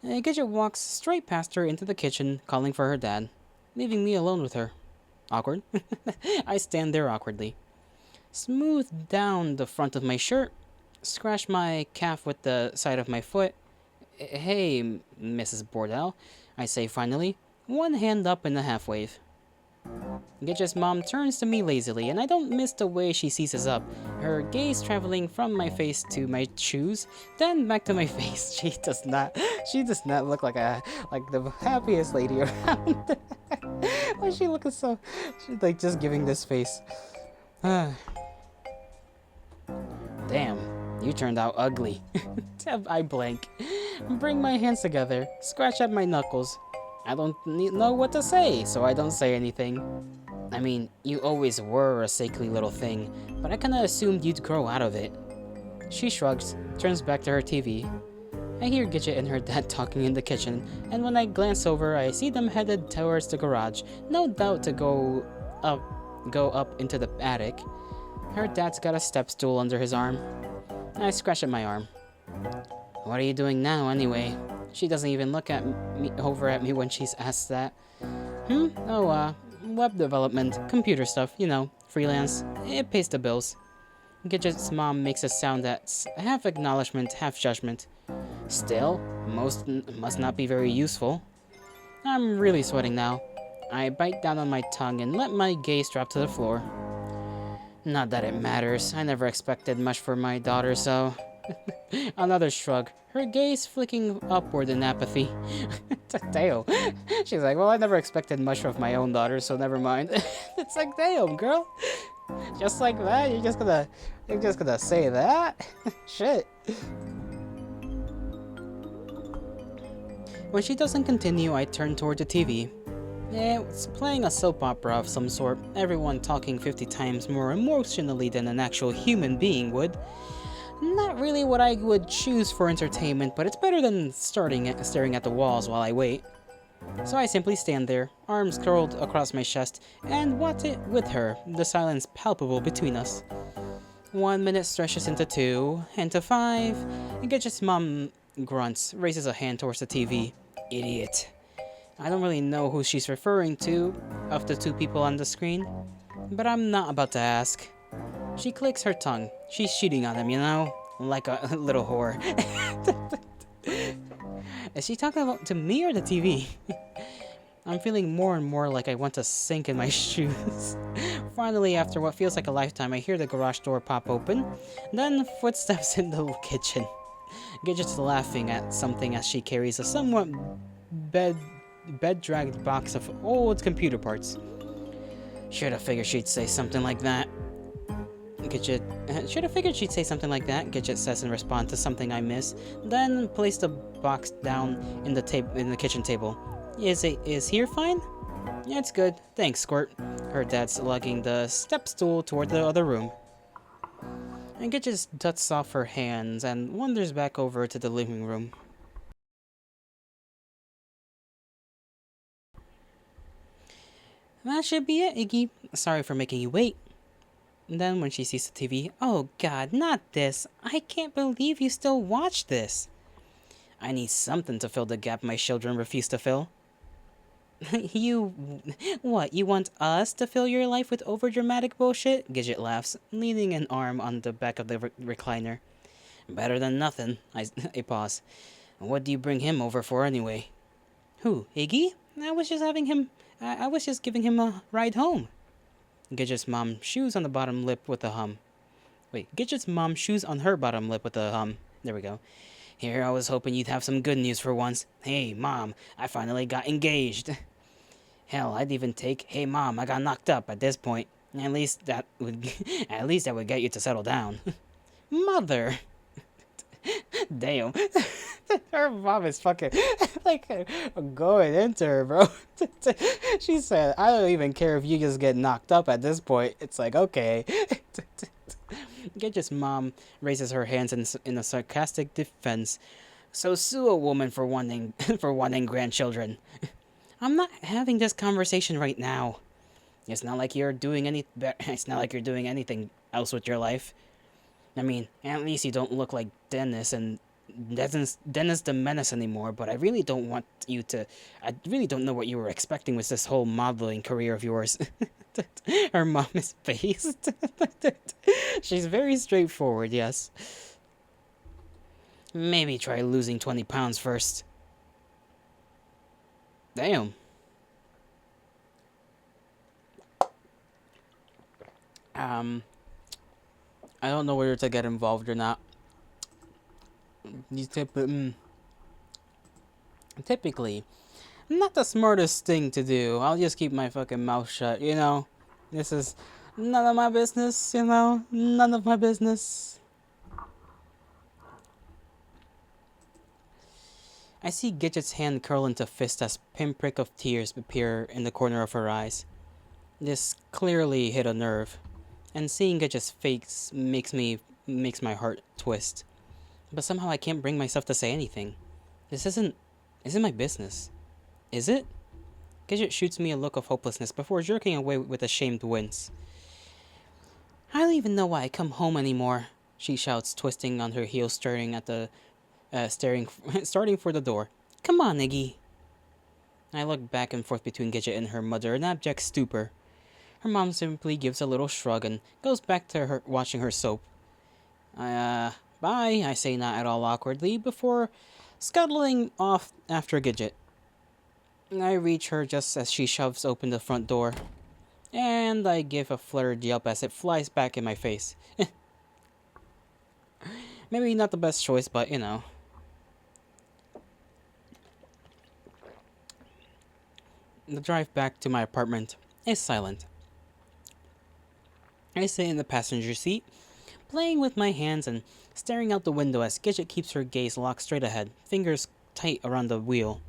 Speaker 1: Gidget walks straight past her into the kitchen, calling for her dad, leaving me alone with her. Awkward. I stand there awkwardly. Smooth down the front of my shirt, scratch my calf with the side of my foot. Hey, Mrs. Bordell, I say finally, one hand up in a half wave. Gidget's mom turns to me lazily, and I don't miss the way she seizes up, her gaze traveling from my face to my shoes, then back to my face. She does not look like the happiest lady around. Why is she looking so, she's like just giving this face. Damn, you turned out ugly. I blank, bring my hands together, scratch at my knuckles. I don't know what to say, so I don't say anything. I mean, you always were a sickly little thing, but I kinda assumed you'd grow out of it. She shrugs, turns back to her TV. I hear Gidget and her dad talking in the kitchen, and when I glance over, I see them headed towards the garage, no doubt to go up into the attic. Her dad's got a step stool under his arm. I scratch at my arm. What are you doing now, anyway? She doesn't even look at me over at me when she's asked that. Oh, web development, computer stuff, you know, freelance. It pays the bills. Gidget's mom makes a sound that's half acknowledgement, half judgment. Still, must not be very useful. I'm really sweating now. I bite down on my tongue and let my gaze drop to the floor. Not that it matters. I never expected much for my daughter, so... Another shrug, her gaze flicking upward in apathy. Damn. She's like, well, I never expected much of my own daughter, so never mind. It's like, damn, girl. Just like that? You're just gonna say that? Shit. When she doesn't continue, I turn toward the TV. It's playing a soap opera of some sort, everyone talking 50 times more emotionally than an actual human being would. Not really what I would choose for entertainment, but it's better than staring at the walls while I wait. So I simply stand there, arms curled across my chest, and watch it with her, the silence palpable between us. 1 minute stretches into 2, into 5, and Gidget's mom grunts, raises a hand towards the TV. Idiot. I don't really know who she's referring to, of the two people on the screen, but I'm not about to ask. She clicks her tongue. She's cheating on him, you know? Like a little whore. Is she talking about to me or the TV? I'm feeling more and more like I want to sink in my shoes. Finally, after what feels like a lifetime, I hear the garage door pop open, then footsteps in the kitchen. Gidget's laughing at something as she carries a somewhat bed-dragged box of old computer parts. Should have figured she'd say something like that. Should have figured she'd say something like that, Gidget says in response to something I miss, then place the box down in the kitchen table. Is here fine? Yeah, it's good. Thanks, Squirt. Her dad's lugging the step stool toward the other room. And Gidget dusts off her hands and wanders back over to the living room. That should be it, Iggy. Sorry for making you wait. And then when she sees the TV, oh god, not this. I can't believe you still watch this. I need something to fill the gap my children refuse to fill. What, you want us to fill your life with overdramatic bullshit? Gidget laughs, leaning an arm on the back of the recliner. Better than nothing. I pause. What do you bring him over for anyway? Who, Iggy? I was just giving him a ride home. Gidget's mom shoes on the bottom lip with a hum. Gidget's mom shoes on her bottom lip with a hum. There we go. Here, I was hoping you'd have some good news for once. Hey, Mom, I finally got engaged. Hell, I'd even take, hey, Mom, I got knocked up at this point. At least that would get you to settle down. Mother. Damn. Her mom is fucking like going into her, bro. She said, I don't even care if you just get knocked up at this point. It's like, okay. Gidget's mom raises her hands in a sarcastic defense. So sue a woman for wanting grandchildren. I'm not having this conversation right now. It's not like you're doing anything else with your life. I mean, at least you don't look like Dennis the Menace anymore, but I really don't know what you were expecting with this whole modeling career of yours. Her mom is based. She's very straightforward, yes. Maybe try losing 20 pounds first. Damn. Um, I don't know whether to get involved or not. These typically, not the smartest thing to do. I'll just keep my fucking mouth shut, you know? This is none of my business, you know? None of my business. I see Gidget's hand curl into fist as pinprick of tears appear in the corner of her eyes. This clearly hit a nerve, and seeing Gidget's face makes my heart twist. But somehow I can't bring myself to say anything. This isn't my business. Is it? Gidget shoots me a look of hopelessness before jerking away with a shamed wince. I don't even know why I come home anymore, she shouts, twisting on her heels, starting for the door. Come on, Iggy. I look back and forth between Gidget and her mother in abject stupor. Her mom simply gives a little shrug and goes back to her watching her soap. Bye, I say not at all awkwardly before scuttling off after Gidget. I reach her just as she shoves open the front door, and I give a fluttered yelp as it flies back in my face. Maybe not the best choice, but you know. The drive back to my apartment is silent. I sit in the passenger seat, playing with my hands and staring out the window as Gidget keeps her gaze locked straight ahead, fingers tight around the wheel.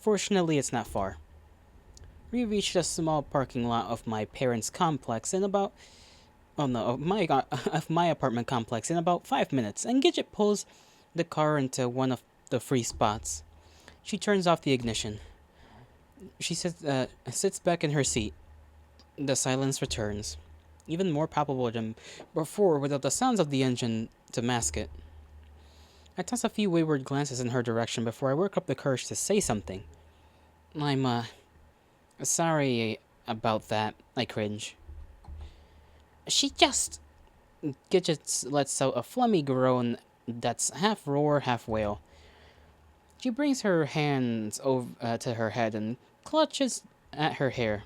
Speaker 1: Fortunately, it's not far. We reached a small parking lot of my parents' complex in about of my apartment complex in about 5 minutes, and Gidget pulls the car into one of the free spots. She turns off the ignition. She sits back in her seat. The silence returns, even more palpable than before without the sounds of the engine to mask it. I toss a few wayward glances in her direction before I work up the courage to say something. I'm sorry about that, I cringe. She just... Gidget lets out a phlegmy groan that's half roar, half wail. She brings her hands over to her head and clutches at her hair.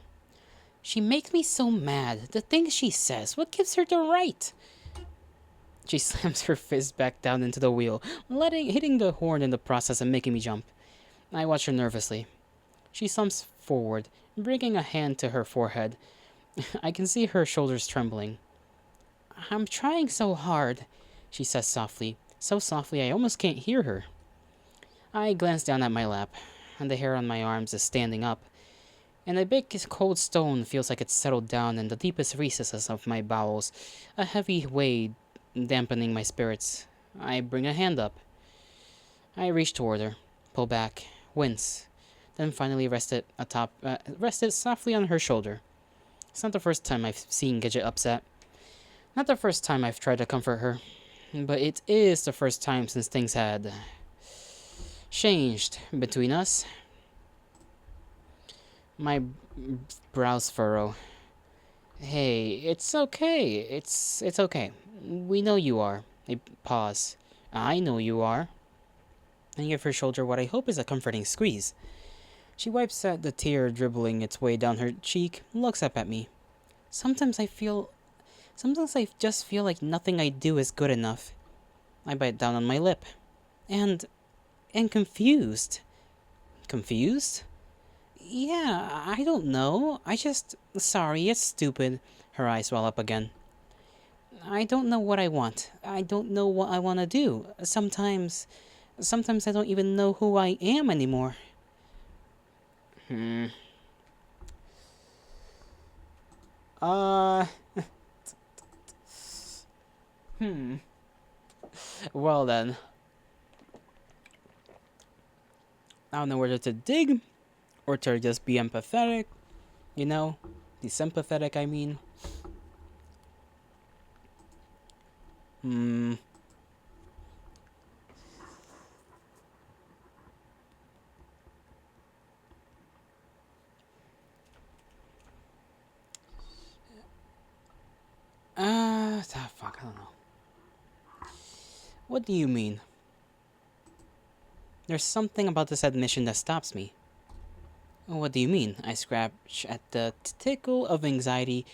Speaker 1: She makes me so mad. The things she says, what gives her the right? She slams her fist back down into the wheel, hitting the horn in the process and making me jump. I watch her nervously. She slumps forward, bringing a hand to her forehead. I can see her shoulders trembling. I'm trying so hard, she says softly. So softly I almost can't hear her. I glance down at my lap, and the hair on my arms is standing up, and a big cold stone feels like it's settled down in the deepest recesses of my bowels, a heavy weight dampening my spirits. I bring a hand up. I reach toward her, pull back, wince, then finally rest it softly on her shoulder. It's not the first time I've seen Gidget upset. Not the first time I've tried to comfort her, but it is the first time since things had changed between us. My brows furrow. Hey, it's okay. It's okay. We know you are. I pause. I know you are. I give her shoulder what I hope is a comforting squeeze. She wipes at the tear dribbling its way down her cheek, looks up at me. Sometimes I just feel like nothing I do is good enough. I bite down on my lip. And confused. Confused? Yeah, I don't know. Sorry, it's stupid. Her eyes well up again. I don't know what I want. I don't know what I want to do. Sometimes I don't even know who I am anymore. Uh... Well then. I don't know whether to dig or to just be empathetic. You know? Be sympathetic, I mean. Fuck, I don't know. What do you mean? There's something about this admission that stops me. What do you mean? I scratch at the tickle of anxiety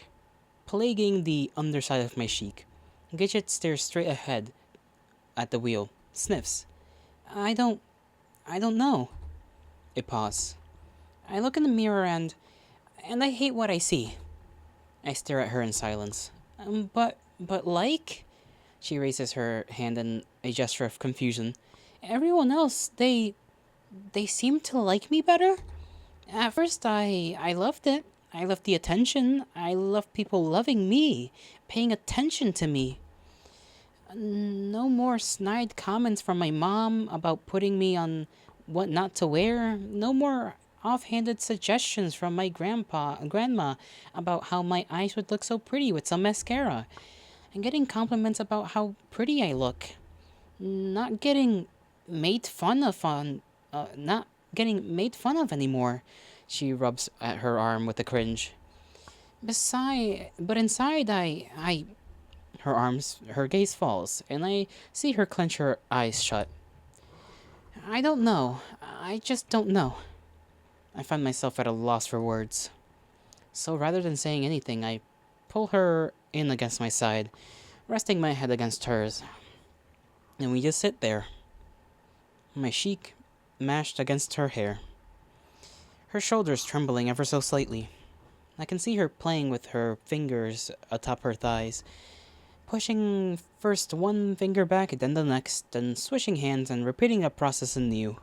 Speaker 1: plaguing the underside of my cheek. Gidget stares straight ahead at the wheel, sniffs. I don't. I don't know. A pause. I look in the mirror and I hate what I see. I stare at her in silence. But like? She raises her hand in a gesture of confusion. Everyone else, they seem to like me better? At first, I loved it. I loved the attention. I loved people loving me, paying attention to me. No more snide comments from my mom about putting me on what not to wear. No more offhanded suggestions from my grandpa and grandma about how my eyes would look so pretty with some mascara. And getting compliments about how pretty I look. Not getting made fun of not getting made fun of anymore. She rubs at her arm with a cringe. But inside, her gaze falls, and I see her clench her eyes shut. I don't know. I just don't know. I find myself at a loss for words. So rather than saying anything, I pull her in against my side, resting my head against hers. And we just sit there, my cheek mashed against her hair, her shoulders trembling ever so slightly. I can see her playing with her fingers atop her thighs, pushing first one finger back, then the next, then switching hands and repeating the process anew.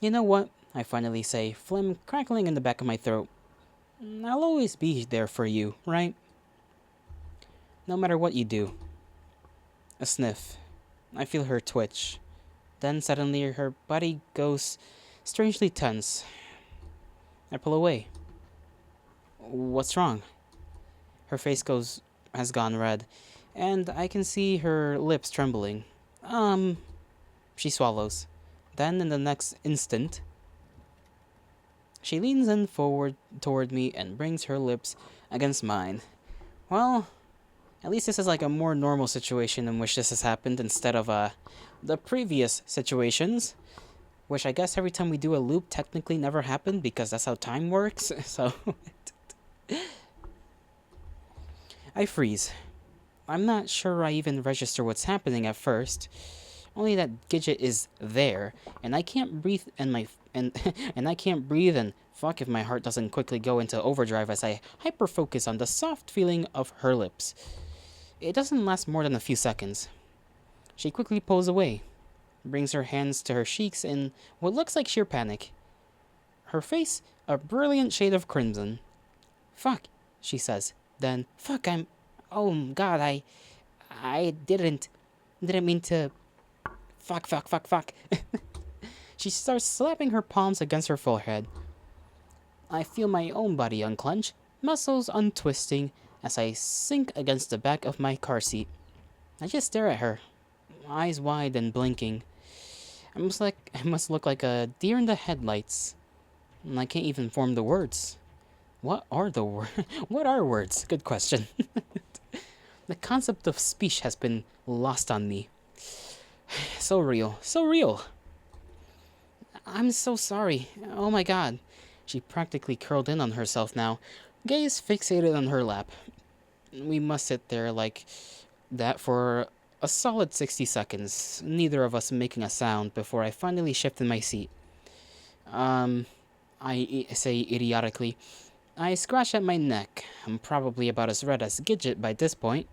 Speaker 1: You know what? I finally say, phlegm crackling in the back of my throat. I'll always be there for you, right? No matter what you do. A sniff. I feel her twitch. Then suddenly her body goes strangely tense. I pull away. What's wrong? Her face has gone red, and I can see her lips trembling. She swallows. Then in the next instant, she leans in forward toward me and brings her lips against mine. Well, at least this is like a more normal situation in which this has happened instead of the previous situations, which I guess every time we do a loop technically never happened because that's how time works. So I freeze. I'm not sure I even register what's happening at first. Only that Gidget is there, and I can't breathe and I can't breathe and fuck if my heart doesn't quickly go into overdrive as I hyper focus on the soft feeling of her lips. It doesn't last more than a few seconds. She quickly pulls away, brings her hands to her cheeks in what looks like sheer panic. Her face a brilliant shade of crimson. Fuck, she says. Then, fuck, oh god, I didn't mean to, fuck. She starts slapping her palms against her forehead. I feel my own body unclench, muscles untwisting, as I sink against the back of my car seat. I just stare at her, eyes wide and blinking. I must look like a deer in the headlights. And I can't even form the words. What are What are words? Good question. The concept of speech has been lost on me. So real. So real. I'm so sorry. Oh my god. She practically curled in on herself now, gaze fixated on her lap. We must sit there like that for a solid 60 seconds, neither of us making a sound before I finally shift in my seat. Say idiotically. I scratch at my neck. I'm probably about as red as Gidget by this point.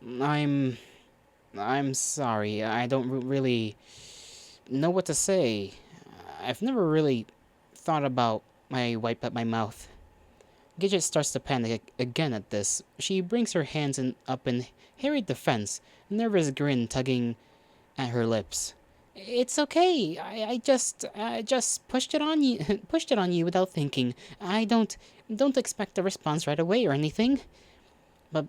Speaker 1: I'm sorry. I don't really know what to say. I've never really thought about my wipe at my mouth. Gidget starts to panic again at this. She brings her hands up in harried defense, nervous grin tugging at her lips. It's okay. I just pushed it on you, pushed it on you without thinking. I don't expect a response right away or anything. But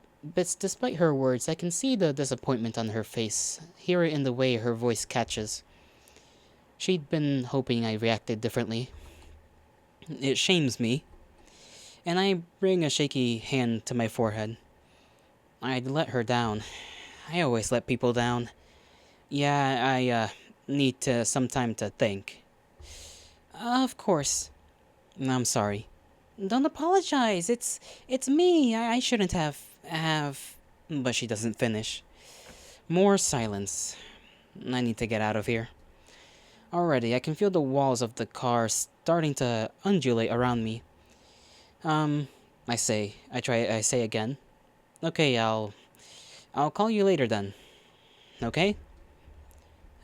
Speaker 1: despite her words, I can see the disappointment on her face, hear it in the way her voice catches. She'd been hoping I reacted differently. It shames me, and I bring a shaky hand to my forehead. I'd let her down. I always let people down. Yeah, I need some time to think. Of course. I'm sorry. Don't apologize. It's me. I shouldn't have. But she doesn't finish. More silence. I need to get out of here. Already, I can feel the walls of the car starting to undulate around me. Um, I say again. Okay, I'll call you later then. Okay?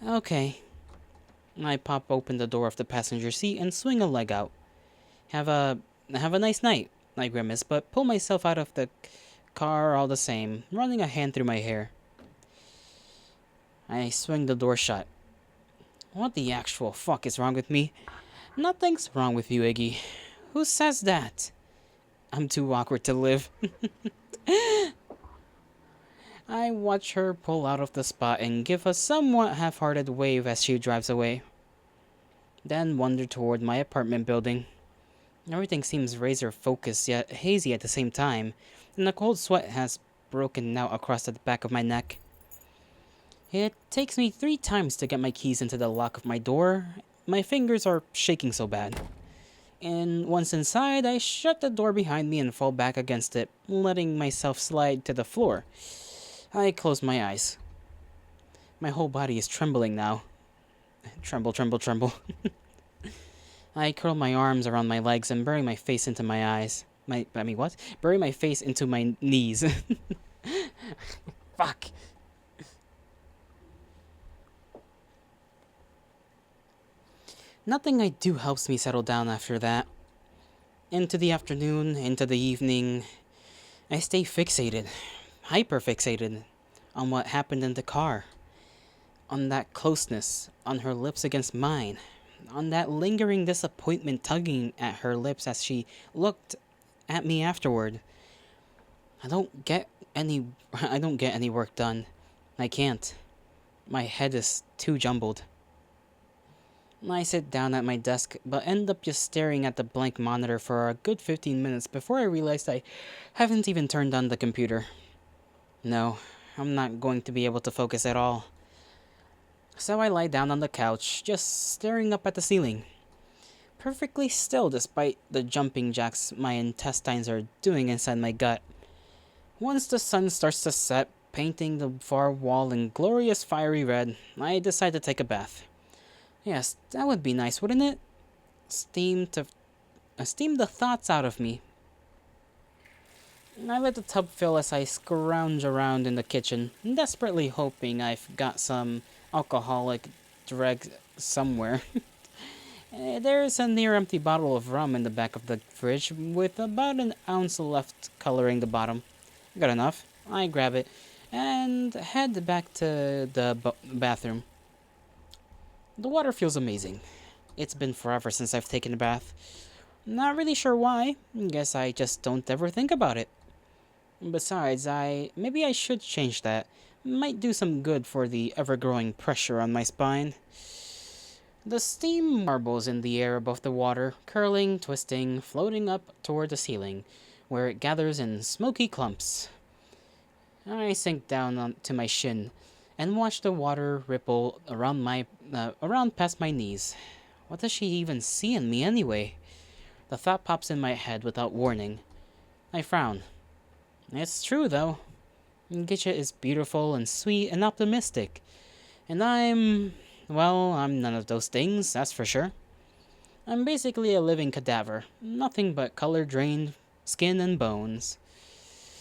Speaker 1: Okay. I pop open the door of the passenger seat and swing a leg out. Have a have a nice night, I grimace, but pull myself out of the car all the same, running a hand through my hair. I swing the door shut. What the actual fuck is wrong with me? Nothing's wrong with you, Iggy. Who says that? I'm too awkward to live. I watch her pull out of the spot and give a somewhat half-hearted wave as she drives away. Then wander toward my apartment building. Everything seems razor focused yet hazy at the same time, and a cold sweat has broken out across the back of my neck. It takes me 3 times to get my keys into the lock of my door. My fingers are shaking so bad. And once inside, I shut the door behind me and fall back against it, letting myself slide to the floor. I close my eyes. My whole body is trembling now. Tremble, tremble, tremble. I curl my arms around my legs and bury my face into my eyes. What? Bury my face into my knees. Fuck. Nothing I do helps me settle down after that. Into the afternoon, into the evening, I stay fixated, hyper fixated, on what happened in the car. On that closeness, on her lips against mine, on that lingering disappointment tugging at her lips as she looked at me afterward. I don't get any work done. I can't. My head is too jumbled. I sit down at my desk, but end up just staring at the blank monitor for a good 15 minutes before I realized I haven't even turned on the computer. No, I'm not going to be able to focus at all. So I lie down on the couch, just staring up at the ceiling. Perfectly still despite the jumping jacks my intestines are doing inside my gut. Once the sun starts to set, painting the far wall in glorious fiery red, I decide to take a bath. Yes, that would be nice, wouldn't it? Steam the thoughts out of me. I let the tub fill as I scrounge around in the kitchen, desperately hoping I've got some alcoholic dreg somewhere. There's a near-empty bottle of rum in the back of the fridge, with about an ounce left coloring the bottom. Good enough. I grab it, and head back to the bathroom. The water feels amazing. It's been forever since I've taken a bath. Not really sure why. Guess I just don't ever think about it. Besides, maybe I should change that. Might do some good for the ever-growing pressure on my spine. The steam marbles in the air above the water, curling, twisting, floating up toward the ceiling, where it gathers in smoky clumps. I sink down to my shin and watch the water ripple around past my knees. What does she even see in me anyway? The thought pops in my head without warning. I frown. It's true, though. Gitcha is beautiful and sweet and optimistic. And I'm none of those things, that's for sure. I'm basically a living cadaver. Nothing but color-drained skin and bones.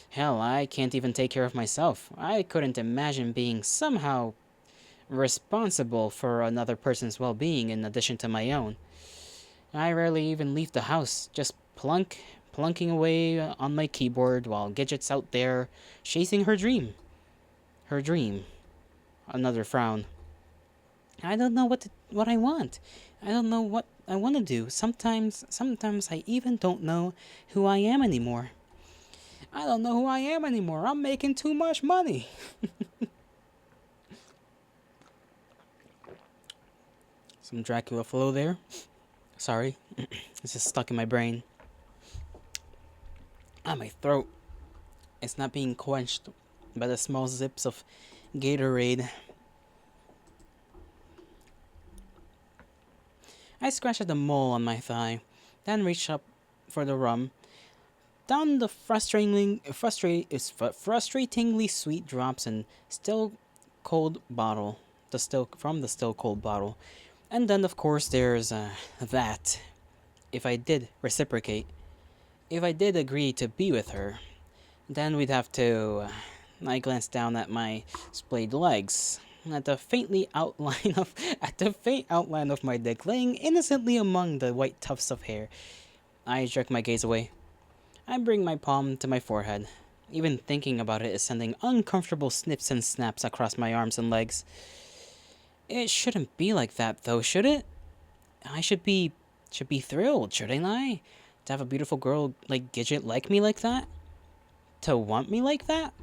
Speaker 1: Hell, I can't even take care of myself. I couldn't imagine being somehow responsible for another person's well-being in addition to my own. I rarely even leave the house, just plunking away on my keyboard while Gidget's out there chasing her dream. Her dream. Another frown. I don't know what I want. I don't know what I want to do. Sometimes I even don't know who I am anymore. I don't know who I am anymore. I'm making too much money. Some Dracula flow there. Sorry. It's just stuck in my brain. My throat. It's not being quenched by the small zips of Gatorade. I scratch at the mole on my thigh, then reach up for the rum. Down the frustratingly sweet drops in still cold bottle. From the still cold bottle. And then, of course, there's that. If I did reciprocate, if I did agree to be with her, then we'd have to. I glanced down at my splayed legs, at the faint outline of my dick laying innocently among the white tufts of hair. I jerk my gaze away. I bring my palm to my forehead. Even thinking about it is sending uncomfortable snips and snaps across my arms and legs. It shouldn't be like that, though, should it? I should be thrilled, shouldn't I? To have a beautiful girl like Gidget like me like that? To want me like that?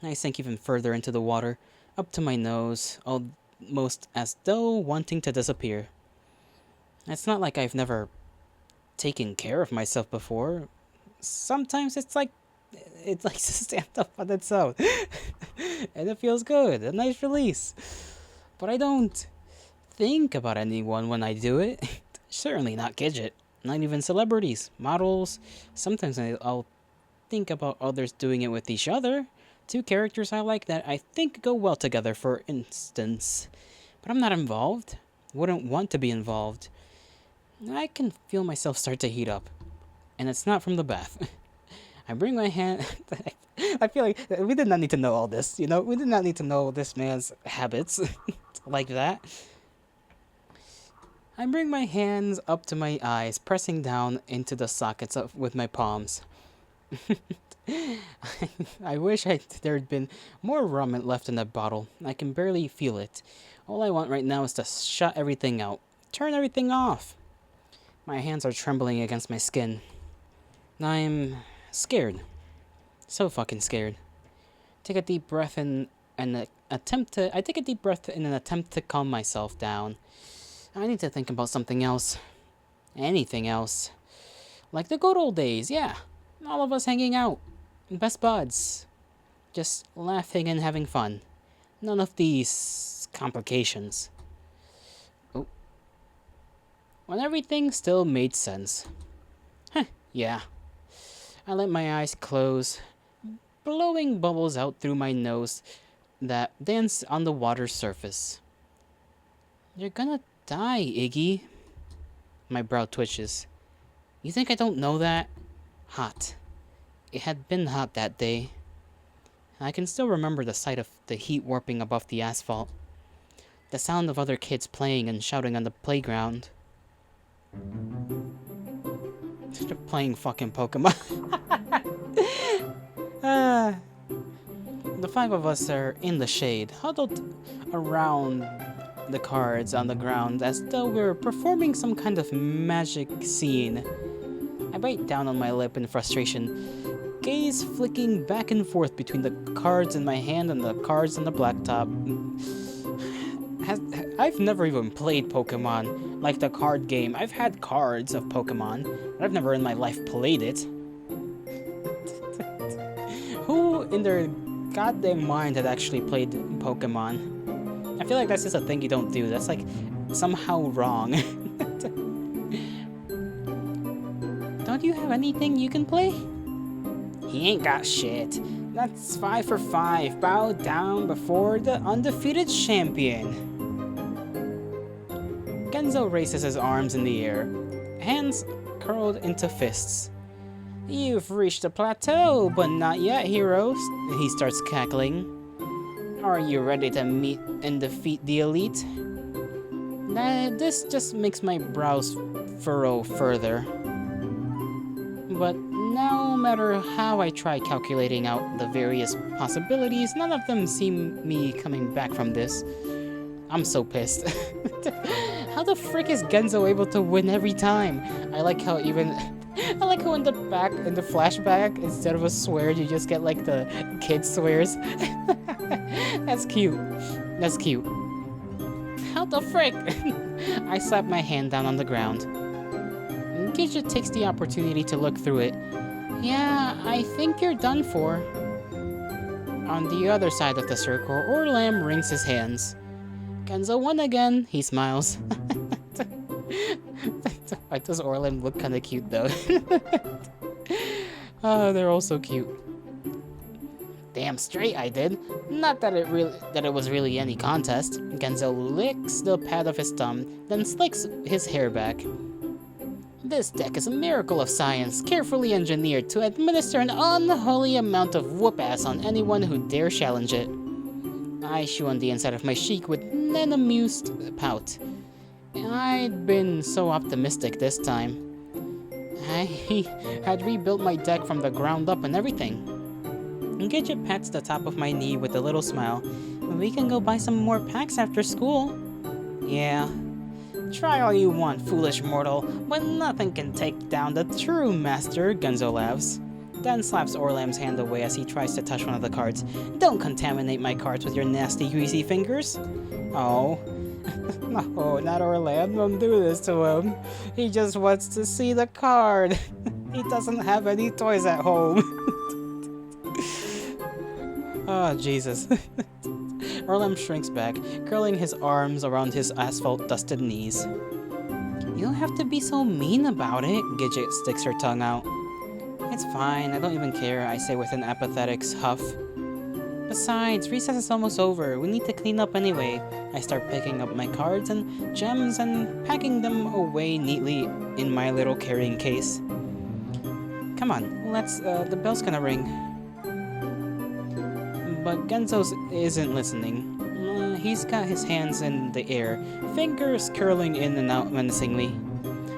Speaker 1: I sink even further into the water, up to my nose, almost as though wanting to disappear. It's not like I've never taken care of myself before. Sometimes it's like to stand up on its own. And it feels good, a nice release. But I don't think about anyone when I do it. Certainly not Gidget. Not even celebrities, models. Sometimes I'll think about others doing it with each other. Two characters I like that I think go well together, for instance. But I'm not involved. Wouldn't want to be involved. I can feel myself start to heat up. And it's not from the bath. I bring my hand... I feel like we did not need to know all this, you know? We did not need to know this man's habits like that. I bring my hands up to my eyes, pressing down into the sockets with my palms. I wish there'd been more rum left in that bottle. I can barely feel it. All I want right now is to shut everything out. Turn everything off. My hands are trembling against my skin. I'm scared. So fucking scared. Take a deep breath in an attempt to calm myself down. I need to think about something else. Anything else. Like the good old days, yeah. All of us hanging out. Best buds. Just laughing and having fun. None of these complications. Oh. When everything still made sense. Yeah. I let my eyes close, blowing bubbles out through my nose that dance on the water's surface. You're gonna die, Iggy. My brow twitches. You think I don't know that? Hot. It had been hot that day. I can still remember the sight of the heat warping above the asphalt. The sound of other kids playing and shouting on the playground. They're playing fucking Pokemon. The five of us are in the shade, huddled around the cards on the ground as though we're performing some kind of magic scene. I bite down on my lip in frustration, gaze flicking back and forth between the cards in my hand and the cards on the blacktop. I've never even played Pokemon, like the card game. I've had cards of Pokemon, but I've never in my life played it. Who in their goddamn mind had actually played Pokemon? I feel like that's just a thing you don't do. That's like somehow wrong. Don't you have anything you can play? He ain't got shit. That's 5 for 5. Bow down before the undefeated champion. Genzo raises his arms in the air, hands curled into fists. You've reached a plateau, but not yet, heroes. He starts cackling. Are you ready to meet and defeat the elite? This just makes my brows furrow further. But no matter how I try calculating out the various possibilities, none of them seem me coming back from this. I'm so pissed. How the frick is Genzo able to win every time? I like how in the flashback, instead of a swear, you just get like the kid swears. That's cute. That's cute. How the frick? I slap my hand down on the ground. Gidget takes the opportunity to look through it. Yeah, I think you're done for. On the other side of the circle, Orlam wrings his hands. Genzo won again, he smiles. Why does Orlam look kind of cute though? Oh, they're all so cute. Damn straight I did. Not that it was really any contest. Genzo licks the pad of his thumb, then slicks his hair back. This deck is a miracle of science, carefully engineered to administer an unholy amount of whoop-ass on anyone who dare challenge it. I chew on the inside of my cheek with an amused pout. I'd been so optimistic this time. I had rebuilt my deck from the ground up and everything. Gidget pats the top of my knee with a little smile. We can go buy some more packs after school. Yeah. Try all you want, foolish mortal, but nothing can take down the true master, Genzo laughs. Then slaps Orlam's hand away as he tries to touch one of the cards. Don't contaminate my cards with your nasty, greasy fingers. Oh. No, not Orlam. Don't do this to him. He just wants to see the card. He doesn't have any toys at home. Oh, Jesus. Orlam shrinks back, curling his arms around his asphalt-dusted knees. You don't have to be so mean about it, Gidget sticks her tongue out. It's fine, I don't even care, I say with an apathetic huff. Besides, recess is almost over, we need to clean up anyway. I start picking up my cards and gems and packing them away neatly in my little carrying case. Come on, the bell's gonna ring. But Genzo isn't listening. He's got his hands in the air, fingers curling in and out menacingly.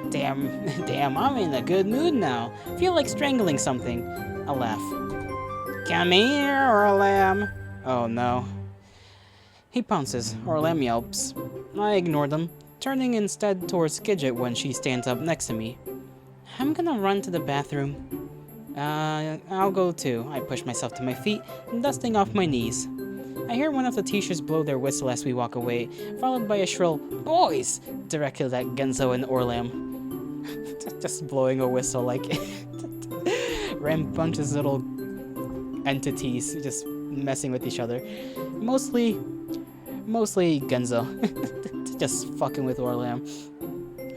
Speaker 1: Damn, I'm in a good mood now. Feel like strangling something. A laugh. Come here, Orlam. Oh no. He pounces. Orlam yelps. I ignore them, turning instead towards Gidget when she stands up next to me. I'm gonna run to the bathroom. I'll go too. I push myself to my feet, dusting off my knees. I hear one of the teachers blow their whistle as we walk away, followed by a shrill, "Boys!" directed at Genzo and Orlam. Just blowing a whistle like rambunctious little entities just messing with each other. Mostly Genzo. Just fucking with Orlam.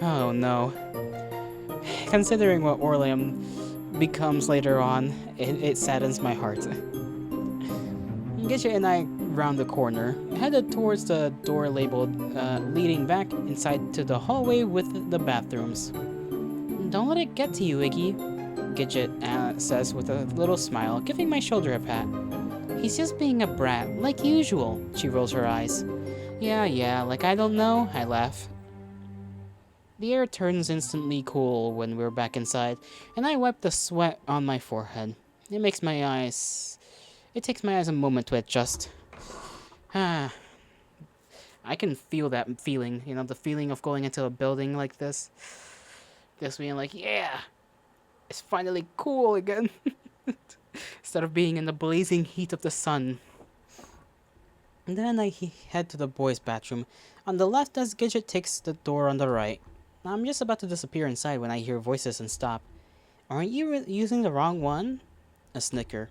Speaker 1: Oh no. Considering what Orlam becomes later on, it saddens my heart. Gidget and I round the corner, headed towards the door labeled leading back inside to the hallway with the bathrooms. Don't let it get to you, Iggy, Gidget says with a little smile, giving my shoulder a pat. He's just being a brat, like usual, she rolls her eyes. Yeah, like I don't know, I laugh. The air turns instantly cool when we're back inside, and I wipe the sweat on my forehead. It takes my eyes a moment to adjust. I can feel that feeling, the feeling of going into a building like this. Just being like, yeah, it's finally cool again. Instead of being in the blazing heat of the sun. And then I head to the boys' bathroom on the left as Gidget takes the door on the right. I'm just about to disappear inside when I hear voices and stop. Aren't you using the wrong one? A snicker.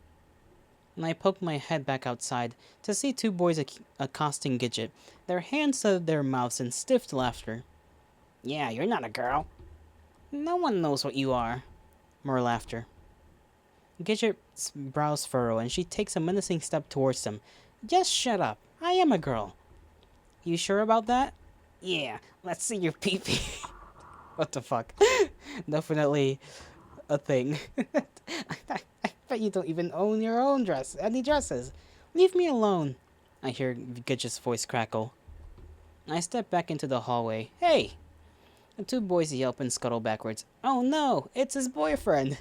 Speaker 1: And I poke my head back outside to see two boys accosting Gidget, their hands to their mouths in stiff laughter. Yeah, you're not a girl. No one knows what you are. More laughter. Gidget's brows furrow and she takes a menacing step towards them. Just shut up. I am a girl. You sure about that? Yeah, let's see your pee-pee. What the fuck? Definitely a thing. I bet you don't even own your own any dresses. Leave me alone. I hear Gidget's voice crackle. I step back into the hallway. Hey! The two boys yelp and scuttle backwards. Oh no, it's his boyfriend.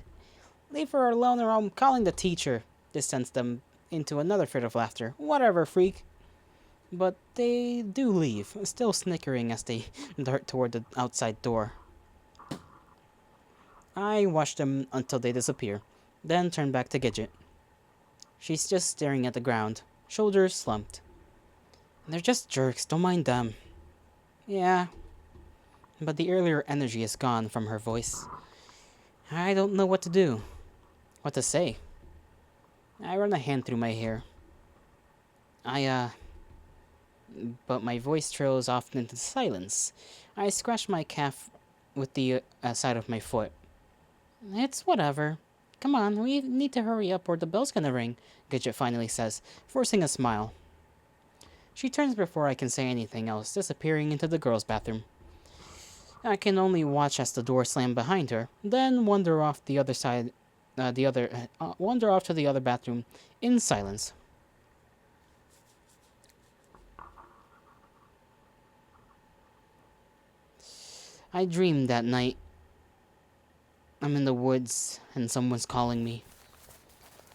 Speaker 1: Leave her alone or I'm calling the teacher. This sends them into another fit of laughter. Whatever, freak. But they do leave, still snickering as they dart toward the outside door. I watch them until they disappear, then turn back to Gidget. She's just staring at the ground, shoulders slumped. They're just jerks, don't mind them. Yeah, but the earlier energy is gone from her voice. I don't know what to do, what to say. I run a hand through my hair. But my voice trails off into silence. I scratch my calf with the side of my foot. It's whatever. Come on, we need to hurry up or the bell's gonna ring, Gidget finally says, forcing a smile. She turns before I can say anything else, disappearing into the girls' bathroom. I can only watch as the door slam behind her, then wander off the other side, wander off to the other bathroom in silence. I dreamed that night. I'm in the woods and someone's calling me.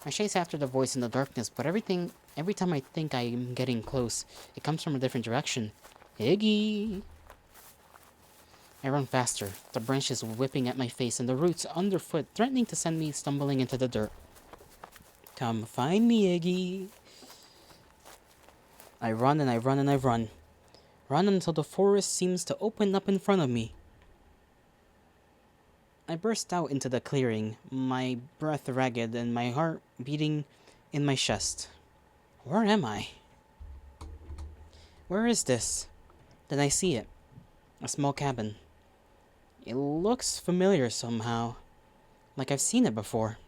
Speaker 1: I chase after the voice in the darkness, but every time I think I'm getting close, it comes from a different direction. Iggy! I run faster, the branches whipping at my face and the roots underfoot threatening to send me stumbling into the dirt. Come find me, Iggy! I run and I run and I run. Run until the forest seems to open up in front of me. I burst out into the clearing, my breath ragged and my heart beating in my chest. Where am I? Where is this? Then I see it. A small cabin. It looks familiar somehow. Like I've seen it before.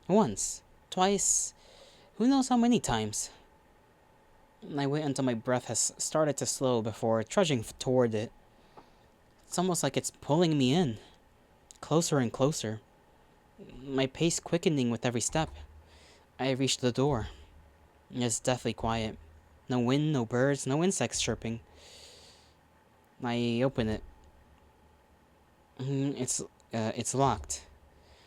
Speaker 1: Once. Twice. Who knows how many times. I wait until my breath has started to slow before trudging toward it. It's almost like it's pulling me in. Closer and closer. My pace quickening with every step. I reach the door. It's deathly quiet. No wind, no birds, no insects chirping. I open it. It's locked.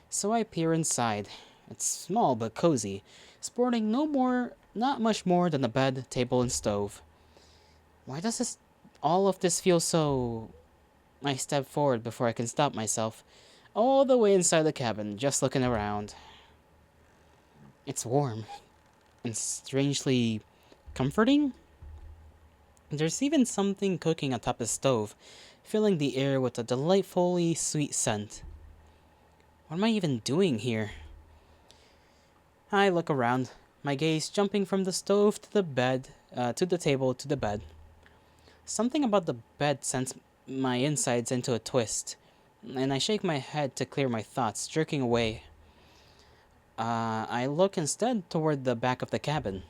Speaker 1: So I peer inside. It's small but cozy, sporting not much more than a bed, table, and stove. Why does all of this feel so... I step forward before I can stop myself, all the way inside the cabin, just looking around. It's warm, and strangely comforting. There's even something cooking atop the stove, filling the air with a delightfully sweet scent. What am I even doing here? I look around, my gaze jumping from the stove to the bed, to the table to the bed. Something about the bed sends my insides into a twist, and I shake my head to clear my thoughts, jerking away. I look instead toward the back of the cabin,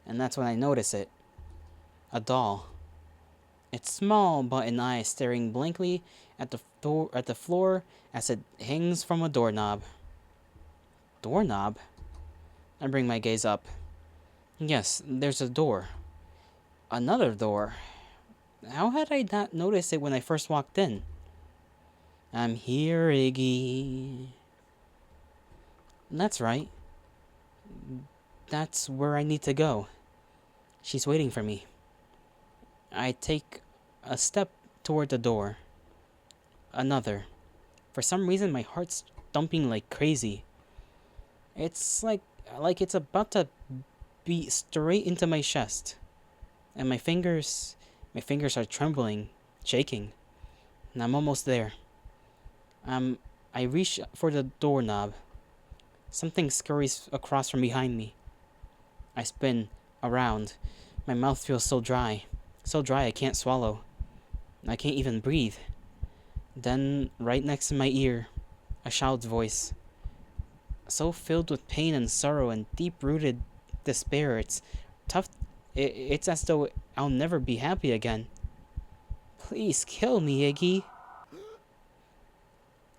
Speaker 1: and that's when I notice it. A doll. Its small button eyes staring blankly at the floor as it hangs from a doorknob. Doorknob? I bring my gaze up. Yes, there's a door. Another door. How had I not noticed it when I first walked in? I'm here, Iggy. That's right. That's where I need to go. She's waiting for me. I take a step toward the door. Another. For some reason, my heart's thumping like crazy. It's like it's about to beat straight into my chest. And my fingers are trembling, shaking. And I'm almost there. I reach for the doorknob. Something scurries across from behind me. I spin around. My mouth feels so dry. So dry I can't swallow. I can't even breathe. Then, right next to my ear, a child's voice. So filled with pain and sorrow and deep-rooted despair, it's tough. It's as though I'll never be happy again. Please kill me, Iggy.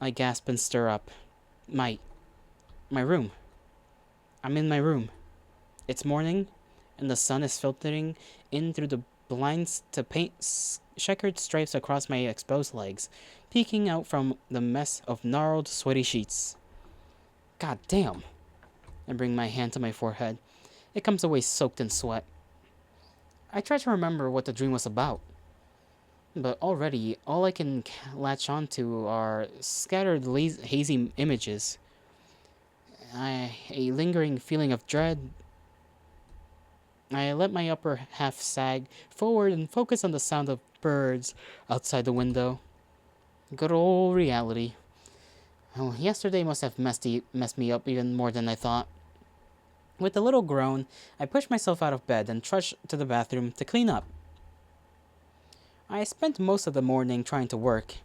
Speaker 1: I gasp and stir up. My room. I'm in my room. It's morning, and the sun is filtering in through the blinds to paint checkered stripes across my exposed legs, peeking out from the mess of gnarled, sweaty sheets. God damn. I bring my hand to my forehead. It comes away soaked in sweat. I try to remember what the dream was about, but already all I can latch onto are scattered hazy images. A lingering feeling of dread. I let my upper half sag forward and focus on the sound of birds outside the window. Good old reality. Oh, yesterday must have messed me up even more than I thought. With a little groan, I push myself out of bed and trudge to the bathroom to clean up. I spent most of the morning trying to work.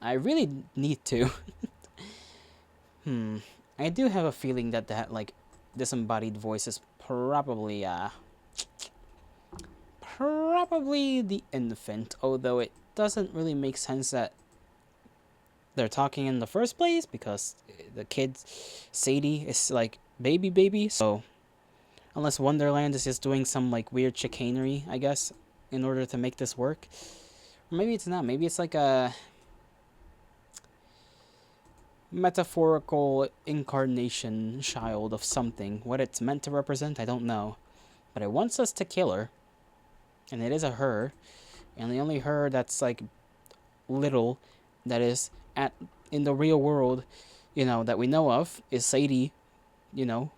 Speaker 1: I really need to. I do have a feeling that like disembodied voice is probably the infant, although it doesn't really make sense that they're talking in the first place because the kid Sadie is like baby, so unless Wonderland is just doing some like weird chicanery, I guess, in order to make this work. Or maybe it's not. Maybe it's like a metaphorical incarnation child of something. What it's meant to represent, I don't know. But it wants us to kill her. And it is a her. And the only her that's like little, that is in the real world, that we know of, is Sadie,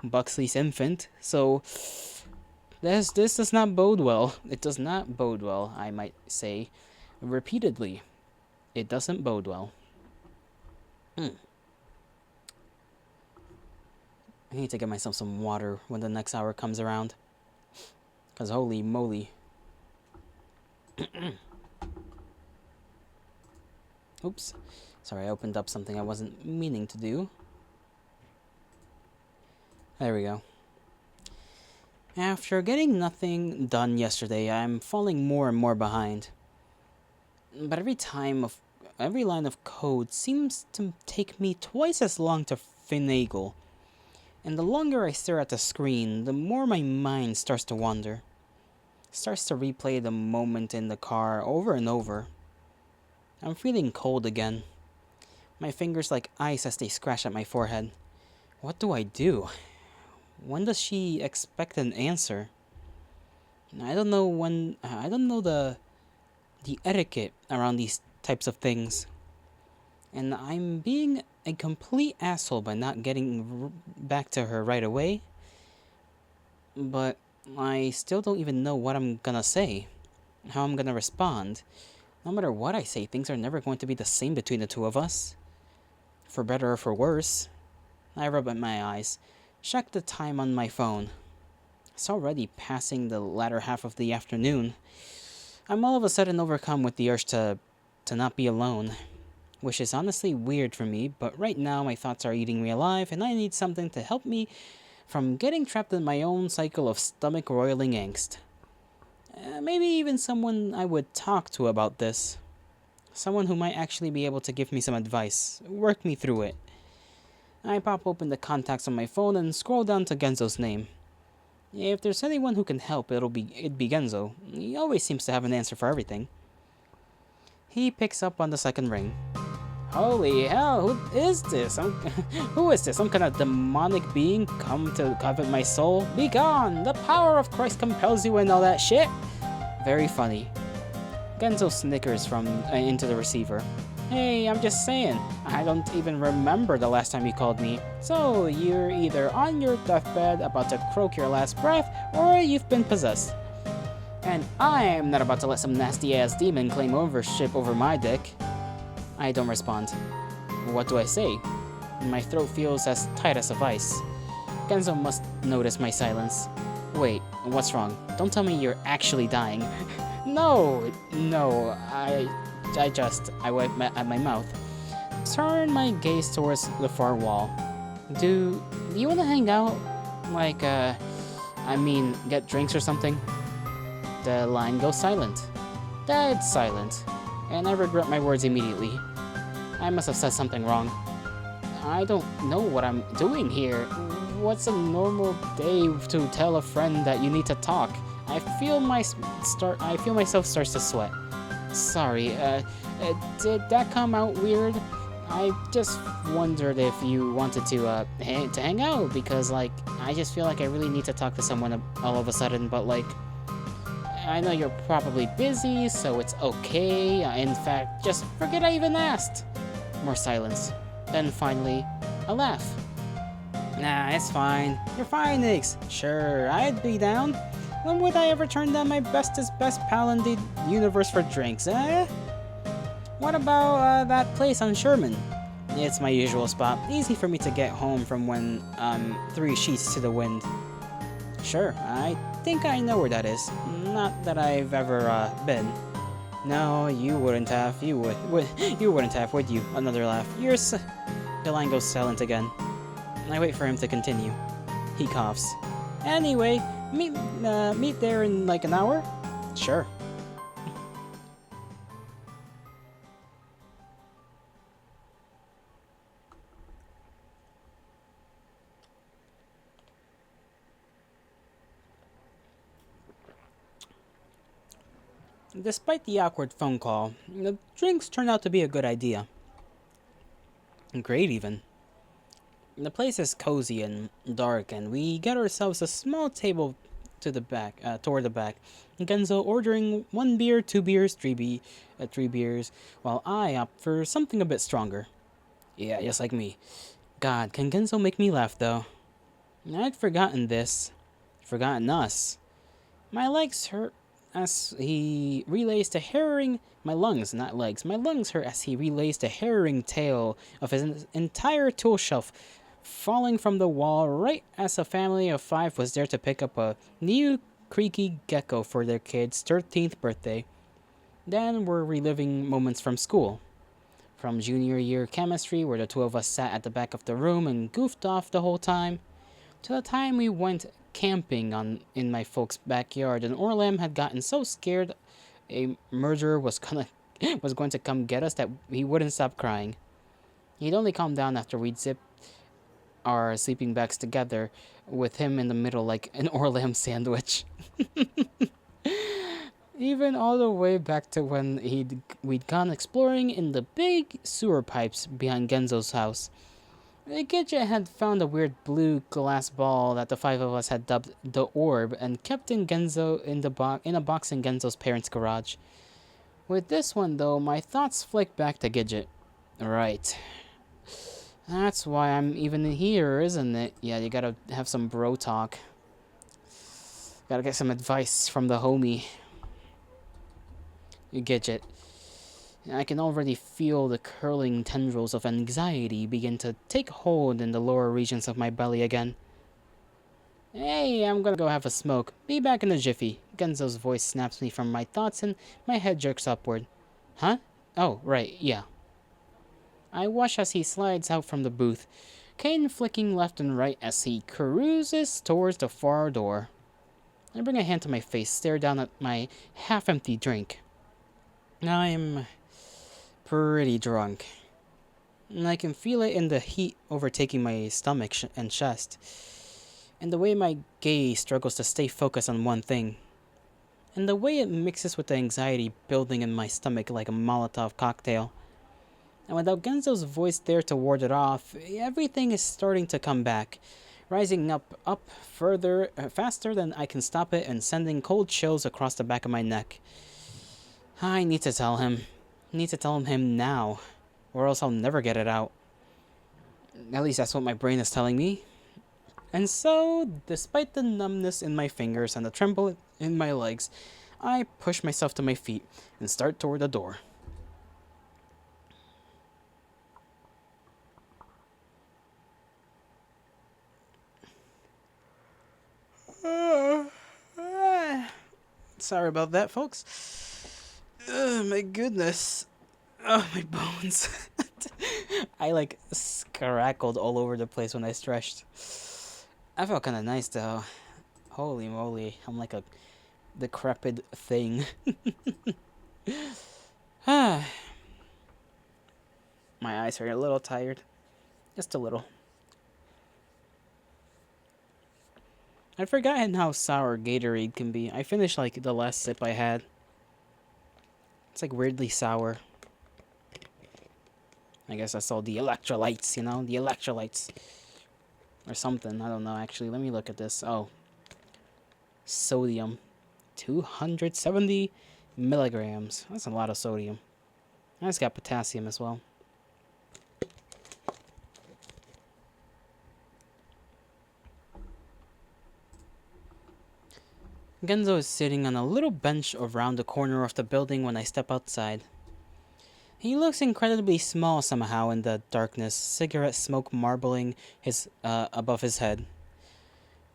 Speaker 1: Buxley's infant. So this does not bode well. It does not bode well, I might say. Repeatedly. It doesn't bode well. I need to get myself some water when the next hour comes around. Because holy moly. Oops. Sorry, I opened up something I wasn't meaning to do. There we go. After getting nothing done yesterday, I'm falling more and more behind. But every line of code seems to take me twice as long to finagle. And the longer I stare at the screen, the more my mind starts to wander. Starts to replay the moment in the car over and over. I'm feeling cold again. My fingers like ice as they scratch at my forehead. What do I do? When does she expect an answer? I don't know the etiquette around these types of things. And I'm being a complete asshole by not getting back to her right away. But I still don't even know what I'm gonna say, how I'm gonna respond. No matter what I say, things are never going to be the same between the two of us. For better or for worse. I rub at my eyes, check the time on my phone. It's already passing the latter half of the afternoon. I'm all of a sudden overcome with the urge to not be alone. Which is honestly weird for me, but right now my thoughts are eating me alive and I need something to help me from getting trapped in my own cycle of stomach-roiling angst. Maybe even someone I would talk to about this. Someone who might actually be able to give me some advice, work me through it. I pop open the contacts on my phone and scroll down to Genzo's name. If there's anyone who can help, it'd be Genzo. He always seems to have an answer for everything. He picks up on the second ring. Holy hell, who is this? Who is this? Some kind of demonic being come to covet my soul? Be gone! The power of Christ compels you and all that shit! Very funny. Genzo snickers into the receiver. Hey, I'm just saying, I don't even remember the last time you called me. So, you're either on your deathbed about to croak your last breath, or you've been possessed. And I'm not about to let some nasty-ass demon claim ownership over my dick. I don't respond. What do I say? My throat feels as tight as a vice. Genzo must notice my silence. Wait, what's wrong? Don't tell me you're actually dying. No, I wipe at my mouth. Turn my gaze towards the far wall. Do you want to hang out? Like, get drinks or something? The line goes silent. Dead silent. And I regret my words immediately. I must have said something wrong. I don't know what I'm doing here. What's a normal day to tell a friend that you need to talk? I feel myself starts to sweat. Sorry, did that come out weird? I just wondered if you wanted to hang out, because, like, I just feel like I really need to talk to someone all of a sudden, but, like, I know you're probably busy, so it's okay. In fact, just forget I even asked. More silence. Then finally, a laugh. Nah, it's fine. You're fine, Nix. Sure, I'd be down. When would I ever turn down my bestest best pal in the universe for drinks, eh? What about that place on Sherman? It's my usual spot. Easy for me to get home from when 3 sheets to the wind. Sure, I think I know where that is. Not that I've ever been. No, you wouldn't have. You wouldn't have, would you? Another laugh. The line goes silent again. I wait for him to continue. He coughs. Anyway, meet there in like an hour? Sure. Despite the awkward phone call, the drinks turned out to be a good idea. Great, even. The place is cozy and dark, and we get ourselves a small table toward the back. Genzo ordering 1 beer, 2 beers, 3 beers, while I opt for something a bit stronger. Yeah, just like me. God, can Genzo make me laugh though? I'd forgotten this. Forgotten us. My legs hurt as he relays the harrowing. My lungs, not legs. My lungs hurt as he relays the harrowing tale of his entire tool shelf falling from the wall right as a family of 5 was there to pick up a new creaky gecko for their kid's 13th birthday. Then we're reliving moments from school. From junior year chemistry, where the two of us sat at the back of the room and goofed off the whole time, to the time we went camping in my folks' backyard, and Orlam had gotten so scared a murderer was going to come get us that he wouldn't stop crying. He'd only calm down after we'd zipped our sleeping bags together, with him in the middle like an Orlam sandwich. Even all the way back to when we'd gone exploring in the big sewer pipes behind Genzo's house. The Gidget had found a weird blue glass ball that the 5 of us had dubbed the Orb and kept in a box in Genzo's parents' garage. With this one though, my thoughts flick back to Gidget. Right. That's why I'm even here, isn't it? Yeah, you gotta have some bro talk. Gotta get some advice from the homie. Gidget. I can already feel the curling tendrils of anxiety begin to take hold in the lower regions of my belly again. Hey, I'm gonna go have a smoke. Be back in a jiffy. Genzo's voice snaps me from my thoughts and my head jerks upward. Huh? Oh, right, yeah. I watch as he slides out from the booth, cane flicking left and right as he cruises towards the far door. I bring a hand to my face, stare down at my half-empty drink. I'm pretty drunk. And I can feel it in the heat overtaking my stomach and chest, and the way my gaze struggles to stay focused on one thing, and the way it mixes with the anxiety building in my stomach like a Molotov cocktail. And without Genzo's voice there to ward it off, everything is starting to come back, rising up further, faster than I can stop it, and sending cold chills across the back of my neck. I need to tell him. Need to tell him now, or else I'll never get it out. At least that's what my brain is telling me. And so, despite the numbness in my fingers and the tremble in my legs, I push myself to my feet and start toward the door. Sorry about that, folks. My goodness. Oh, my bones. I like scrackled all over the place when I stretched. I felt kind of nice though. Holy moly, I'm like a decrepit thing. My eyes are a little tired. Just a little. I'd forgotten how sour Gatorade can be. I finished like the last sip I had. It's like weirdly sour. I guess that's all the electrolytes, you know? The electrolytes. Or something. I don't know, actually. Let me look at this. Oh. Sodium. 270 milligrams. That's a lot of sodium. And it's got potassium as well. Genzo is sitting on a little bench around the corner of the building when I step outside. He looks incredibly small somehow in the darkness, cigarette smoke marbling above his head.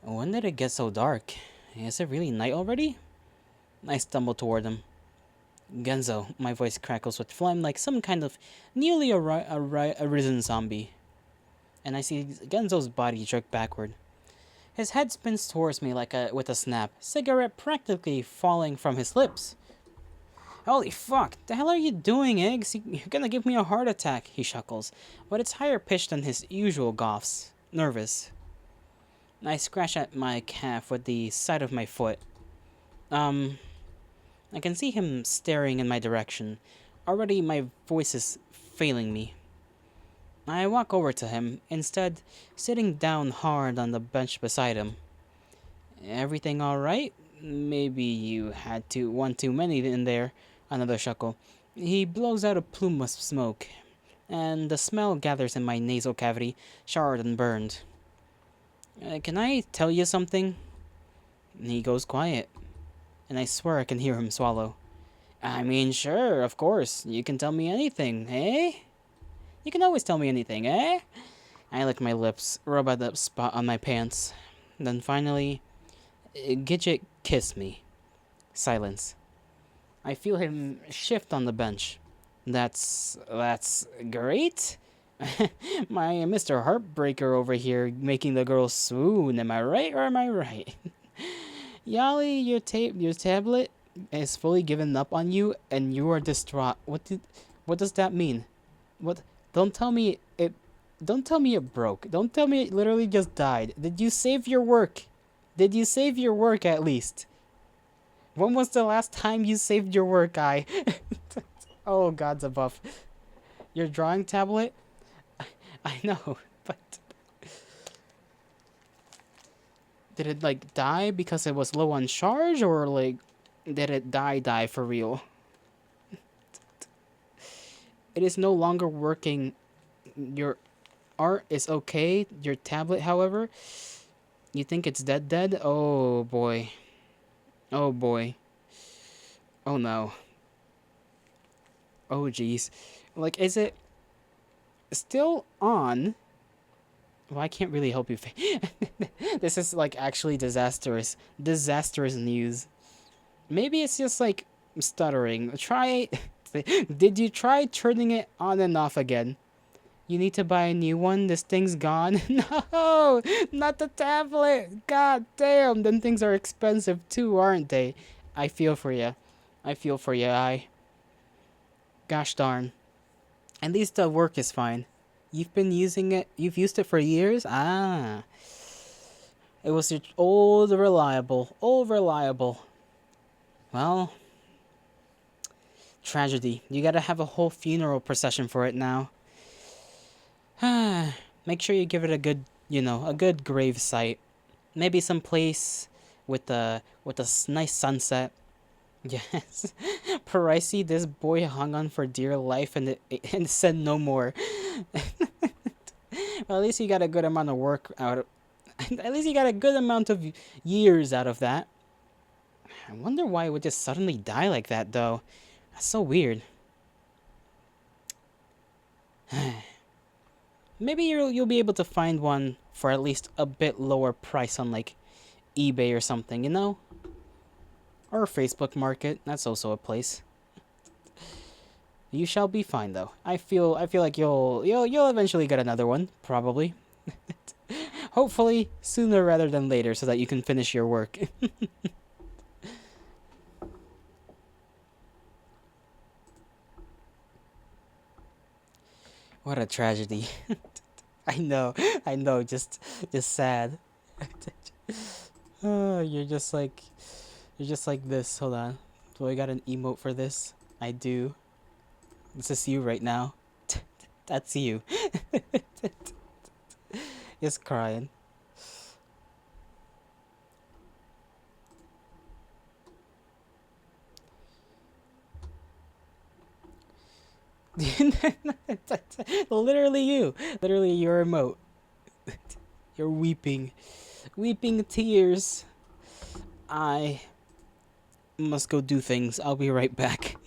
Speaker 1: When did it get so dark? Is it really night already? I stumble toward him. Genzo, my voice crackles with phlegm like some kind of newly arisen zombie. And I see Genzo's body jerk backward. His head spins towards me with a snap, cigarette practically falling from his lips. Holy fuck, the hell are you doing, Eggs? You're gonna give me a heart attack, he chuckles, but it's higher pitched than his usual goughs. Nervous. I scratch at my calf with the side of my foot. I can see him staring in my direction. Already my voice is failing me. I walk over to him, instead sitting down hard on the bench beside him. Everything alright? Maybe you had one too many in there. Another chuckle. He blows out a plume of smoke, and the smell gathers in my nasal cavity, charred and burned. Can I tell you something? He goes quiet, and I swear I can hear him swallow. I mean, sure, of course. You can tell me anything, eh? You can always tell me anything, eh? I lick my lips, rub at the spot on my pants. Then finally, Gidget kissed me. Silence. I feel him shift on the bench. That's great. My Mr. Heartbreaker over here making the girl swoon. Am I right or am I right? Yali, your tablet is fully given up on you and you are distraught. What does that mean? What don't tell me it don't tell me it broke. Don't tell me it literally just died. Did you save your work? Did you save your work at least? When was the last time you saved your work, guy? Oh, gods above. Your drawing tablet? I know, but... Did it, like, die because it was low on charge? Or, like, did it die for real? It is no longer working. Your art is okay. Your tablet, however... You think it's dead? Oh, boy. Oh, boy. Oh, no. Oh, jeez. Like, is it still on? Well, I can't really help you. This is, like, actually disastrous. Disastrous news. Maybe it's just, like, stuttering. Try... Did you try turning it on and off again? You need to buy a new one? This thing's gone? No! Not the tablet! God damn! Them things are expensive too, aren't they? I feel for you. I feel for you, Gosh darn. At least the work is fine. You've been using it? You've used it for years? Ah. It was your old reliable. Old reliable. Well... Tragedy. You gotta have a whole funeral procession for it now. Make sure you give it a good, a good grave site. Maybe some place with a nice sunset. Yes. Parisi, this boy hung on for dear life and said no more. Well, at least you got a good amount of work out of... At least you got a good amount of years out of that. I wonder why it would just suddenly die like that, though. That's so weird. Maybe you'll be able to find one for at least a bit lower price on, like, eBay or something, Or Facebook Market. That's also a place. You shall be fine, though. I feel like you'll eventually get another one, probably. Hopefully sooner rather than later, so that you can finish your work. What a tragedy. I know, just sad. Oh, you're just like this. Hold on. Do I got an emote for this? I do. This is you right now. That's you. Just crying. Literally you. Literally your emote. You're weeping. Weeping tears. I must go do things. I'll be right back.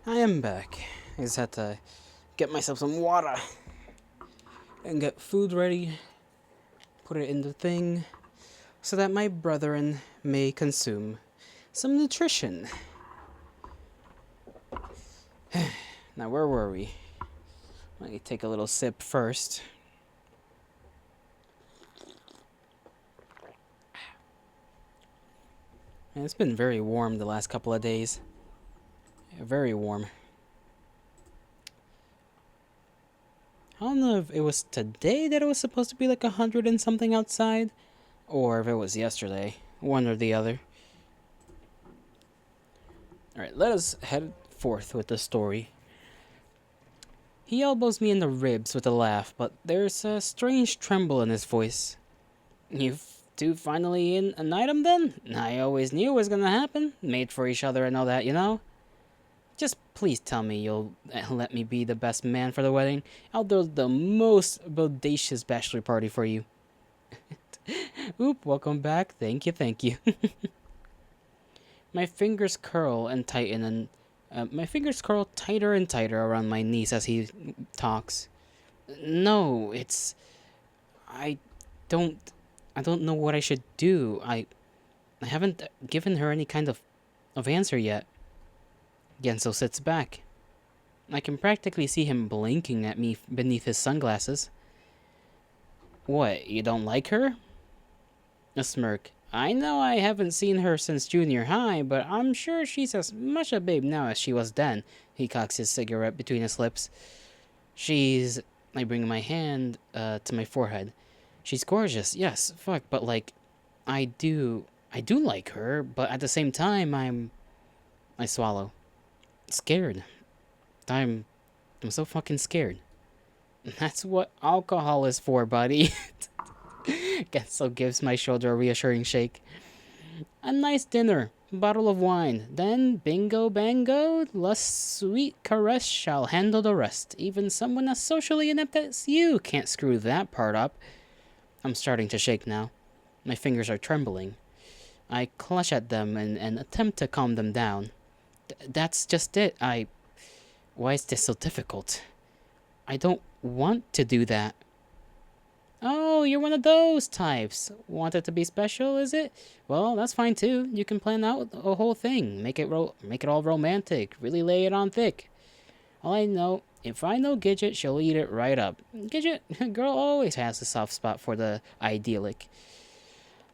Speaker 1: I am back. I just had to get myself some water and get food ready, put it in the thing, so that my brethren may consume some nutrition. Now, where were we? Let me take a little sip first. Man, it's been very warm the last couple of days. Yeah, very warm. I don't know if it was today that it was supposed to be like 100 and something outside, or if it was yesterday. One or the other. Alright, let us head forth with the story. He elbows me in the ribs with a laugh, but there's a strange tremble in his voice. You two finally in an item then? I always knew it was gonna happen. Made for each other and all that, you know? Just please tell me you'll let me be the best man for the wedding. I'll do the most bodacious bachelor party for you. Oop, welcome back. Thank you, thank you. My fingers curl and tighten and my fingers curl tighter and tighter around my knees as he talks. No, it's I don't I don't know what I should do. I haven't given her any kind of answer yet. Genso sits back. I can practically see him blinking at me beneath his sunglasses. What, you don't like her? A smirk. I know I haven't seen her since junior high, but I'm sure she's as much a babe now as she was then. He cocks his cigarette between his lips. I bring my hand to my forehead. She's gorgeous, yes, fuck, but like, I do like her, but at the same time, I swallow. Scared. I'm so fucking scared. That's what alcohol is for, buddy. Genso gives my shoulder a reassuring shake. A nice dinner, bottle of wine, then bingo bango, lust sweet caress shall handle the rest. Even someone as socially inept as you can't screw that part up. I'm starting to shake now. My fingers are trembling. I clutch at them and attempt to calm them down. That's just it. Why is this so difficult? I don't want to do that. Oh, you're one of those types. Want it to be special, is it? Well, that's fine too. You can plan out a whole thing. Make it all romantic. Really lay it on thick. If I know Gidget, she'll eat it right up. Gidget, girl always has a soft spot for the idyllic.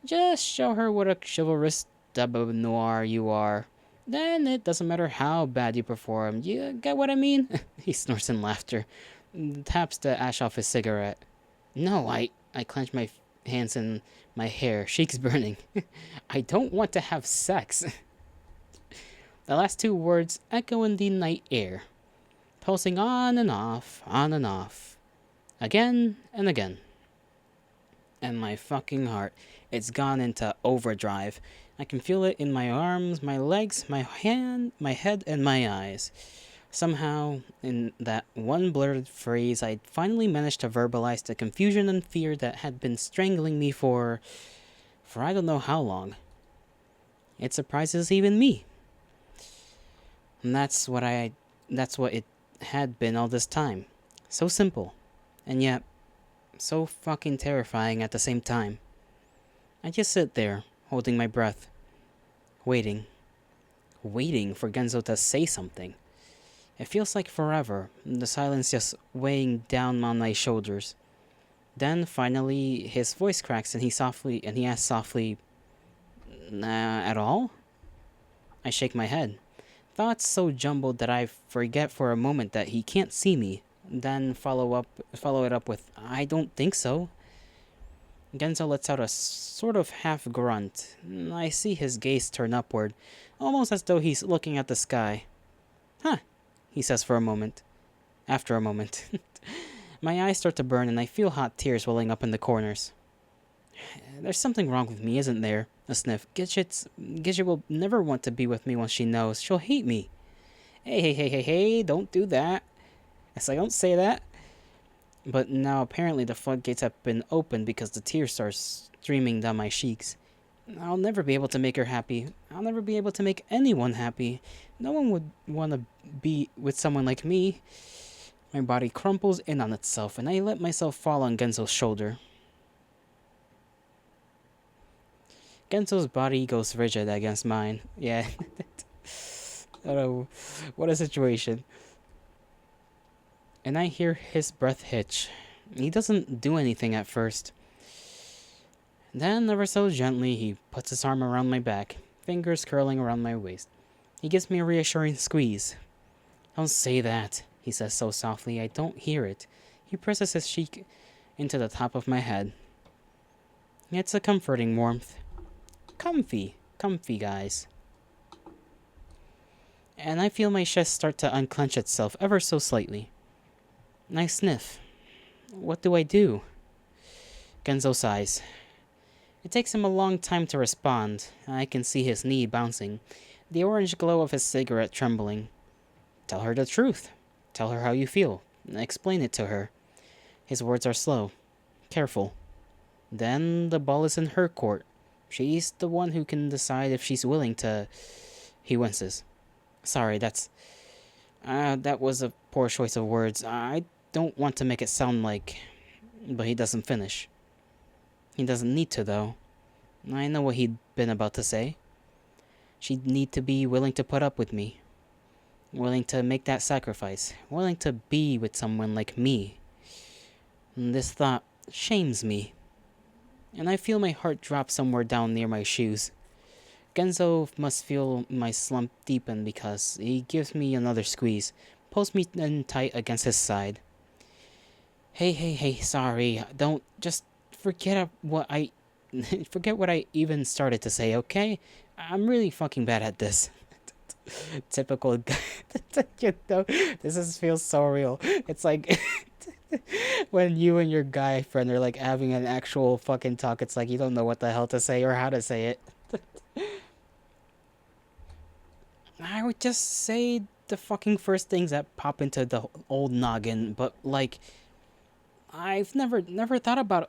Speaker 1: Just show her what a chivalrous double noir you are. Then it doesn't matter how bad you perform. You get what I mean? He snorts in laughter. Taps the ash off his cigarette. No, I clench my hands in my hair, cheeks burning. I don't want to have sex. The last two words echo in the night air, pulsing on and off, again and again. And my fucking heart, it's gone into overdrive. I can feel it in my arms, my legs, my hand, my head, and my eyes. Somehow, in that one blurred phrase, I finally managed to verbalize the confusion and fear that had been strangling me for I don't know how long. It surprises even me. And that's what it had been all this time. So simple, and yet so fucking terrifying at the same time. I just sit there, holding my breath, waiting for Genzo to say something. It feels like forever, the silence just weighing down on my shoulders. Then, finally, his voice cracks and he asks softly, at all? I shake my head. Thoughts so jumbled that I forget for a moment that he can't see me, then follow it up with, I don't think so. Genzo lets out a sort of half grunt. I see his gaze turn upward, almost as though he's looking at the sky. Huh, he says after a moment. My eyes start to burn and I feel hot tears welling up in the corners. There's something wrong with me, isn't there? A sniff. Gidget will never want to be with me once she knows. She'll hate me. Hey, don't do that. Don't say that. But now apparently the floodgates have been opened because the tears start streaming down my cheeks. I'll never be able to make her happy. I'll never be able to make anyone happy. No one would want to be with someone like me. My body crumples in on itself, and I let myself fall on Genzo's shoulder. Genzo's body goes rigid against mine. Yeah. I don't know. What a situation. And I hear his breath hitch. He doesn't do anything at first. Then, ever so gently, he puts his arm around my back, fingers curling around my waist. He gives me a reassuring squeeze. Don't say that, he says so softly I don't hear it. He presses his cheek into the top of my head. It's a comforting warmth. Comfy, guys. And I feel my chest start to unclench itself ever so slightly. I sniff. What do I do? Genzo sighs. It takes him a long time to respond. I can see his knee bouncing, the orange glow of his cigarette trembling. Tell her the truth. Tell her how you feel. Explain it to her. His words are slow, careful. Then the ball is in her court. She's the one who can decide if she's willing to... He winces. Sorry, that was a poor choice of words. I don't want to make it sound like... But he doesn't finish. He doesn't need to, though. I know what he'd been about to say. She'd need to be willing to put up with me. Willing to make that sacrifice. Willing to be with someone like me. And this thought shames me. And I feel my heart drop somewhere down near my shoes. Genzo must feel my slump deepen because he gives me another squeeze, pulls me in tight against his side. Hey, sorry. Don't just forget what I even started to say, okay? I'm really fucking bad at this. Typical guy. Feels so real. It's like when you and your guy friend are like having an actual fucking talk, it's like you don't know what the hell to say or how to say it. I would just say the fucking first things that pop into the old noggin, but like I've never thought about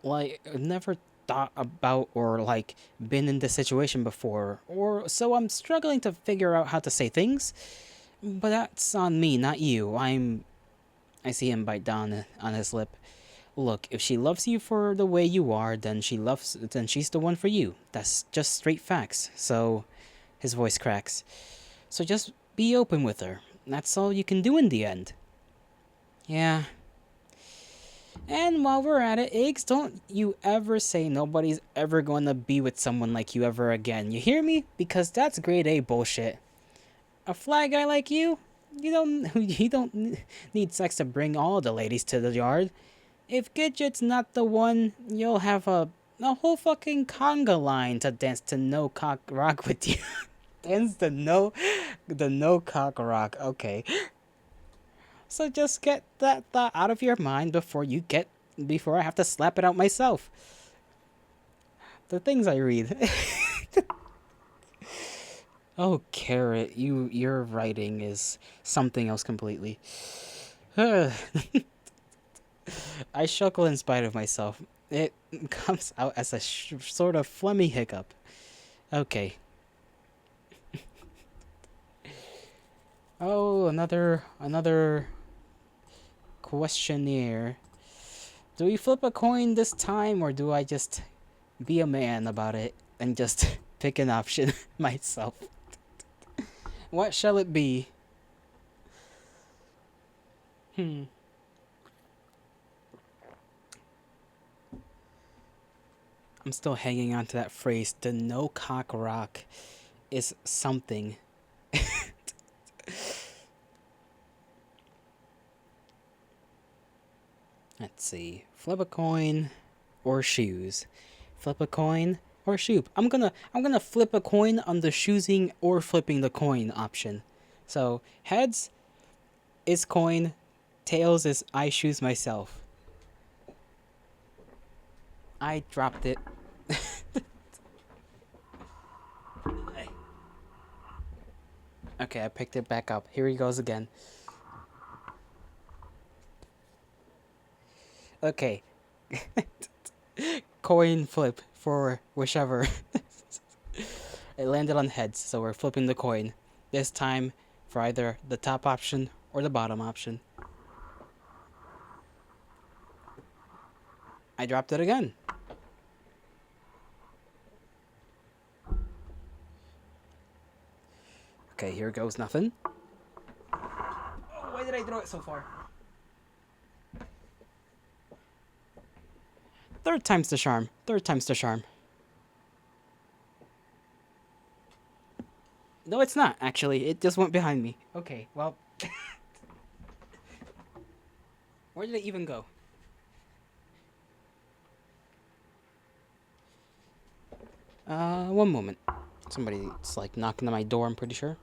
Speaker 1: or like been in this situation before, or so I'm struggling to figure out how to say things. But that's on me, not you. I see him bite down on his lip. Look, if she loves you for the way you are, then she's the one for you. That's just straight facts. So his voice cracks. So just be open with her. That's all you can do in the end. Yeah. And while we're at it, Iggs, don't you ever say nobody's ever gonna be with someone like you ever again. You hear me? Because that's grade A bullshit. A fly guy like you don't need sex to bring all the ladies to the yard. If Gidget's not the one, you'll have a whole fucking conga line to dance to No Cock Rock with you. Dance the No Cock Rock. Okay. So just get that thought out of your mind before I have to slap it out myself. The things I read. Oh, Carrot, your writing is something else completely. I chuckle in spite of myself. It comes out as a sort of phlegmy hiccup. Okay. Oh, another questionnaire. Do we flip a coin this time, or do I just be a man about it and just pick an option myself? What shall it be? I'm still hanging on to that phrase. The No Cock Rock is something. Let's see. Flip a coin or shoes. Flip a coin or shoe. I'm gonna flip a coin on the choosing or flipping the coin option. So heads is coin, tails is I choose myself. I dropped it. Okay, I picked it back up. Here he goes again. Okay. Coin flip for whichever. It landed on heads, so we're flipping the coin. This time for either the top option or the bottom option. I dropped it again. Okay, here goes nothing. Oh, why did I throw it so far? Third time's the charm. Third time's the charm. No, it's not, actually. It just went behind me. Okay, well... Where did it even go? One moment. Somebody's, like, knocking on my door, I'm pretty sure.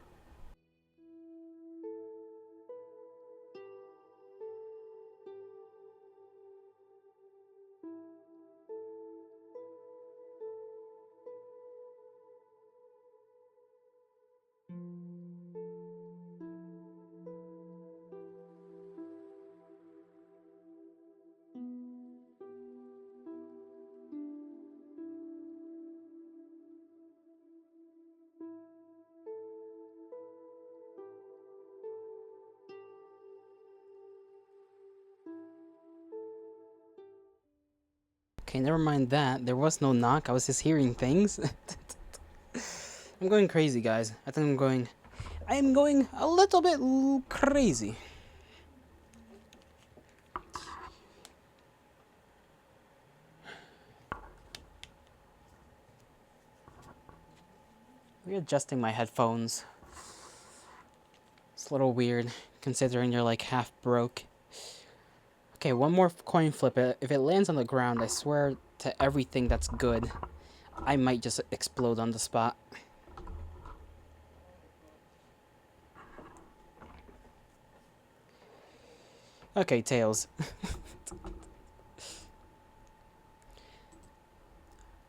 Speaker 1: Okay, never mind that. There was no knock. I was just hearing things. I'm going crazy, guys. I think I am going a little bit crazy. Readjusting my headphones. It's a little weird, considering you're like half broke. Okay, one more coin flip. If it lands on the ground, I swear to everything that's good, I might just explode on the spot. Okay, Tails.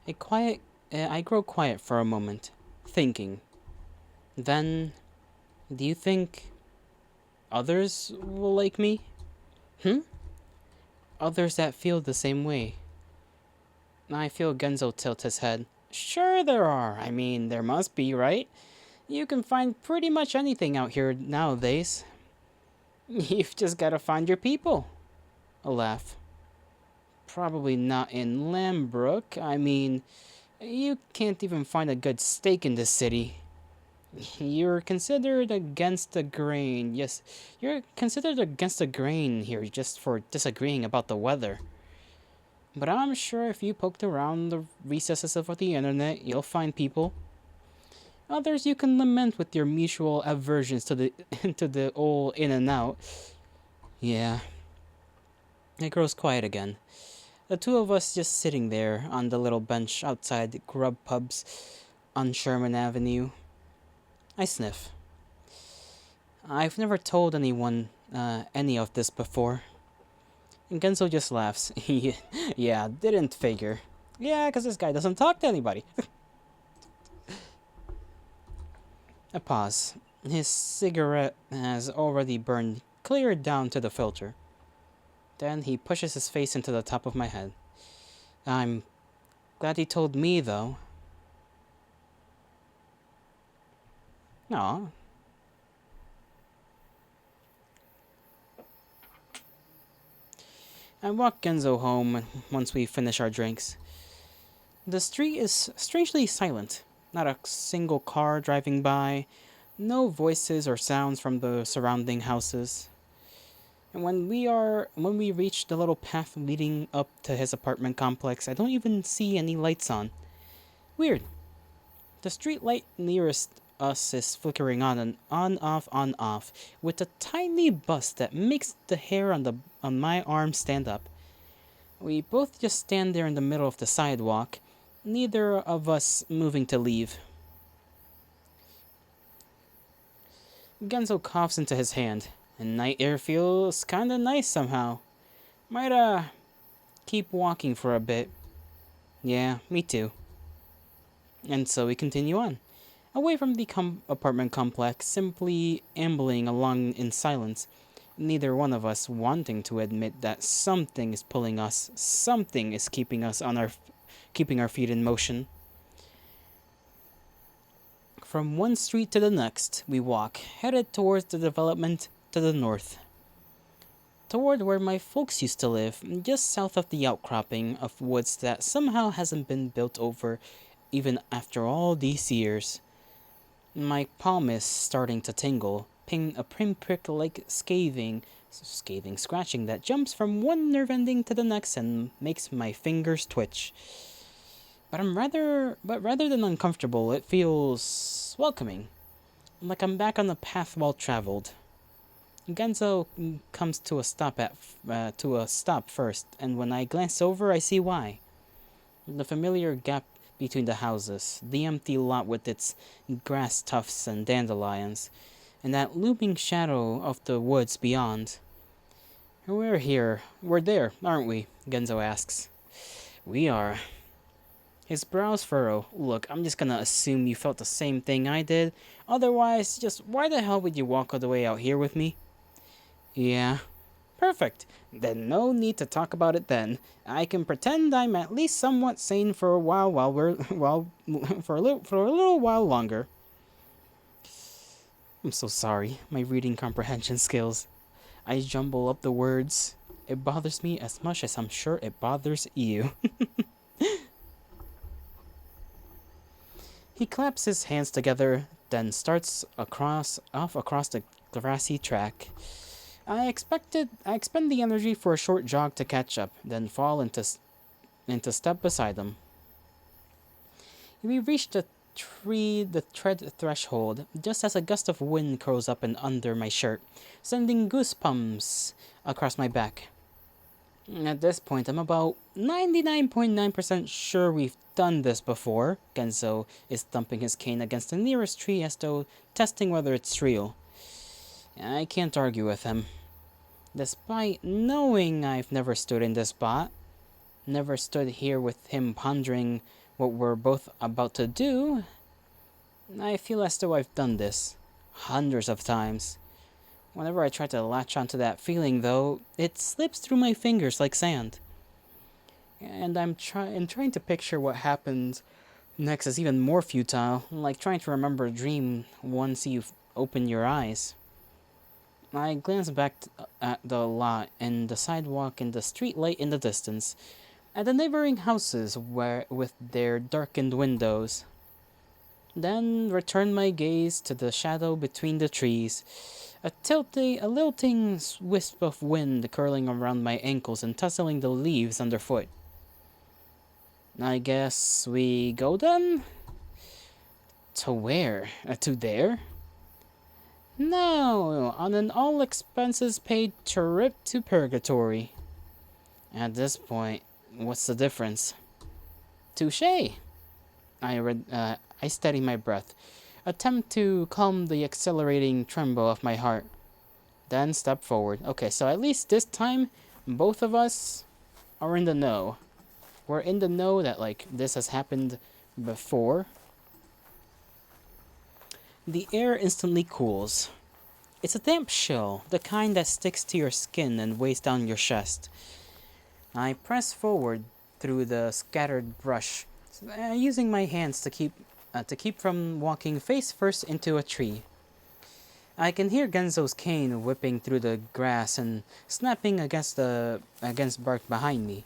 Speaker 1: I grow quiet for a moment, thinking. Then, do you think others will like me? Others that feel the same way. I feel Genzo tilt his head. Sure there are. I mean, there must be, right? You can find pretty much anything out here nowadays. You've just gotta find your people. A laugh. Probably not in Lambrook. I mean, you can't even find a good steak in this city. You're considered against the grain. Yes, you're considered against the grain here just for disagreeing about the weather. But I'm sure if you poked around the recesses of the internet, you'll find people. Others you can lament with your mutual aversions to the to the old in and out. Yeah. It grows quiet again. The two of us just sitting there on the little bench outside the Grub Pubs on Sherman Avenue. I sniff. I've never told anyone any of this before. And Genzo just laughs. Yeah, didn't figure. Yeah, because this guy doesn't talk to anybody. A pause. His cigarette has already burned clear down to the filter. Then he pushes his face into the top of my head. I'm glad he told me, though. Aw. I walk Genzo home once we finish our drinks. The street is strangely silent. Not a single car driving by. No voices or sounds from the surrounding houses. And when we reach the little path leading up to his apartment complex, I don't even see any lights on. Weird. The street light nearest us is flickering on, off, with a tiny buzz that makes the hair on my arm stand up. We both just stand there in the middle of the sidewalk, neither of us moving to leave. Genzo coughs into his hand, and night air feels kinda nice somehow. Might keep walking for a bit. Yeah, me too. And so we continue on, away from the apartment complex, simply ambling along in silence, neither one of us wanting to admit that something is pulling us, something is keeping our feet in motion. From one street to the next, we walk, headed towards the development to the north. Toward where my folks used to live, just south of the outcropping of woods that somehow hasn't been built over even after all these years. My palm is starting to tingle, a pinprick like scathing scratching that jumps from one nerve ending to the next and makes my fingers twitch. But rather than uncomfortable, it feels welcoming, like I'm back on the path well traveled. Genzo comes to a stop first, and when I glance over, I see why. The familiar gap between the houses, the empty lot with its grass tufts and dandelions, and that looming shadow of the woods beyond. We're here. We're there, aren't we? Genzo asks. We are. His brows furrow. Look, I'm just gonna assume you felt the same thing I did. Otherwise, just why the hell would you walk all the way out here with me? Yeah. Perfect. Then no need to talk about it then. I can pretend I'm at least somewhat sane for a while for a little while longer. I'm so sorry. My reading comprehension skills. I jumble up the words. It bothers me as much as I'm sure it bothers you. He claps his hands together, then starts across the grassy track. I expend the energy for a short jog to catch up, then fall into step beside him. We reach the tread threshold, just as a gust of wind curls up and under my shirt, sending goosebumps across my back. At this point, I'm about 99.9% sure we've done this before. Genzo is thumping his cane against the nearest tree as though testing whether it's real. I can't argue with him. Despite knowing I've never stood in this spot, never stood here with him pondering what we're both about to do, I feel as though I've done this hundreds of times. Whenever I try to latch onto that feeling, though, it slips through my fingers like sand. And trying to picture what happens next is even more futile, like trying to remember a dream once you've opened your eyes. I glance back at the lot and the sidewalk and the street light in the distance, at the neighboring houses with their darkened windows. Then return my gaze to the shadow between the trees, a lilting wisp of wind curling around my ankles and tussling the leaves underfoot. I guess we go then? To where? To there? No, on an all-expenses-paid trip to purgatory. At this point, what's the difference? Touché. I steady my breath, attempt to calm the accelerating tremble of my heart, then step forward. Okay, so at least this time, both of us are in the know. We're in the know that, like, this has happened before. The air instantly cools. It's a damp chill, the kind that sticks to your skin and weighs down your chest. I press forward through the scattered brush, using my hands to keep from walking face first into a tree. I can hear Genzo's cane whipping through the grass and snapping against bark behind me.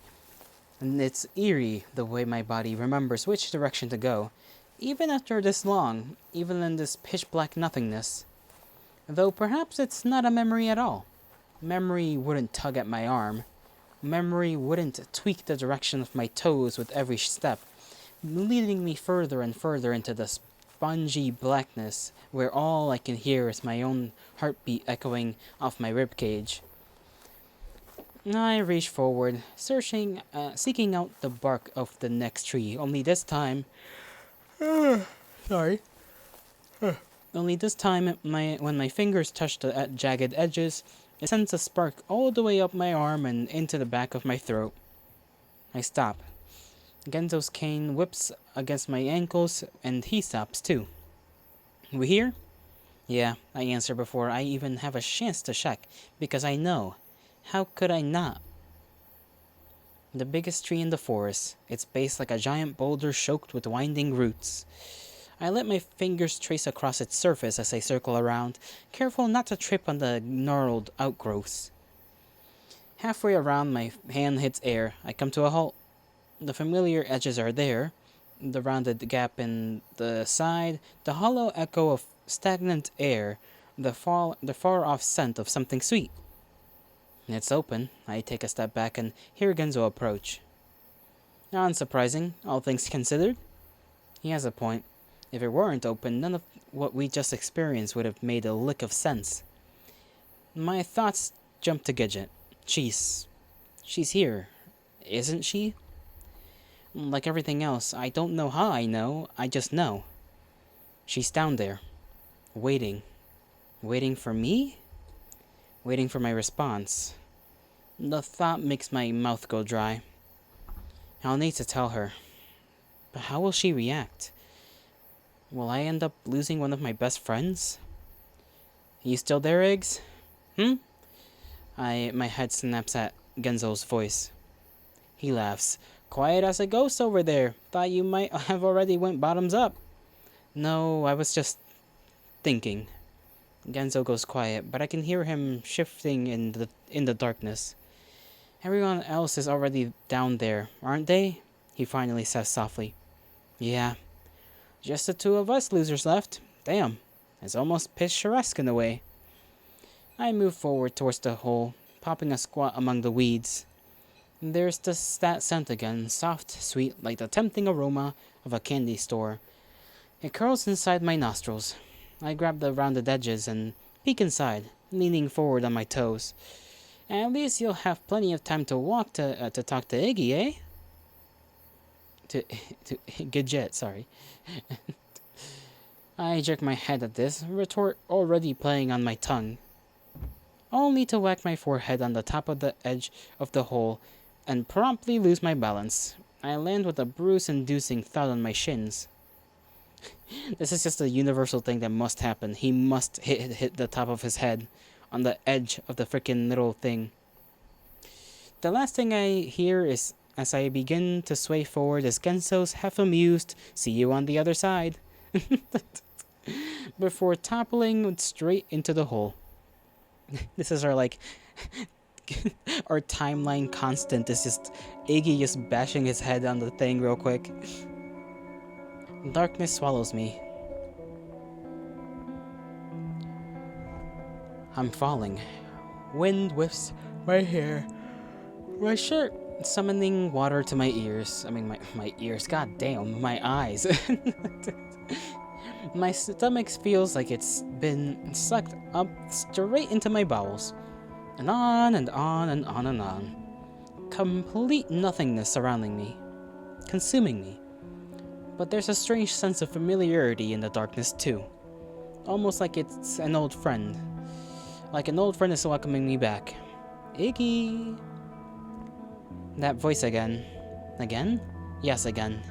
Speaker 1: And it's eerie the way my body remembers which direction to go, even after this long, even in this pitch-black nothingness. Though perhaps it's not a memory at all. Memory wouldn't tug at my arm. Memory wouldn't tweak the direction of my toes with every step, leading me further and further into the spongy blackness where all I can hear is my own heartbeat echoing off my ribcage. I reach forward, seeking out the bark of the next tree, only this time... Sorry. Only this time, when my fingers touch the jagged edges, it sends a spark all the way up my arm and into the back of my throat. I stop. Genzo's cane whips against my ankles, and he stops too. We here? Yeah, I answer before I even have a chance to check, because I know. How could I not? The biggest tree in the forest, its base like a giant boulder choked with winding roots. I let my fingers trace across its surface as I circle around, careful not to trip on the gnarled outgrowths. Halfway around, my hand hits air. I come to a halt. The familiar edges are there, the rounded gap in the side, the hollow echo of stagnant air, the far off scent of something sweet. It's open. I take a step back and hear Genzo approach. Unsurprising, all things considered. He has a point. If it weren't open, none of what we just experienced would have made a lick of sense. My thoughts jump to Gidget. She's here, isn't she? Like everything else, I don't know how I know, I just know. She's down there, waiting. Waiting for me? Waiting for my response. The thought makes my mouth go dry. I'll need to tell her. But how will she react? Will I end up losing one of my best friends? You still there, Eggs? My head snaps at Genzo's voice. He laughs. Quiet as a ghost over there. Thought you might have already went bottoms up. No, I was just thinking. Genzo goes quiet, but I can hear him shifting in the darkness. Everyone else is already down there, aren't they? He finally says softly. Yeah. Just the two of us losers left. Damn. It's almost picturesque in a way. I move forward towards the hole, popping a squat among the weeds. There's that scent again, soft, sweet, like the tempting aroma of a candy store. It curls inside my nostrils. I grab the rounded edges and peek inside, leaning forward on my toes. At least you'll have plenty of time to walk to talk to Iggy, eh? To Gidget, sorry. I jerk my head at this, retort already playing on my tongue, only to whack my forehead on the top of the edge of the hole and promptly lose my balance. I land with a bruise-inducing thud on my shins. This is just a universal thing that must happen. He must hit the top of his head on the edge of the frickin' little thing. The last thing I hear is, as I begin to sway forward, is Genso's half-amused, "See you on the other side," before toppling straight into the hole. This is our, our timeline constant is just Iggy just bashing his head on the thing real quick. Darkness swallows me. I'm falling. Wind whiffs my hair, my shirt, summoning water to my ears. I mean, my ears, god damn, my eyes. My stomach feels like it's been sucked up straight into my bowels. And on and on and on and on. Complete nothingness surrounding me, consuming me. But there's a strange sense of familiarity in the darkness too. Almost like it's an old friend. Like an old friend is welcoming me back. Iggy! That voice again. Again? Yes, again.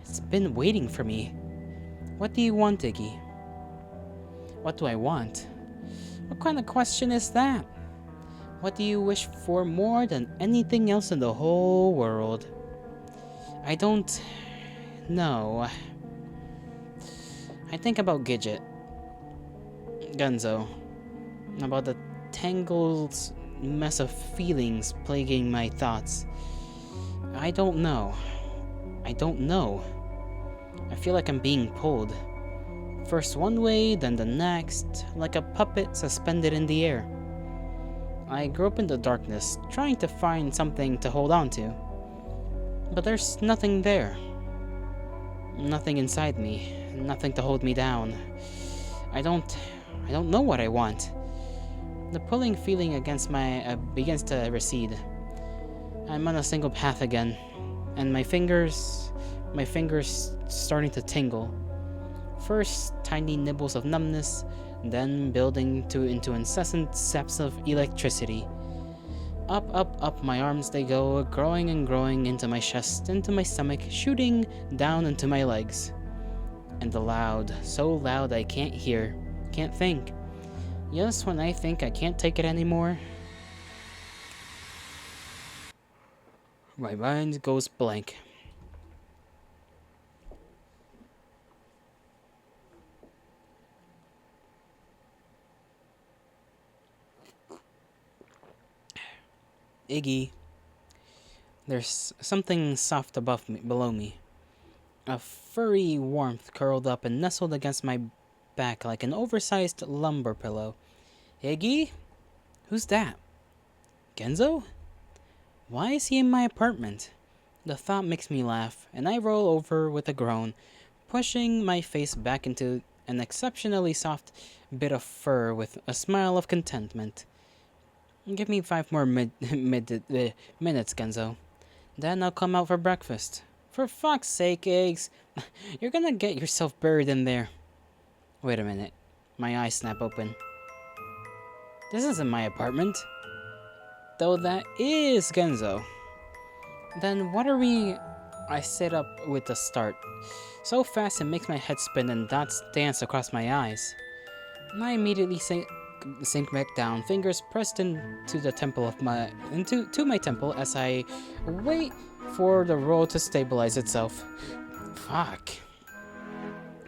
Speaker 1: It's been waiting for me. What do you want, Iggy? What do I want? What kind of question is that? What do you wish for more than anything else in the whole world? I don't know. I think about Gidget. Genzo. About the tangled mess of feelings plaguing my thoughts. I don't know. I feel like I'm being pulled. First one way, then the next, like a puppet suspended in the air. I grope in the darkness, trying to find something to hold on to. But there's nothing there. Nothing inside me, nothing to hold me down. I don't know what I want. The pulling feeling against begins to recede. I'm on a single path again, and my fingers starting to tingle. First, tiny nibbles of numbness, then building into incessant zaps of electricity. Up my arms they go, growing and growing into my chest, into my stomach, shooting down into my legs. And so loud I can't hear, can't think. Just when I think I can't take it anymore, my mind goes blank. Iggy. There's something soft above me, below me. A furry warmth curled up and nestled against my back like an oversized lumber pillow. Iggy? Who's that? Genzo? Why is he in my apartment? The thought makes me laugh, and I roll over with a groan, pushing my face back into an exceptionally soft bit of fur with a smile of contentment. Give me 5 more minutes, Genzo. Then I'll come out for breakfast. For fuck's sake, Eggs. You're gonna get yourself buried in there. Wait a minute. My eyes snap open. This isn't my apartment. Though that is Genzo. Then what are we... I sit up with a start. So fast it makes my head spin and dots dance across my eyes. And I immediately sink back down, fingers pressed into the temple of my... to my temple as I wait for the roll to stabilize itself. Fuck.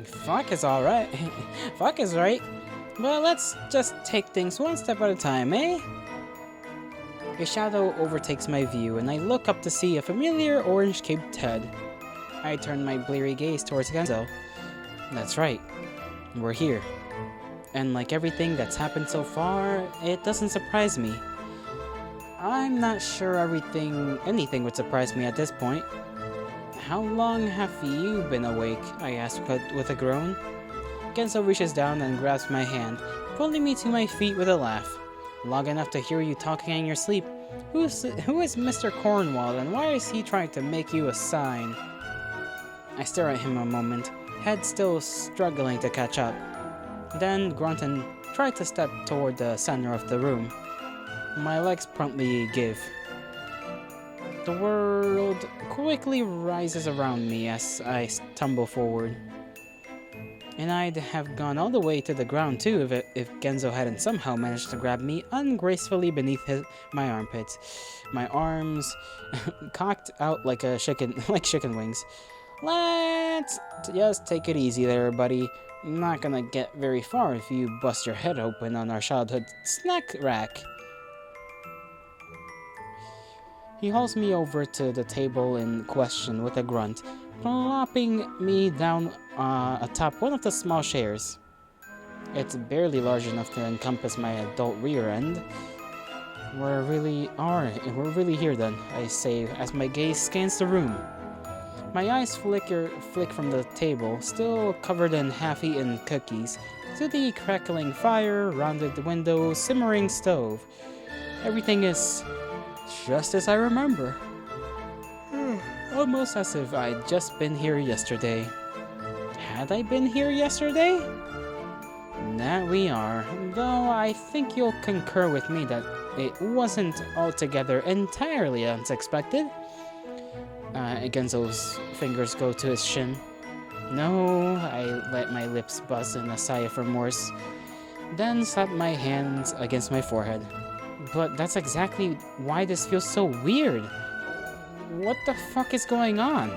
Speaker 1: Fuck is alright. Fuck is right. But let's just take things one step at a time, eh? A shadow overtakes my view, and I look up to see a familiar orange-caped head. I turn my bleary gaze towards Genzo. That's right. We're here. And like everything that's happened so far, it doesn't surprise me. I'm not sure anything would surprise me at this point. How long have you been awake? I ask with a groan. Genzo reaches down and grabs my hand, pulling me to my feet with a laugh. Long enough to hear you talking in your sleep. Who is Mr. Cornwall, and why is he trying to make you a sign? I stare at him a moment, head still struggling to catch up. Then grunt and try to step toward the center of the room. My legs promptly give. The world quickly rises around me as I tumble forward. And I'd have gone all the way to the ground too if Genzo hadn't somehow managed to grab me ungracefully beneath my armpits, my arms cocked out like chicken wings. Let's just take it easy there, buddy. I'm not gonna get very far if you bust your head open on our childhood snack rack. He hauls me over to the table in question with a grunt, plopping me down atop one of the small chairs. It's barely large enough to encompass my adult rear end. We're really here then, I say as my gaze scans the room. My eyes flick from the table, still covered in half-eaten cookies, to the crackling fire, rounded window, simmering stove. Everything is just as I remember. Almost as if I'd just been here yesterday. Had I been here yesterday? That we are, though I think you'll concur with me that it wasn't altogether entirely unexpected. Genzo's fingers go to his shin. No, I let my lips buzz in a sigh of remorse, then slap my hands against my forehead. But that's exactly why this feels so weird. What the fuck is going on?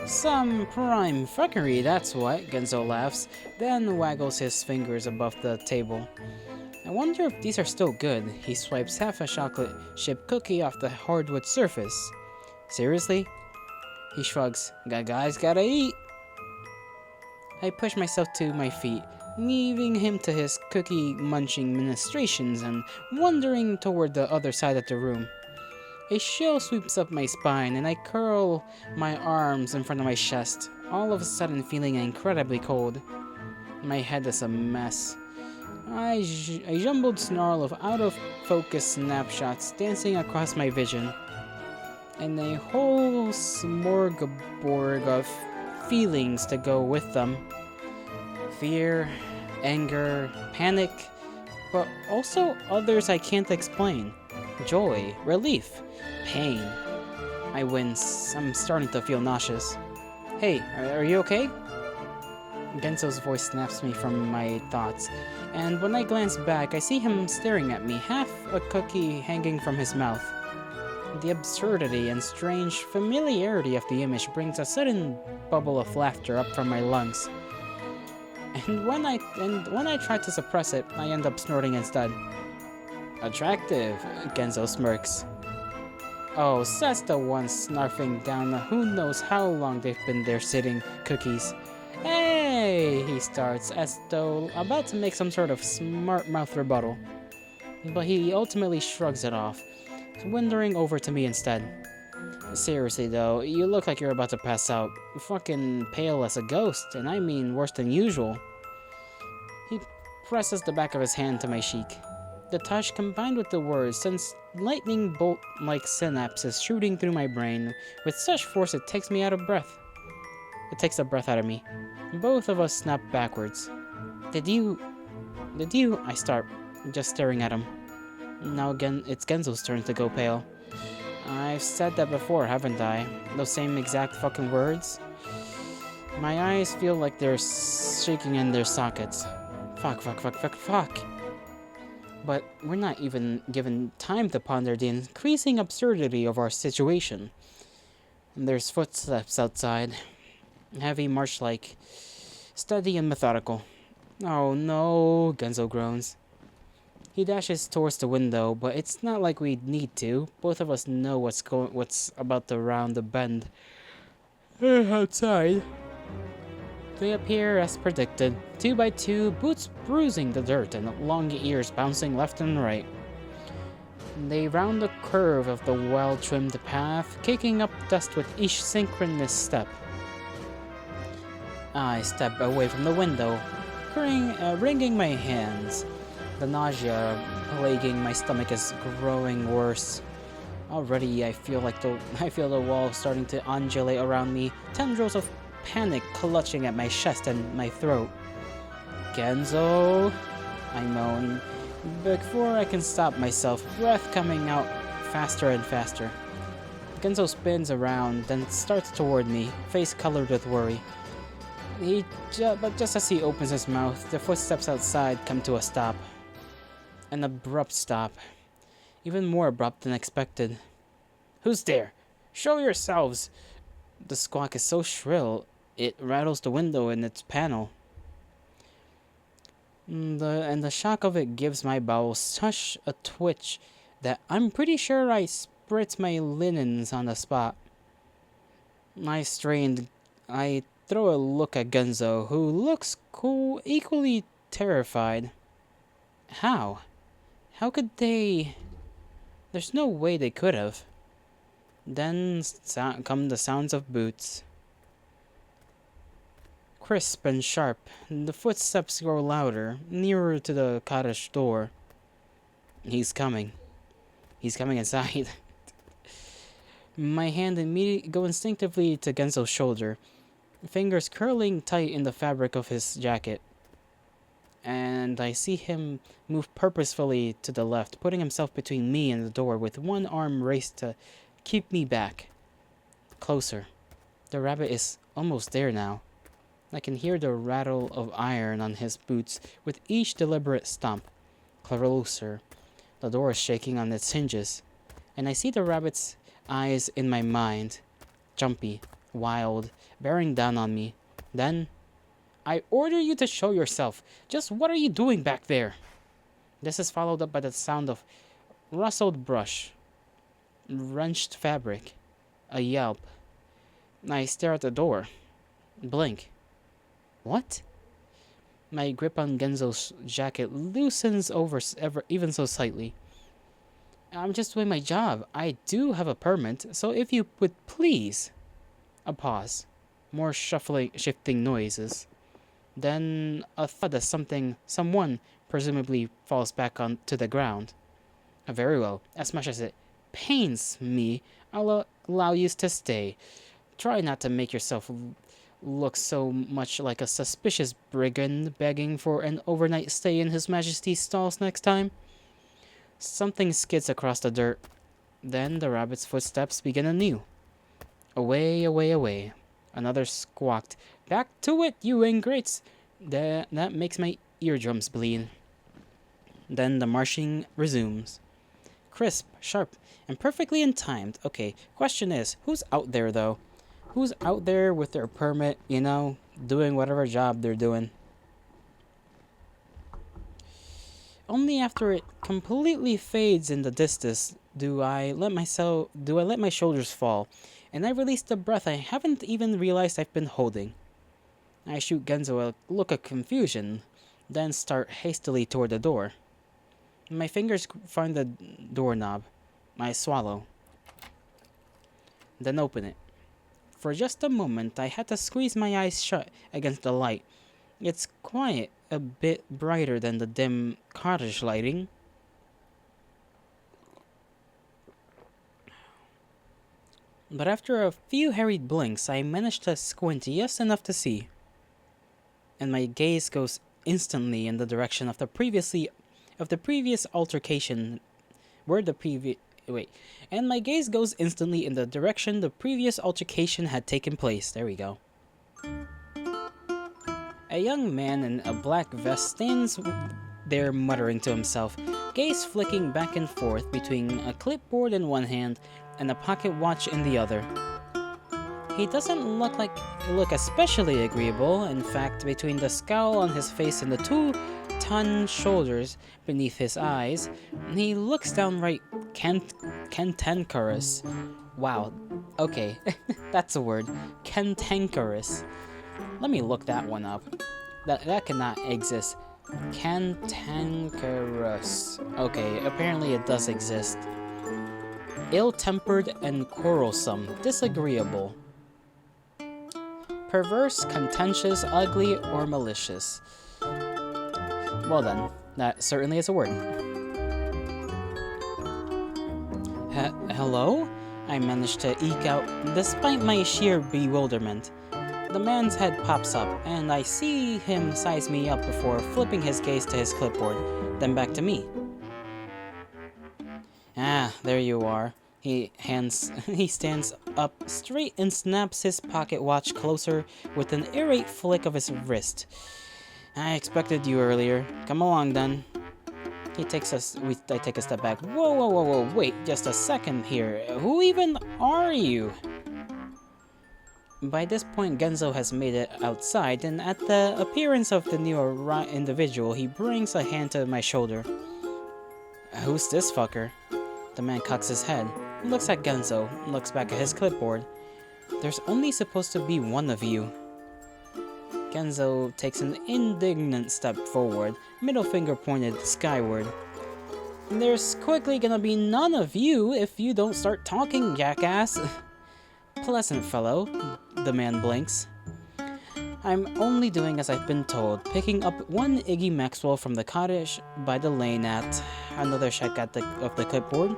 Speaker 1: Some prime fuckery, that's what, Genzo laughs, then waggles his fingers above the table. I wonder if these are still good. He swipes half a chocolate chip cookie off the hardwood surface. Seriously? He shrugs. Guys gotta eat. I push myself to my feet, leaving him to his cookie-munching ministrations and wandering toward the other side of the room. A chill sweeps up my spine, and I curl my arms in front of my chest, all of a sudden feeling incredibly cold. My head is a mess. A jumbled snarl of out-of-focus snapshots dancing across my vision, and a whole smorgasbord of feelings to go with them. Fear, anger, panic, but also others I can't explain. Joy, relief, pain. I wince. I'm starting to feel nauseous. Hey, are you okay? Genzo's voice snaps me from my thoughts, and when I glance back, I see him staring at me, half a cookie hanging from his mouth. The absurdity and strange familiarity of the image brings a sudden bubble of laughter up from my lungs. And when I try to suppress it, I end up snorting instead. Attractive, Genzo smirks. Oh, says the one snarfing down who knows how long they've been there sitting cookies. Hey, he starts as though about to make some sort of smart mouth rebuttal. But he ultimately shrugs it off, wandering over to me instead. Seriously though, you look like you're about to pass out. Fucking pale as a ghost, and I mean worse than usual. He presses the back of his hand to my cheek. The touch combined with the words sends lightning bolt-like synapses shooting through my brain with such force it takes me out of breath. It takes the breath out of me. Both of us snap backwards. Did you... I start, just staring at him. Now again, it's Genzo's turn to go pale. I've said that before, haven't I? Those same exact fucking words? My eyes feel like they're shaking in their sockets. Fuck. But we're not even given time to ponder the increasing absurdity of our situation. There's footsteps outside. Heavy, march-like. Steady and methodical. Oh no, Genzo groans. He dashes towards the window, but it's not like we need to. Both of us know what's about to round the bend. Outside. They appear as predicted, 2 by 2, boots bruising the dirt and long ears bouncing left and right. They round the curve of the well-trimmed path, kicking up dust with each synchronous step. I step away from the window, wringing my hands. The nausea plaguing my stomach is growing worse. Already, I feel the wall starting to undulate around me, tendrils of panic clutching at my chest and my throat. Genzo, I moan, before I can stop myself, breath coming out faster and faster. Genzo spins around, then starts toward me, face colored with worry. But just as he opens his mouth, the footsteps outside come to a stop. An abrupt stop. Even more abrupt than expected. Who's there? Show yourselves! The squawk is so shrill, it rattles the window in its panel. And the shock of it gives my bowels such a twitch that I'm pretty sure I spritz my linens on the spot. I throw a look at Genzo, who looks cool, equally terrified. How? How could they... There's no way they could have. Then come the sounds of boots. Crisp and sharp, the footsteps grow louder, nearer to the cottage door. He's coming. He's coming inside. My hand immediately go instinctively to Genzo's shoulder, fingers curling tight in the fabric of his jacket. And I see him move purposefully to the left, putting himself between me and the door with one arm raised to keep me back. Closer. The rabbit is almost there now. I can hear the rattle of iron on his boots with each deliberate stomp. Closer. The door is shaking on its hinges, and I see the rabbit's eyes in my mind. Jumpy, wild, bearing down on me. Then, I order you to show yourself. Just what are you doing back there? This is followed up by the sound of rustled brush, wrenched fabric, a yelp. I stare at the door. Blink. What? My grip on Genzo's jacket loosens even so slightly. I'm just doing my job. I do have a permit, so if you would please... A pause. More shifting noises. Then a thud as someone, presumably falls back onto the ground. Very well. As much as it pains me, I'll allow you to stay. Try not to make yourself look so much like a suspicious brigand begging for an overnight stay in His Majesty's stalls next time. Something skids across the dirt. Then the rabbit's footsteps begin anew. Away, away, away. Another squawked. Back to it, you ingrates! That makes my eardrums bleed. Then the marching resumes. Crisp, sharp, and perfectly in time. Okay, question is, who's out there though? Who's out there with their permit, doing whatever job they're doing? only after it completely fades in the distance do I let my shoulders fall, and I release the breath I haven't even realized I've been holding. I shoot Genzo a look of confusion, then start hastily toward the door. My fingers find the doorknob. I swallow, then open it. For just a moment, I had to squeeze my eyes shut against the light. It's quiet, a bit brighter than the dim cottage lighting. But after a few hurried blinks, I manage to squint just enough to see. And my gaze goes instantly in the direction of the previous altercation and my gaze goes instantly in the direction the previous altercation had taken place. There we go. A young man in a black vest stands there muttering to himself, gaze flicking back and forth between a clipboard in one hand and a pocket watch in the other. He doesn't look especially agreeable. In fact, between the scowl on his face and the 2-ton shoulders beneath his eyes, he looks downright cantankerous. Wow, okay, that's a word. Cantankerous. Let me look that one up. That cannot exist. Cantankerous. Okay, apparently it does exist. Ill-tempered and quarrelsome, disagreeable. Perverse, contentious, ugly, or malicious. Well then, that certainly is a word. Hello? I managed to eke out, despite my sheer bewilderment. The man's head pops up, and I see him size me up before flipping his gaze to his clipboard, then back to me. Ah, there you are. He stands up straight and snaps his pocket watch closer with an irate flick of his wrist. I expected you earlier. Come along then. I take a step back. Whoa, wait just a second here. Who even are you? By this point, Genzo has made it outside, and at the appearance of the new individual, he brings a hand to my shoulder. Who's this fucker? The man cocks his head, looks at Genzo, looks back at his clipboard. There's only supposed to be one of you. Genzo takes an indignant step forward, middle finger pointed skyward. There's quickly gonna be none of you if you don't start talking, jackass. Pleasant fellow, the man blinks. I'm only doing as I've been told, picking up one Iggy Maxwell from the cottage by the lane at another check of the clipboard.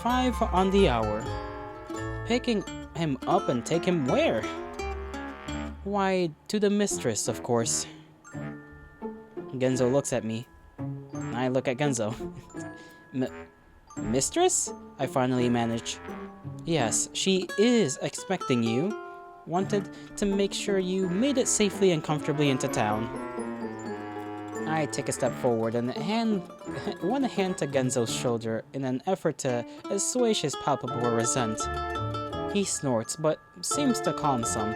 Speaker 1: 5 on the hour. Picking him up and take him where? Why, to the mistress, of course. Genzo looks at me. I look at Genzo. Mistress? I finally manage. Yes, she is expecting you. Wanted to make sure you made it safely and comfortably into town. I take a step forward and one hand to Genzo's shoulder in an effort to assuage his palpable resent. He snorts, but seems to calm some.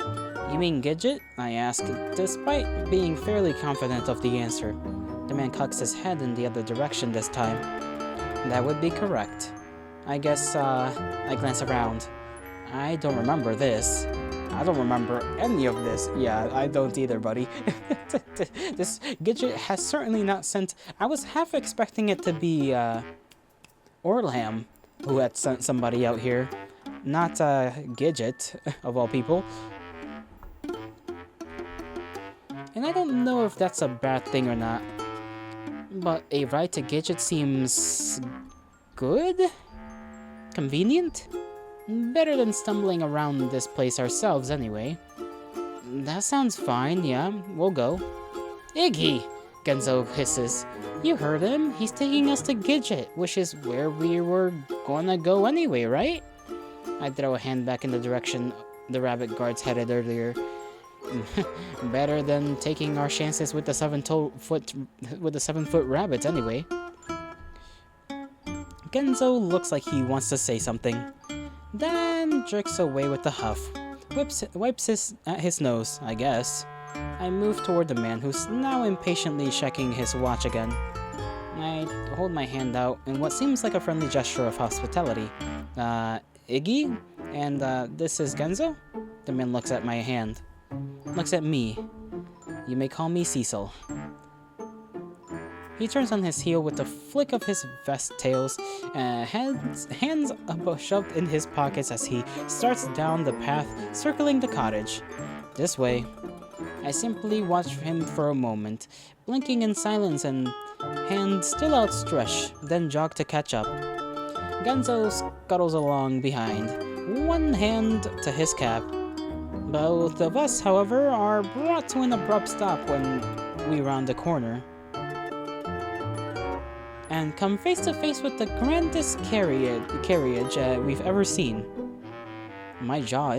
Speaker 1: You mean Gidget? I ask, despite being fairly confident of the answer. The man cocks his head in the other direction this time. That would be correct. I guess, I glance around. I don't remember this. I don't remember any of this. Yeah, I don't either, buddy. This Gidget has certainly not sent... I was half expecting it to be, Orlam who had sent somebody out here. Not, Gidget, of all people. And I don't know if that's a bad thing or not. But a ride to Gidget seems... good? Convenient? Better than stumbling around this place ourselves, anyway. That sounds fine, yeah, we'll go. Iggy! Genzo hisses. You heard him, he's taking us to Gidget, which is where we were gonna go anyway, right? I throw a hand back in the direction the rabbit guards headed earlier. Better than taking our chances with the 7-foot rabbit, anyway. Genzo looks like he wants to say something, then jerks away with a huff. Wipes his nose, I guess. I move toward the man who's now impatiently checking his watch again. I hold my hand out in what seems like a friendly gesture of hospitality. Iggy? And, this is Genzo? The man looks at my hand. Looks at me. You may call me Cecil. He turns on his heel with a flick of his vest tails, hands shoved in his pockets as he starts down the path, circling the cottage. This way. I simply watch him for a moment, blinking in silence and hand still outstretched, then jog to catch up. Genzo scuttles along behind, one hand to his cap. Both of us, however, are brought to an abrupt stop when we round the corner and come face to face with the grandest carriage we've ever seen. My jaw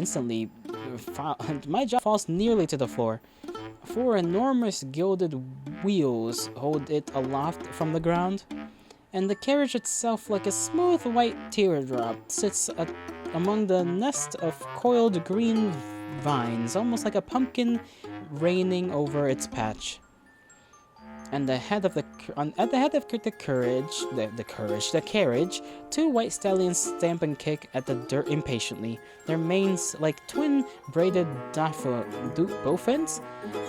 Speaker 1: falls nearly to the floor. Four enormous gilded wheels hold it aloft from the ground, and the carriage itself, like a smooth white teardrop, sits among the nest of coiled green vines, almost like a pumpkin reigning over its patch. And at the head of the carriage, two white stallions stamp and kick at the dirt impatiently, their manes like twin braided bowfins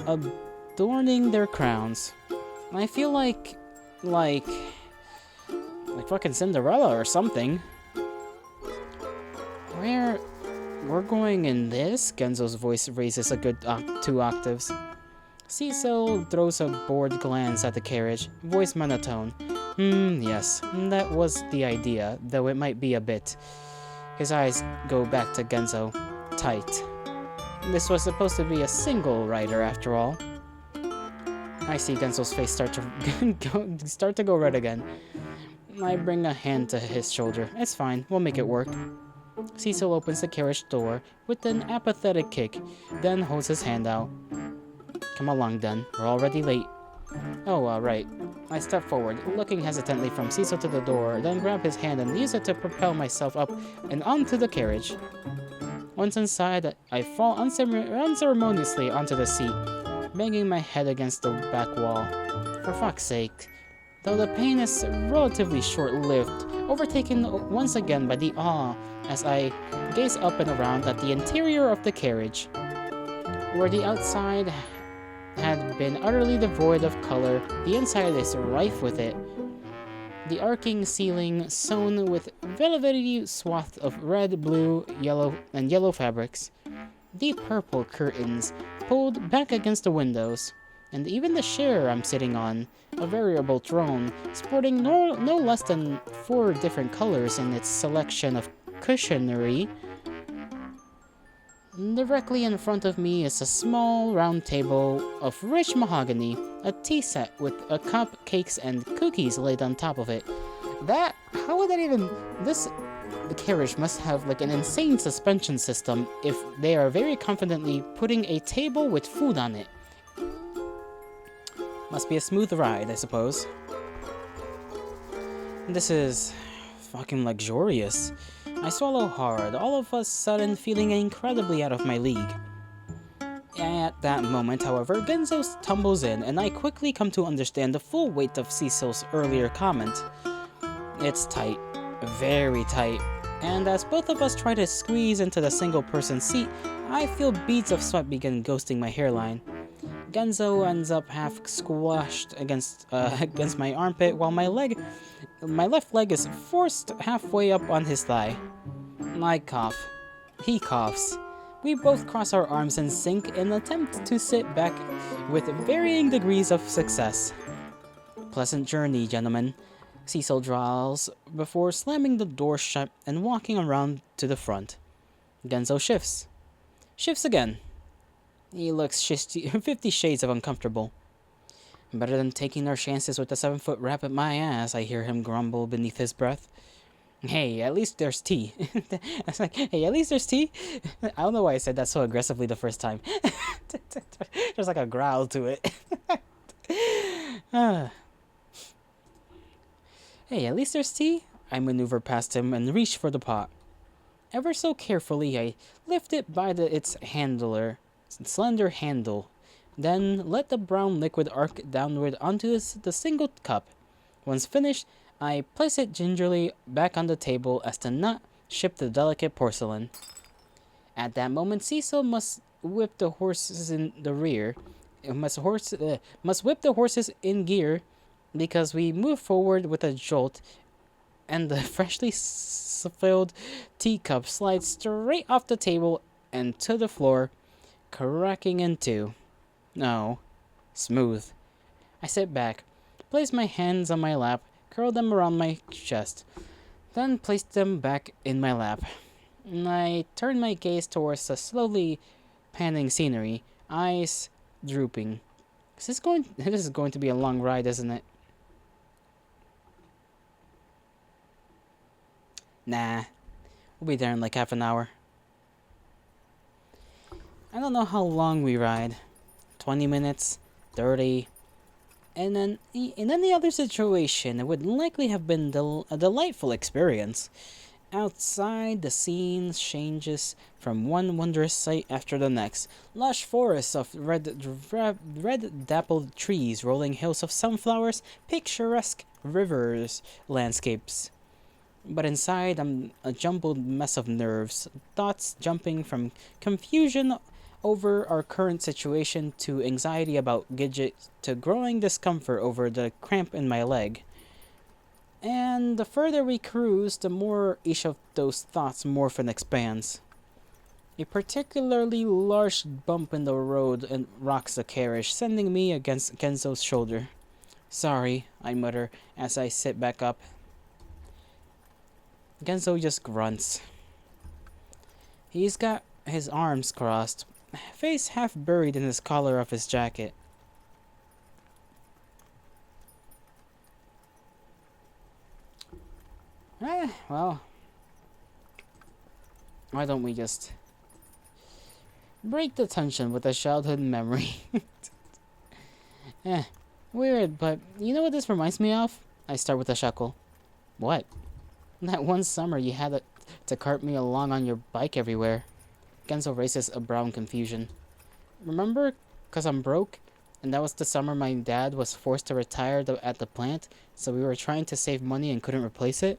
Speaker 1: adorning their crowns. I feel like fucking Cinderella or something. We're going in this? Genzo's voice raises a good 2 octaves. Cecil throws a bored glance at the carriage, voice monotone. Yes, that was the idea, though it might be a bit. His eyes go back to Genzo, tight. This was supposed to be a single rider after all. I see Genzo's face start to go red again. I bring a hand to his shoulder. It's fine, we'll make it work. Cecil opens the carriage door with an apathetic kick, then holds his hand out. Come along then, we're already late. Oh, right. I step forward, looking hesitantly from Cecil to the door, then grab his hand and use it to propel myself up and onto the carriage. Once inside, I fall unceremoniously onto the seat, banging my head against the back wall. For fuck's sake. Though the pain is relatively short-lived, overtaken once again by the awe as I gaze up and around at the interior of the carriage. Where the outside had been utterly devoid of color, the inside is rife with it. The arcing ceiling sewn with velvety swath of red, blue, yellow fabrics. Deep purple curtains pulled back against the windows. And even the chair I'm sitting on, a variable throne, sporting no less than 4 different colors in its selection of cushionery. Directly in front of me is a small round table of rich mahogany, a tea set with a cup, cakes, and cookies laid on top of it. The carriage must have like an insane suspension system if they are very confidently putting a table with food on it. Must be a smooth ride, I suppose. This is fucking luxurious. I swallow hard, all of a sudden feeling incredibly out of my league. At that moment, however, Genzo tumbles in, and I quickly come to understand the full weight of Cecil's earlier comment. It's tight. Very tight. And as both of us try to squeeze into the single-person seat, I feel beads of sweat begin ghosting my hairline. Genzo ends up half squashed against my armpit, while my left leg is forced halfway up on his thigh. I cough. He coughs. We both cross our arms in sync and attempt to sit back with varying degrees of success. Pleasant journey, gentlemen, Cecil drawls before slamming the door shut and walking around to the front. Genzo shifts. Shifts again. He looks 50 shades of uncomfortable. Better than taking our chances with a 7-foot rap at my ass, I hear him grumble beneath his breath. Hey, at least there's tea. I was like, hey, at least there's tea? I don't know why I said that so aggressively the first time. There's like a growl to it. Hey, at least there's tea? I maneuver past him and reach for the pot. Ever so carefully, I lift it by its slender handle, then let the brown liquid arc downward onto the single cup. Once finished, I place it gingerly back on the table as to not ship the delicate porcelain. At that moment, Cecil must whip the horses in the rear. Must whip the horses in gear because we move forward with a jolt, and the freshly filled teacup slides straight off the table and to the floor, cracking in two. No, smooth. I sit back, place my hands on my lap, curl them around my chest, then place them back in my lap. I turn my gaze towards the slowly panning scenery, eyes drooping. This is going to be a long ride, isn't it? Nah, we'll be there in like half an hour. I don't know how long we ride. 20 minutes, 30. And then, in any other situation, it would likely have been a delightful experience. Outside, the scene changes from one wondrous sight after the next. Lush forests of red dappled trees, rolling hills of sunflowers, picturesque rivers, landscapes. But inside, I'm a jumbled mess of nerves, thoughts jumping from confusion over our current situation to anxiety about Gidget to growing discomfort over the cramp in my leg. And the further we cruise, the more each of those thoughts morph and expands. A particularly large bump in the road and rocks the carriage, sending me against Genzo's shoulder. Sorry, I mutter as I sit back up. Genzo just grunts. He's got his arms crossed, face half buried in the collar of his jacket. Well, why don't we just break the tension with a childhood memory? eh, Weird, but you know what this reminds me of? I start with a chuckle. What? That one summer you had to cart me along on your bike everywhere. Genzo raises a brow in confusion. Remember? 'Cause I'm broke? And that was the summer my dad was forced to retire at the plant, so we were trying to save money and couldn't replace it?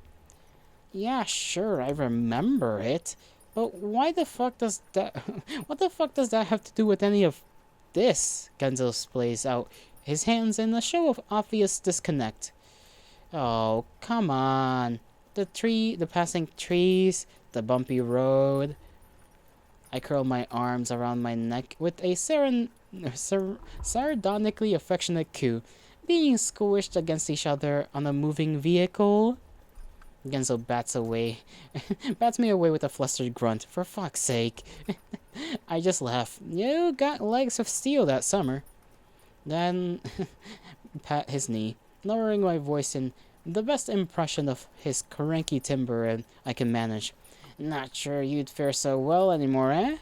Speaker 1: Yeah, sure, I remember it. But why the fuck does that... what the fuck does that have to do with any of this? Genzo splays out his hands in a show of obvious disconnect. Oh, come on. The passing trees, the bumpy road. I curl my arms around my neck with a sardonically affectionate coo, being squished against each other on a moving vehicle. Genzo bats me away with a flustered grunt. For fuck's sake. I just laugh. You got legs of steel that summer. Then pat his knee, lowering my voice in the best impression of his cranky timbre and I can manage. Not sure you'd fare so well anymore, eh?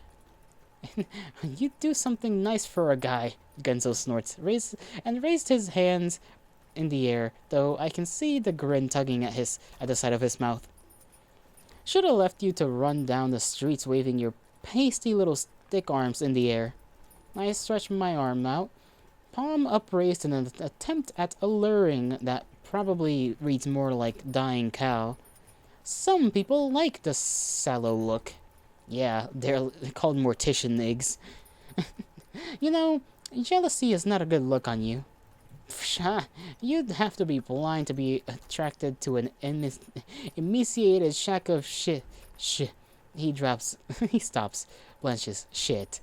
Speaker 1: You'd do something nice for a guy, Genzo snorts, raised his hands in the air, though I can see the grin tugging at the side of his mouth. Should have left you to run down the streets waving your pasty little stick arms in the air. I stretch my arm out, palm upraised in an attempt at alluring that probably reads more like dying cow. Some people like the sallow look. Yeah, they're called mortician eggs. You know, jealousy is not a good look on you. You'd have to be blind to be attracted to an emaciated shack of shit. He drops. He stops. Blenches. Shit.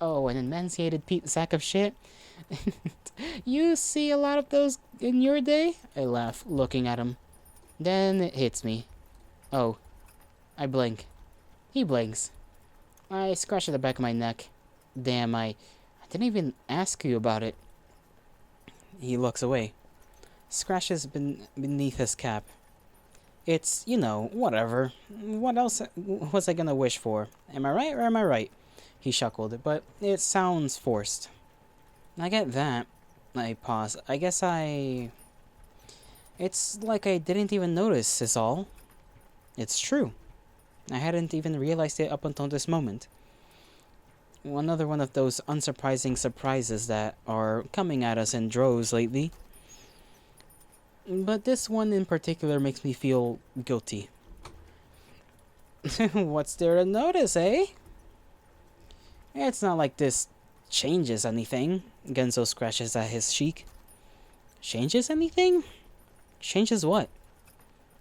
Speaker 1: Oh, an emaciated sack of shit? You see a lot of those in your day? I laugh, looking at him. Then it hits me. Oh. I blink. He blinks. I scratch at the back of my neck. Damn, I didn't even ask you about it. He looks away. Scratches beneath his cap. It's, whatever. What else was I gonna wish for? Am I right or am I right? He chuckled, but it sounds forced. I get that. I pause. It's like I didn't even notice, is all. It's true. I hadn't even realized it up until this moment. Another one of those unsurprising surprises that are coming at us in droves lately. But this one in particular makes me feel guilty. What's there to notice, eh? It's not like this changes anything. Genzo scratches at his cheek. Changes anything? Changes what?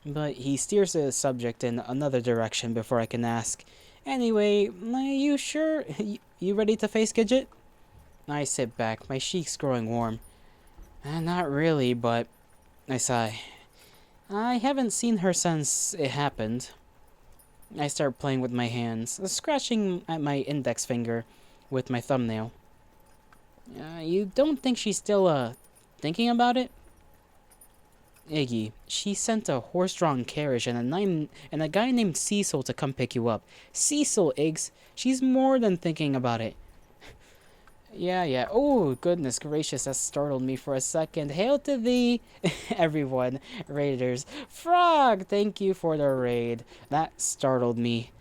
Speaker 1: But he steers the subject in another direction before I can ask. Anyway, are you sure? You ready to face Gidget? I sit back, my cheeks growing warm. Not really, but I sigh. I haven't seen her since it happened. I start playing with my hands, scratching at my index finger with my thumbnail. You don't think she's still, thinking about it? Iggy, she sent a horse-drawn carriage and a guy named Cecil to come pick you up. Cecil, Iggs, she's more than thinking about it. Yeah. Oh, goodness gracious, that startled me for a second. Hail to thee, everyone. Raiders. Frog, thank you for the raid. That startled me.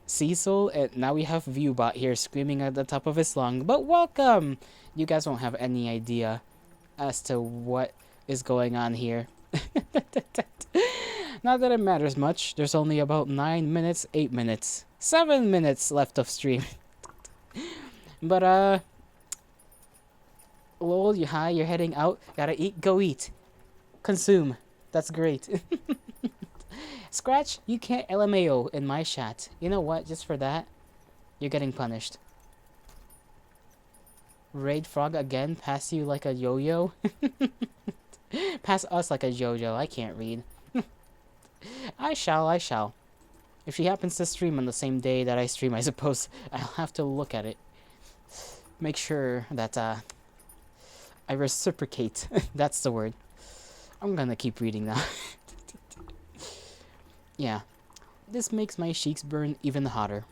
Speaker 1: Cecil, and now we have Viewbot here screaming at the top of his lung. But welcome! You guys won't have any idea as to what is going on here. Not that it matters much. There's only about 9 minutes, 8 minutes, 7 minutes left of stream. But, lol, you're heading out. Gotta eat, go eat. Consume. That's great. Scratch, you can't LMAO in my chat. You know what? Just for that, you're getting punished. Raid Frog again, pass you like a yo-yo. Pass us like a yo-yo. I can't read. I shall. If she happens to stream on the same day that I stream, I suppose I'll have to look at it. Make sure that, I reciprocate. That's the word. I'm gonna keep reading now. Yeah. This makes my cheeks burn even hotter.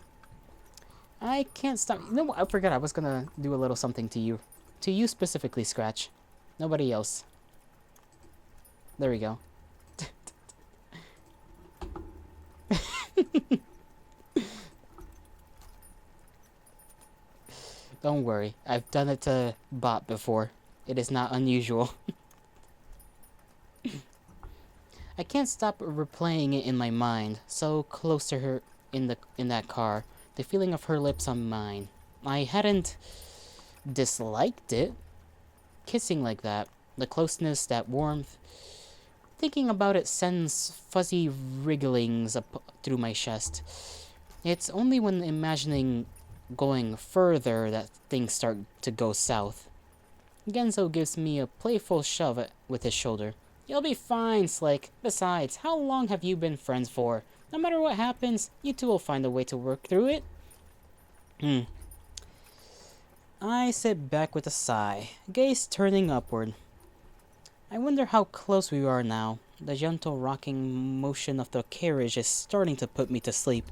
Speaker 1: I can't stop. You know what? I forgot I was gonna do a little something to you. To you specifically, Scratch. Nobody else. There we go. Don't worry. I've done it to Bot before. It is not unusual. I can't stop replaying it in my mind, so close to her in that car, the feeling of her lips on mine. I hadn't disliked it. Kissing like that, the closeness, that warmth. Thinking about it sends fuzzy wrigglings up through my chest. It's only when imagining going further that things start to go south. Genzo gives me a playful shove with his shoulder. You'll be fine, Slick. Besides, how long have you been friends for? No matter what happens, you two will find a way to work through it. I sit back with a sigh, gaze turning upward. I wonder how close we are now. The gentle rocking motion of the carriage is starting to put me to sleep.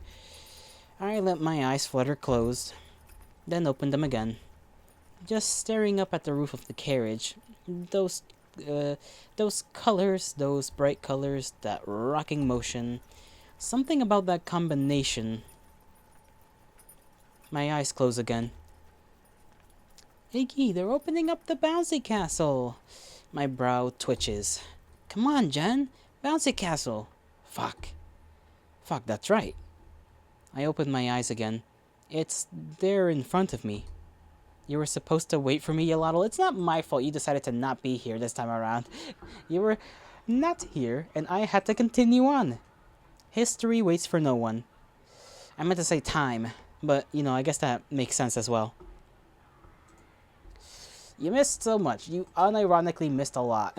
Speaker 1: I let my eyes flutter closed, then opened them again. Just staring up at the roof of the carriage. Those colors, those bright colors, that rocking motion. Something about that combination. My eyes close again. Iggy, they're opening up the bouncy castle. My brow twitches. Come on, Jen. Bouncy castle. Fuck, that's right. I open my eyes again. It's there in front of me. You were supposed to wait for me, Yalotl. It's not my fault you decided to not be here this time around. You were not here, and I had to continue on. History waits for no one. I meant to say time, but, I guess that makes sense as well. You missed so much. You unironically missed a lot.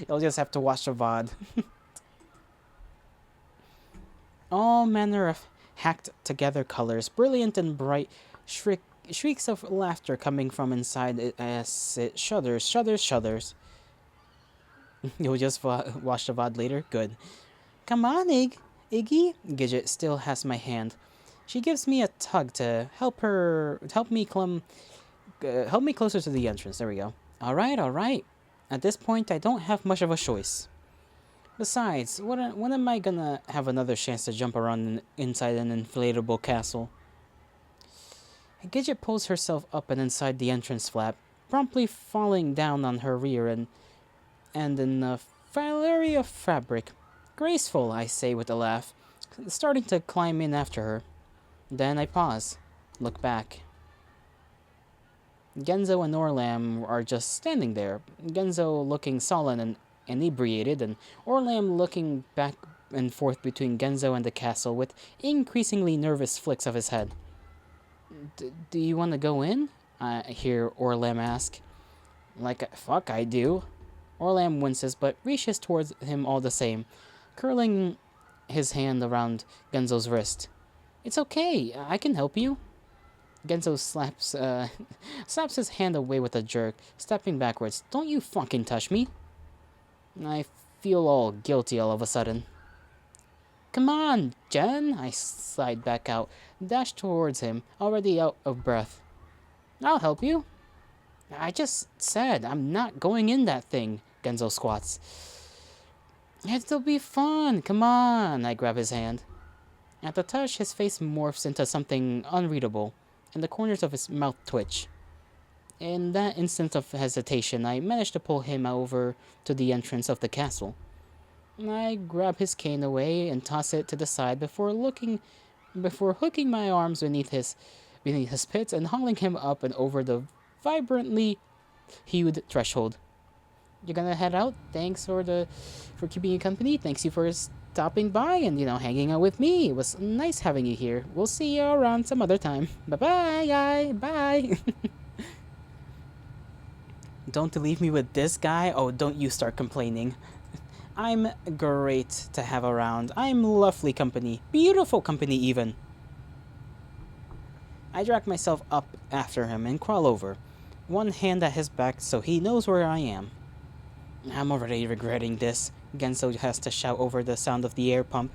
Speaker 1: You'll just have to watch the VOD. All manner of hacked together colors, brilliant and bright, shrieks of laughter coming from inside it as it shudders. You'll just watch the VOD later? Good. Come on, Iggy? Gidget still has my hand. She gives me a tug to help me closer to the entrance. There we go. All right. At this point, I don't have much of a choice. Besides, when am I gonna have another chance to jump around inside an inflatable castle? Gidget pulls herself up and inside the entrance flap, promptly falling down on her rear end. and in a filigree of fabric. Graceful, I say with a laugh, starting to climb in after her. Then I pause, look back. Genzo and Orlam are just standing there, Genzo looking sullen and inebriated, and Orlam looking back and forth between Genzo and the castle with increasingly nervous flicks of his head. Do you want to go in? I hear Orlam ask. Like, fuck, I do. Orlam winces, but reaches towards him all the same, curling his hand around Genzo's wrist. It's okay, I can help you. Genzo slaps his hand away with a jerk, stepping backwards. Don't you fucking touch me. I feel all guilty all of a sudden. Come on, Jen! I slide back out, dash towards him, already out of breath. I'll help you. I just said I'm not going in that thing, Genzo squats. It'll be fun, come on, I grab his hand. At the touch, his face morphs into something unreadable, and the corners of his mouth twitch. In that instant of hesitation, I manage to pull him over to the entrance of the castle. I grab his cane away and toss it to the side before hooking my arms beneath his pits and hauling him up and over the vibrantly hued threshold. You're gonna head out? Thanks for keeping you company. Thanks you for stopping by and, hanging out with me. It was nice having you here. We'll see you around some other time. Bye-bye, bye. Don't leave me with this guy? Oh, don't you start complaining. I'm great to have around. I'm lovely company. Beautiful company, even. I drag myself up after him and crawl over, one hand at his back so he knows where I am. I'm already regretting this, Genzo has to shout over the sound of the air pump.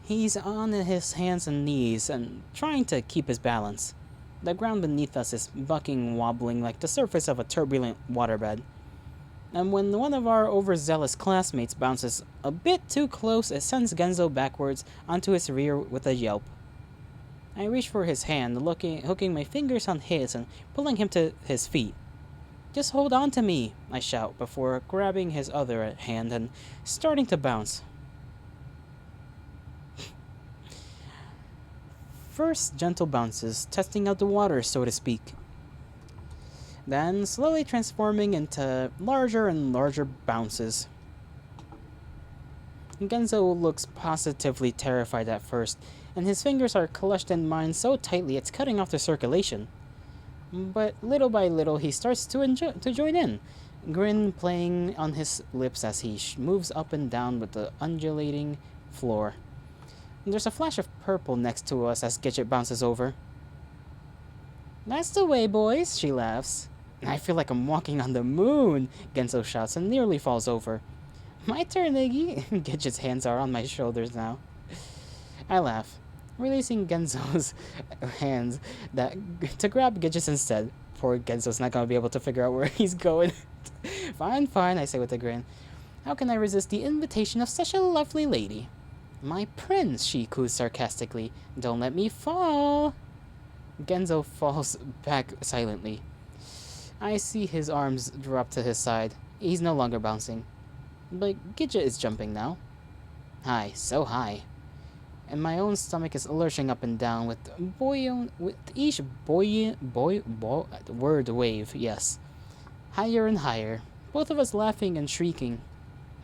Speaker 1: He's on his hands and knees and trying to keep his balance. The ground beneath us is bucking, wobbling like the surface of a turbulent waterbed. And when one of our overzealous classmates bounces a bit too close, it sends Genzo backwards onto his rear with a yelp. I reach for his hand, hooking my fingers on his and pulling him to his feet. Just hold on to me, I shout before grabbing his other hand and starting to bounce. First, gentle bounces, testing out the water, so to speak. Then, slowly transforming into larger and larger bounces. Genzo looks positively terrified at first, and his fingers are clutched in mine so tightly it's cutting off the circulation. But little by little, he starts to join in, grin playing on his lips as he moves up and down with the undulating floor. There's a flash of purple next to us as Gidget bounces over. That's the way, boys, she laughs. I feel like I'm walking on the moon, Genzo shouts and nearly falls over. My turn, Iggy. Gidget's hands are on my shoulders now. I laugh, releasing Genzo's hands to grab Gidget's instead. Poor Genzo's not going to be able to figure out where he's going. Fine, I say with a grin. How can I resist the invitation of such a lovely lady? My prince, she coos sarcastically. Don't let me fall. Genzo falls back silently. I see his arms drop to his side. He's no longer bouncing. But Gidget is jumping now. High, so high. And my own stomach is lurching up and down with each word wave, yes. Higher and higher. Both of us laughing and shrieking,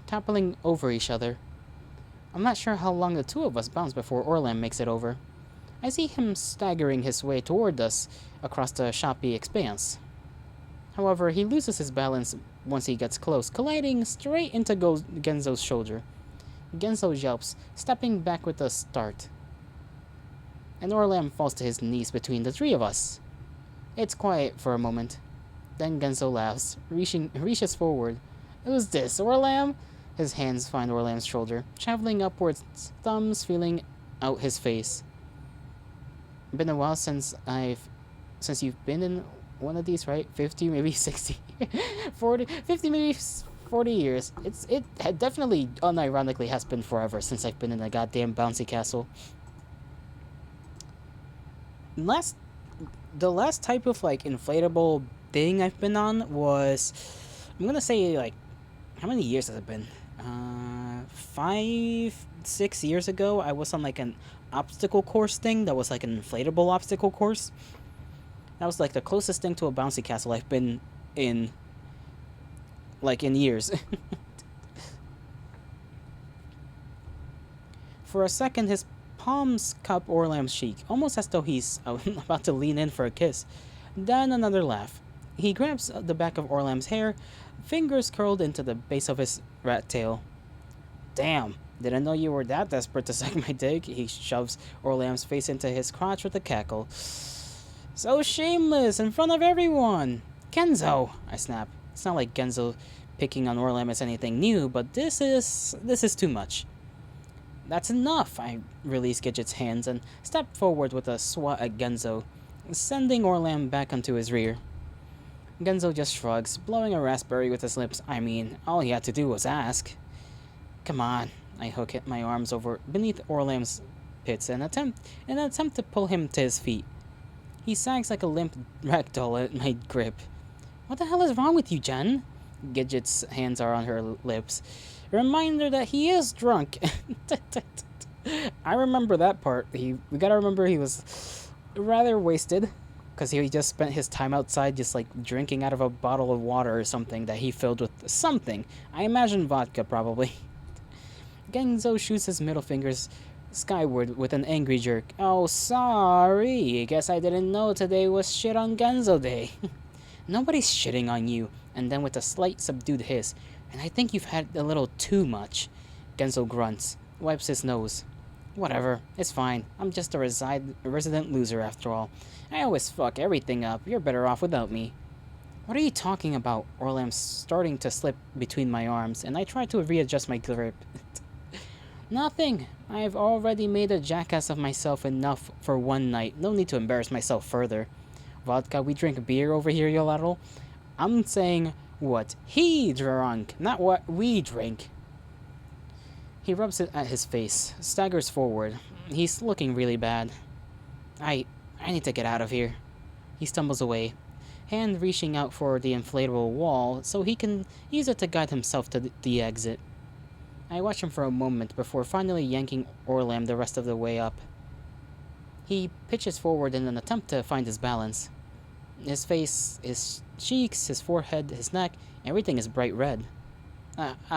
Speaker 1: toppling over each other. I'm not sure how long the two of us bounce before Orlam makes it over. I see him staggering his way toward us across the shoppy expanse. However, he loses his balance once he gets close, colliding straight into Genzo's shoulder. Genzo yelps, stepping back with a start. And Orlam falls to his knees between the three of us. It's quiet for a moment. Then Genzo laughs, reaches forward. Who's this, Orlam? His hands find Orlam's shoulder, traveling upwards, thumbs feeling out his face. Been a while since you've been in one of these, right? 50, maybe 60, 40, 50, maybe 40 years. It definitely, unironically, has been forever since I've been in a goddamn bouncy castle. The last type of, inflatable thing I've been on was, I'm gonna say, like, how many years has it been? 5, 6 years ago, I was on like an obstacle course thing that was like an inflatable obstacle course. That was like the closest thing to a bouncy castle I've been in, like, in years. For a second, his palms cup Orlam's cheek, almost as though he's about to lean in for a kiss. Then another laugh. He grabs the back of Orlam's hair, fingers curled into the base of his rat tail. Damn, didn't know you were that desperate to suck my dick. He shoves Orlam's face into his crotch with a cackle. So shameless, in front of everyone! Genzo! I snap. It's not like Genzo picking on Orlam is anything new, but this is too much. That's enough! I release Gidget's hands and step forward with a swat at Genzo, sending Orlam back onto his rear. Genzo just shrugs, blowing a raspberry with his lips. I mean, all he had to do was ask. Come on. I hook my arms over beneath Orlam's pits and attempt to pull him to his feet. He sags like a limp ragdoll at my grip. What the hell is wrong with you, Jen? Gidget's hands are on her lips. A reminder that he is drunk. I remember that part. We gotta remember he was rather wasted, because he just spent his time outside just like drinking out of a bottle of water or something that he filled with something. I imagine vodka, probably. Genzo shoots his middle fingers skyward with an angry jerk. Oh, sorry. Guess I didn't know today was shit on Genzo Day. Nobody's shitting on you. And then with a slight subdued hiss. And I think you've had a little too much. Genzo grunts, wipes his nose. Whatever, it's fine. I'm just a resident loser after all. I always fuck everything up. You're better off without me. What are you talking about? Orlam's starting to slip between my arms, and I try to readjust my grip. Nothing. I've already made a jackass of myself enough for one night. No need to embarrass myself further. Vodka, we drink beer over here, Yoladdle. I'm saying what he drank, not what we drink. He rubs it at his face, staggers forward. He's looking really bad. I need to get out of here. He stumbles away, hand reaching out for the inflatable wall so he can use it to guide himself to the exit. I watch him for a moment before finally yanking Orlam the rest of the way up. He pitches forward in an attempt to find his balance. His face, his cheeks, his forehead, his neck, everything is bright red.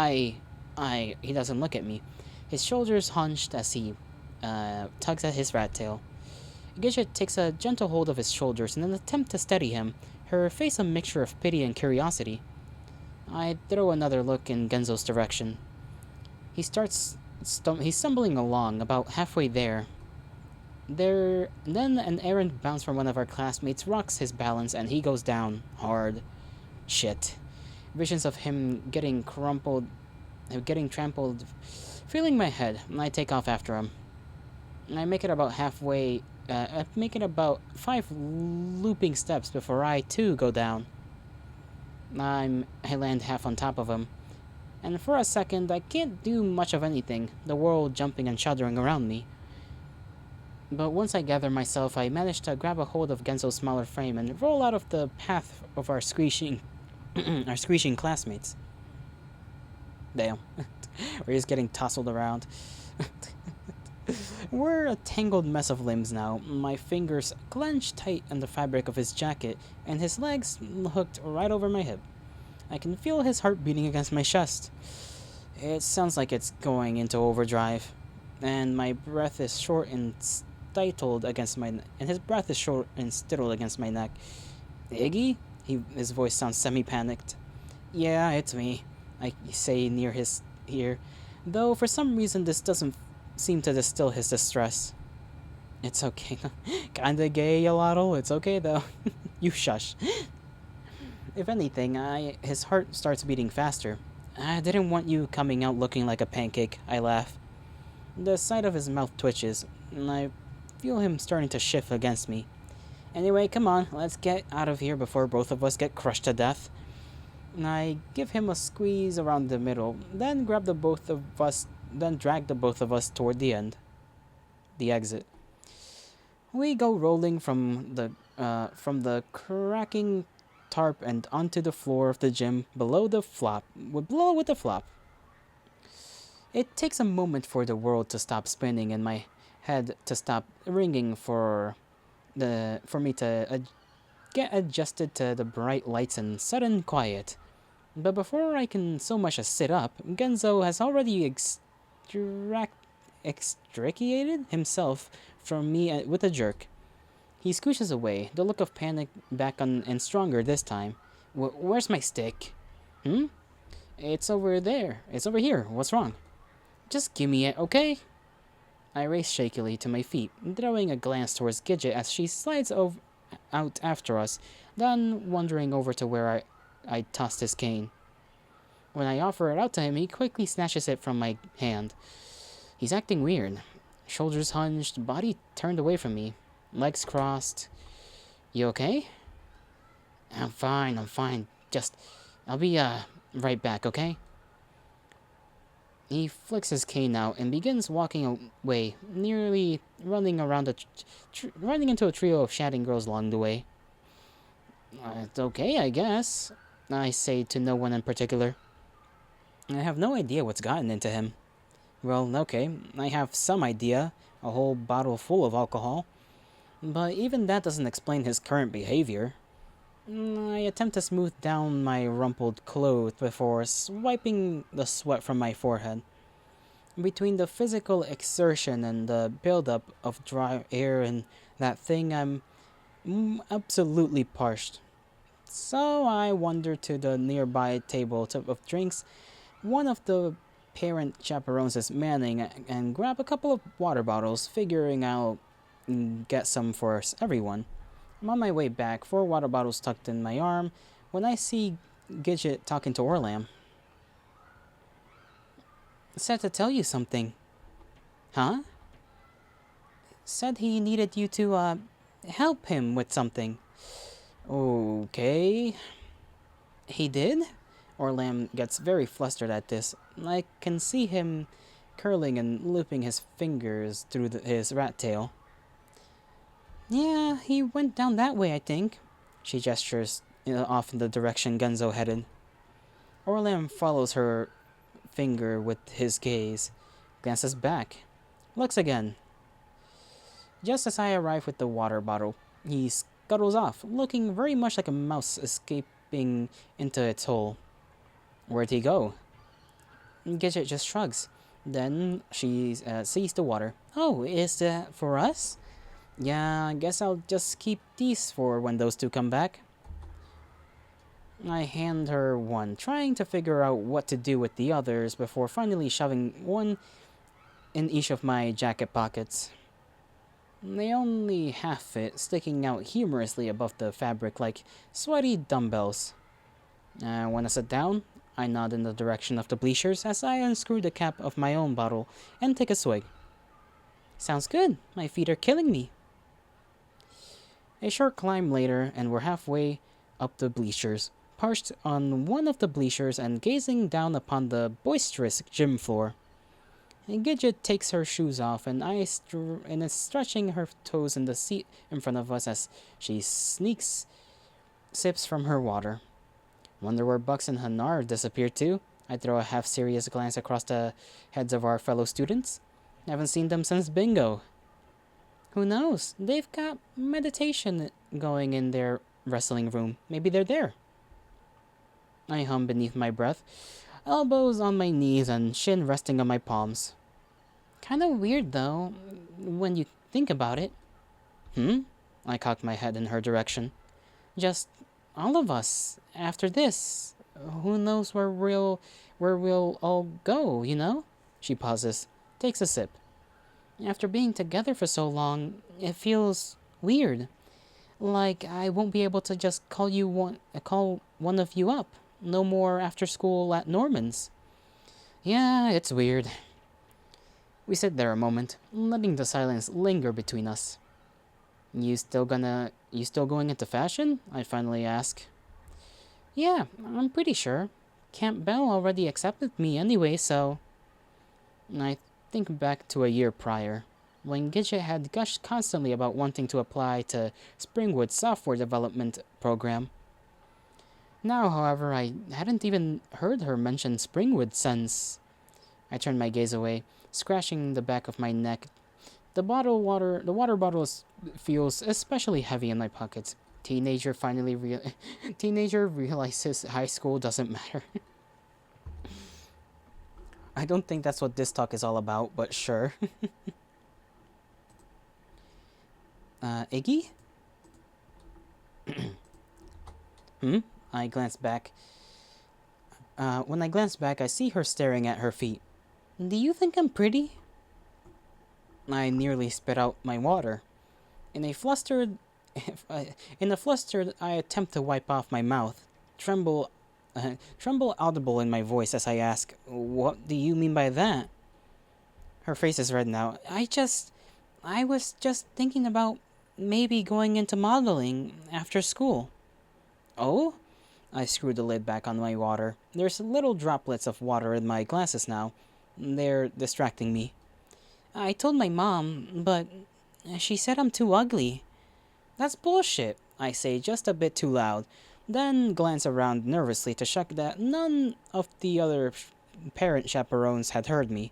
Speaker 1: He doesn't look at me. His shoulders hunched as he tugs at his rat tail. Gidget takes a gentle hold of his shoulders in an attempt to steady him, her face a mixture of pity and curiosity. I throw another look in Genzo's direction. He's stumbling along, about halfway there. Then an errant bounce from one of our classmates rocks his balance and he goes down, hard. Shit. Visions of him getting trampled, filling my head, and I take off after him. I make it about halfway, I make it about 5 looping steps before I, too, go down. I land half on top of him. And for a second, I can't do much of anything, the world jumping and shuddering around me. But once I gather myself, I manage to grab a hold of Genzo's smaller frame and roll out of the path of our screeching classmates. Damn. We're just getting tousled around. We're a tangled mess of limbs now, my fingers clenched tight in the fabric of his jacket, and his legs hooked right over my hip. I can feel his heart beating against my chest. It sounds like it's going into overdrive, and my breath is short and stifled against my neck. Iggy? His voice sounds semi-panicked. Yeah, it's me, I say near his ear, though for some reason this doesn't seem to distill his distress. It's okay. Kinda gay, Yoladdle. It's okay, though. You shush. If anything, his heart starts beating faster. I didn't want you coming out looking like a pancake, I laugh. The side of his mouth twitches, and I feel him starting to shift against me. Anyway, come on, let's get out of here before both of us get crushed to death. I give him a squeeze around the middle, then drag the both of us toward the exit. We go rolling from the cracking tarp and onto the floor of the gym below with the flop. It takes a moment for the world to stop spinning and my head to stop ringing for me to get adjusted to the bright lights and sudden quiet. But before I can so much as sit up, Genzo has already extricated himself from me with a jerk. He scooshes away, the look of panic back on and stronger this time. Where's my stick? Hmm? It's over there. It's over here. What's wrong? Just give me it, okay? I race shakily to my feet, throwing a glance towards Gidget as she slides out after us, then wandering over to where I tossed his cane. When I offer it out to him, he quickly snatches it from my hand. He's acting weird. Shoulders hunched, body turned away from me, legs crossed. You okay? I'm fine. I'll be, right back, okay? He flicks his cane out and begins walking away, nearly running running into a trio of chatting girls along the way. It's okay, I guess, I say to no one in particular. I have no idea what's gotten into him. Well, okay, I have some idea, a whole bottle full of alcohol. But even that doesn't explain his current behavior. I attempt to smooth down my rumpled clothes before wiping the sweat from my forehead. Between the physical exertion and the buildup of dry air and that thing, I'm absolutely parched. So I wander to the nearby table of drinks. One of the parent chaperones is manning and grab a couple of water bottles, figuring I'll get some for everyone. I'm on my way back, 4 water bottles tucked in my arm, when I see Gidget talking to Orlam. Said to tell you something. Huh? Said he needed you to, help him with something. Okay. He did? Orlam gets very flustered at this. I can see him curling and looping his fingers through his rat tail. Yeah, he went down that way, I think. She gestures off in the direction Genzo headed. Orlam follows her finger with his gaze, glances back, looks again. Just as I arrive with the water bottle, he scuttles off, looking very much like a mouse escaping into its hole. Where'd he go? Gidget just shrugs. Then she sees the water. Oh, is that for us? Yeah, I guess I'll just keep these for when those two come back. I hand her one, trying to figure out what to do with the others before finally shoving one in each of my jacket pockets. They only half fit, sticking out humorously above the fabric like sweaty dumbbells. Wanna sit down? I nod in the direction of the bleachers as I unscrew the cap of my own bottle and take a swig. Sounds good. My feet are killing me. A short climb later, and we're halfway up the bleachers, perched on one of the bleachers and gazing down upon the boisterous gym floor. Gidget takes her shoes off and is stretching her toes in the seat in front of us as she sips from her water. Wonder where Bucks and Hanar disappeared to? I throw a half-serious glance across the heads of our fellow students. Haven't seen them since bingo. Who knows? They've got meditation going in their wrestling room. Maybe they're there. I hum beneath my breath, elbows on my knees and chin resting on my palms. Kinda weird though, when you think about it. I cocked my head in her direction. Just all of us, after this. Who knows where we'll all go, you know? She pauses, takes a sip. After being together for so long, it feels weird. Like I won't be able to just call one of you up. No more after school at Norman's. Yeah, it's weird. We sit there a moment, letting the silence linger between us. You still going into fashion? I finally ask. Yeah, I'm pretty sure. Camp Bell already accepted me anyway, so... I think back to a year prior, when Gidget had gushed constantly about wanting to apply to Springwood's software development program. Now, however, I hadn't even heard her mention Springwood since. I turned my gaze away, scratching the back of my neck. The water bottle feels especially heavy in my pockets. Teenager realizes high school doesn't matter. I don't think that's what this talk is all about, but sure. Iggy? Hmm? I glance back. When I glance back, I see her staring at her feet. Do you think I'm pretty? I nearly spit out my water. In a flustered, I attempt to wipe off my mouth, tremble, tremble audible in my voice as I ask, "What do you mean by that?" Her face is red now. I was just thinking about maybe going into modeling after school. Oh? I screwed the lid back on my water. There's little droplets of water in my glasses now. They're distracting me. I told my mom, but she said I'm too ugly. That's bullshit, I say just a bit too loud, then glance around nervously to check that none of the other parent chaperones had heard me.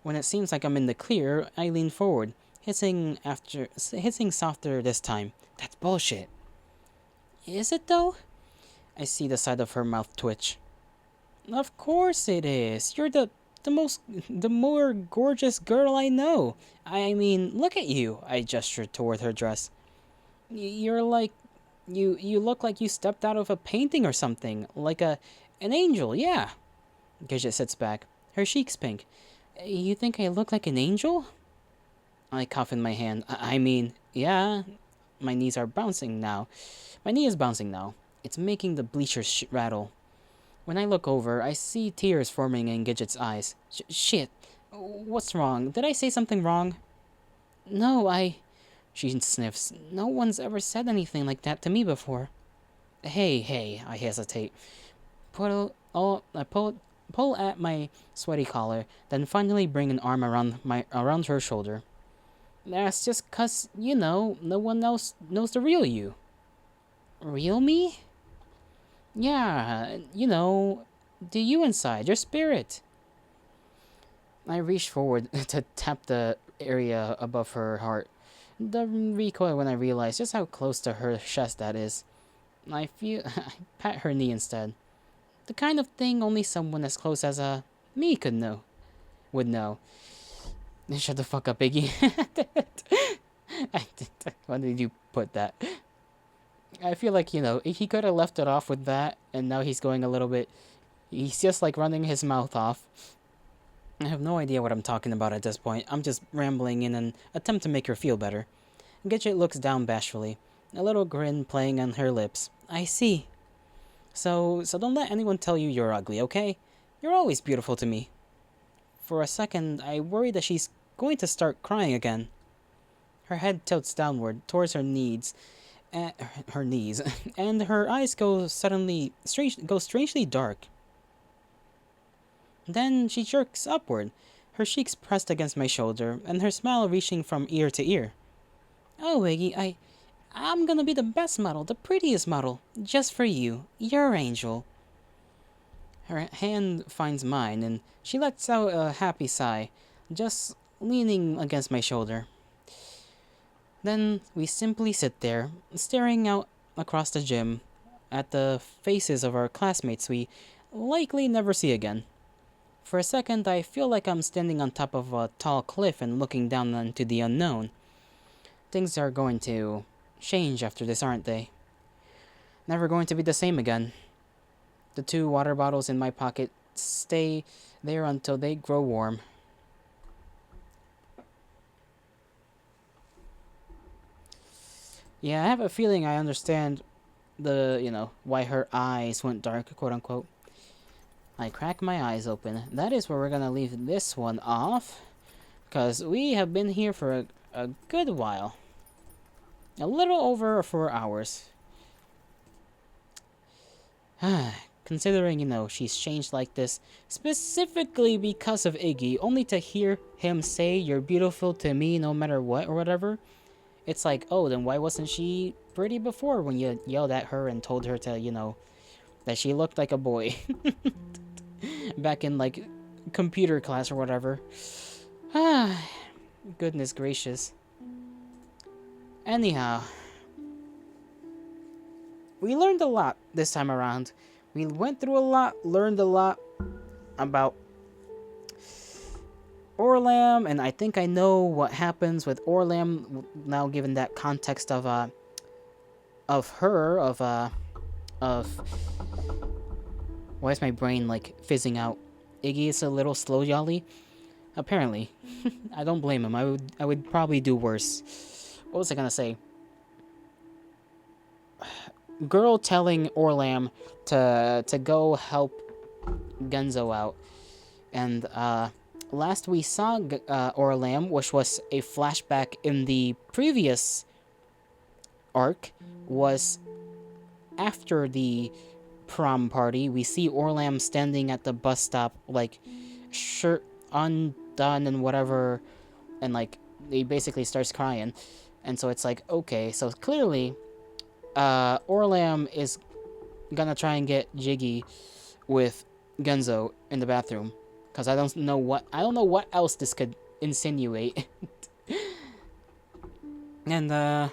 Speaker 1: When it seems like I'm in the clear, I lean forward, hissing softer this time. That's bullshit. Is it though? I see the side of her mouth twitch. Of course it is. You're the more gorgeous girl I know. I mean, look at you. I gestured toward her dress. You're like, you look like you stepped out of a painting or something, like an angel. Yeah. Gidget sits back, her cheeks pink. You think I look like an angel? I cough in my hand. I mean, yeah. My knees are bouncing now. My knee is bouncing now. It's making the bleachers rattle. When I look over, I see tears forming in Gidget's eyes. Shit. What's wrong? Did I say something wrong? No, She sniffs. No one's ever said anything like that to me before. Hey, I hesitate. Pull at my sweaty collar, then finally bring an arm around her shoulder. That's just 'cause, no one else knows the real you. Real me? Yeah, the you inside, your spirit. I reach forward to tap the area above her heart. The recoil when I realize just how close to her chest that is. I pat her knee instead. The kind of thing only someone as close as me would know. Shut the fuck up, Iggy. Why did you put that? I feel like, he could have left it off with that, and now he's going a little bit. He's just like running his mouth off. I have no idea what I'm talking about at this point. I'm just rambling in an attempt to make her feel better. Gidget looks down bashfully, a little grin playing on her lips. I see. So don't let anyone tell you you're ugly, okay? You're always beautiful to me. For a second, I worry that she's going to start crying again. Her head tilts downward towards her knees, and her eyes go strangely dark. Then she jerks upward, her cheeks pressed against my shoulder, and her smile reaching from ear to ear. Oh, Iggy, I'm gonna be the best model, the prettiest model, just for you, your angel. Her hand finds mine, and she lets out a happy sigh, just leaning against my shoulder. Then we simply sit there, staring out across the gym at the faces of our classmates we likely never see again. For a second, I feel like I'm standing on top of a tall cliff and looking down into the unknown. Things are going to change after this, aren't they? Never going to be the same again. The 2 water bottles in my pocket stay there until they grow warm. Yeah, I have a feeling I understand why her eyes went dark, quote unquote. I crack my eyes open. That is where we're gonna leave this one off, because we have been here for a good while. A little over 4 hours. Considering, she's changed like this specifically because of Iggy, only to hear him say you're beautiful to me no matter what or whatever. It's like, oh, then why wasn't she pretty before when you yelled at her and told her to, that she looked like a boy back in like computer class or whatever. Ah, goodness gracious. Anyhow, we learned a lot this time around. We went through a lot, learned a lot about Orlam, and I think I know what happens with Orlam now, given that context of her, of why is my brain like fizzing out? Iggy is a little slow jolly. Apparently, I don't blame him. I would probably do worse. What was I gonna say? Girl telling Orlam to go help Gunzo out, and last we saw Orlam, which was a flashback in the previous arc, was after the prom party. We see Orlam standing at the bus stop, like shirt undone and whatever, and like he basically starts crying, and so it's like, okay, so clearly Orlam is gonna try and get jiggy with Gunzo in the bathroom, because I don't know what else this could insinuate. And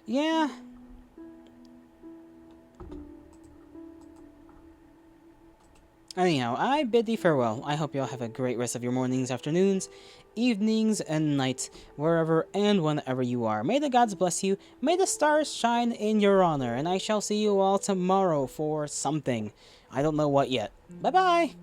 Speaker 1: yeah. Anyhow, I bid thee farewell. I hope you all have a great rest of your mornings, afternoons, evenings, and nights, wherever and whenever you are. May the gods bless you, may the stars shine in your honor, and I shall see you all tomorrow for something. I don't know what yet. Bye-bye!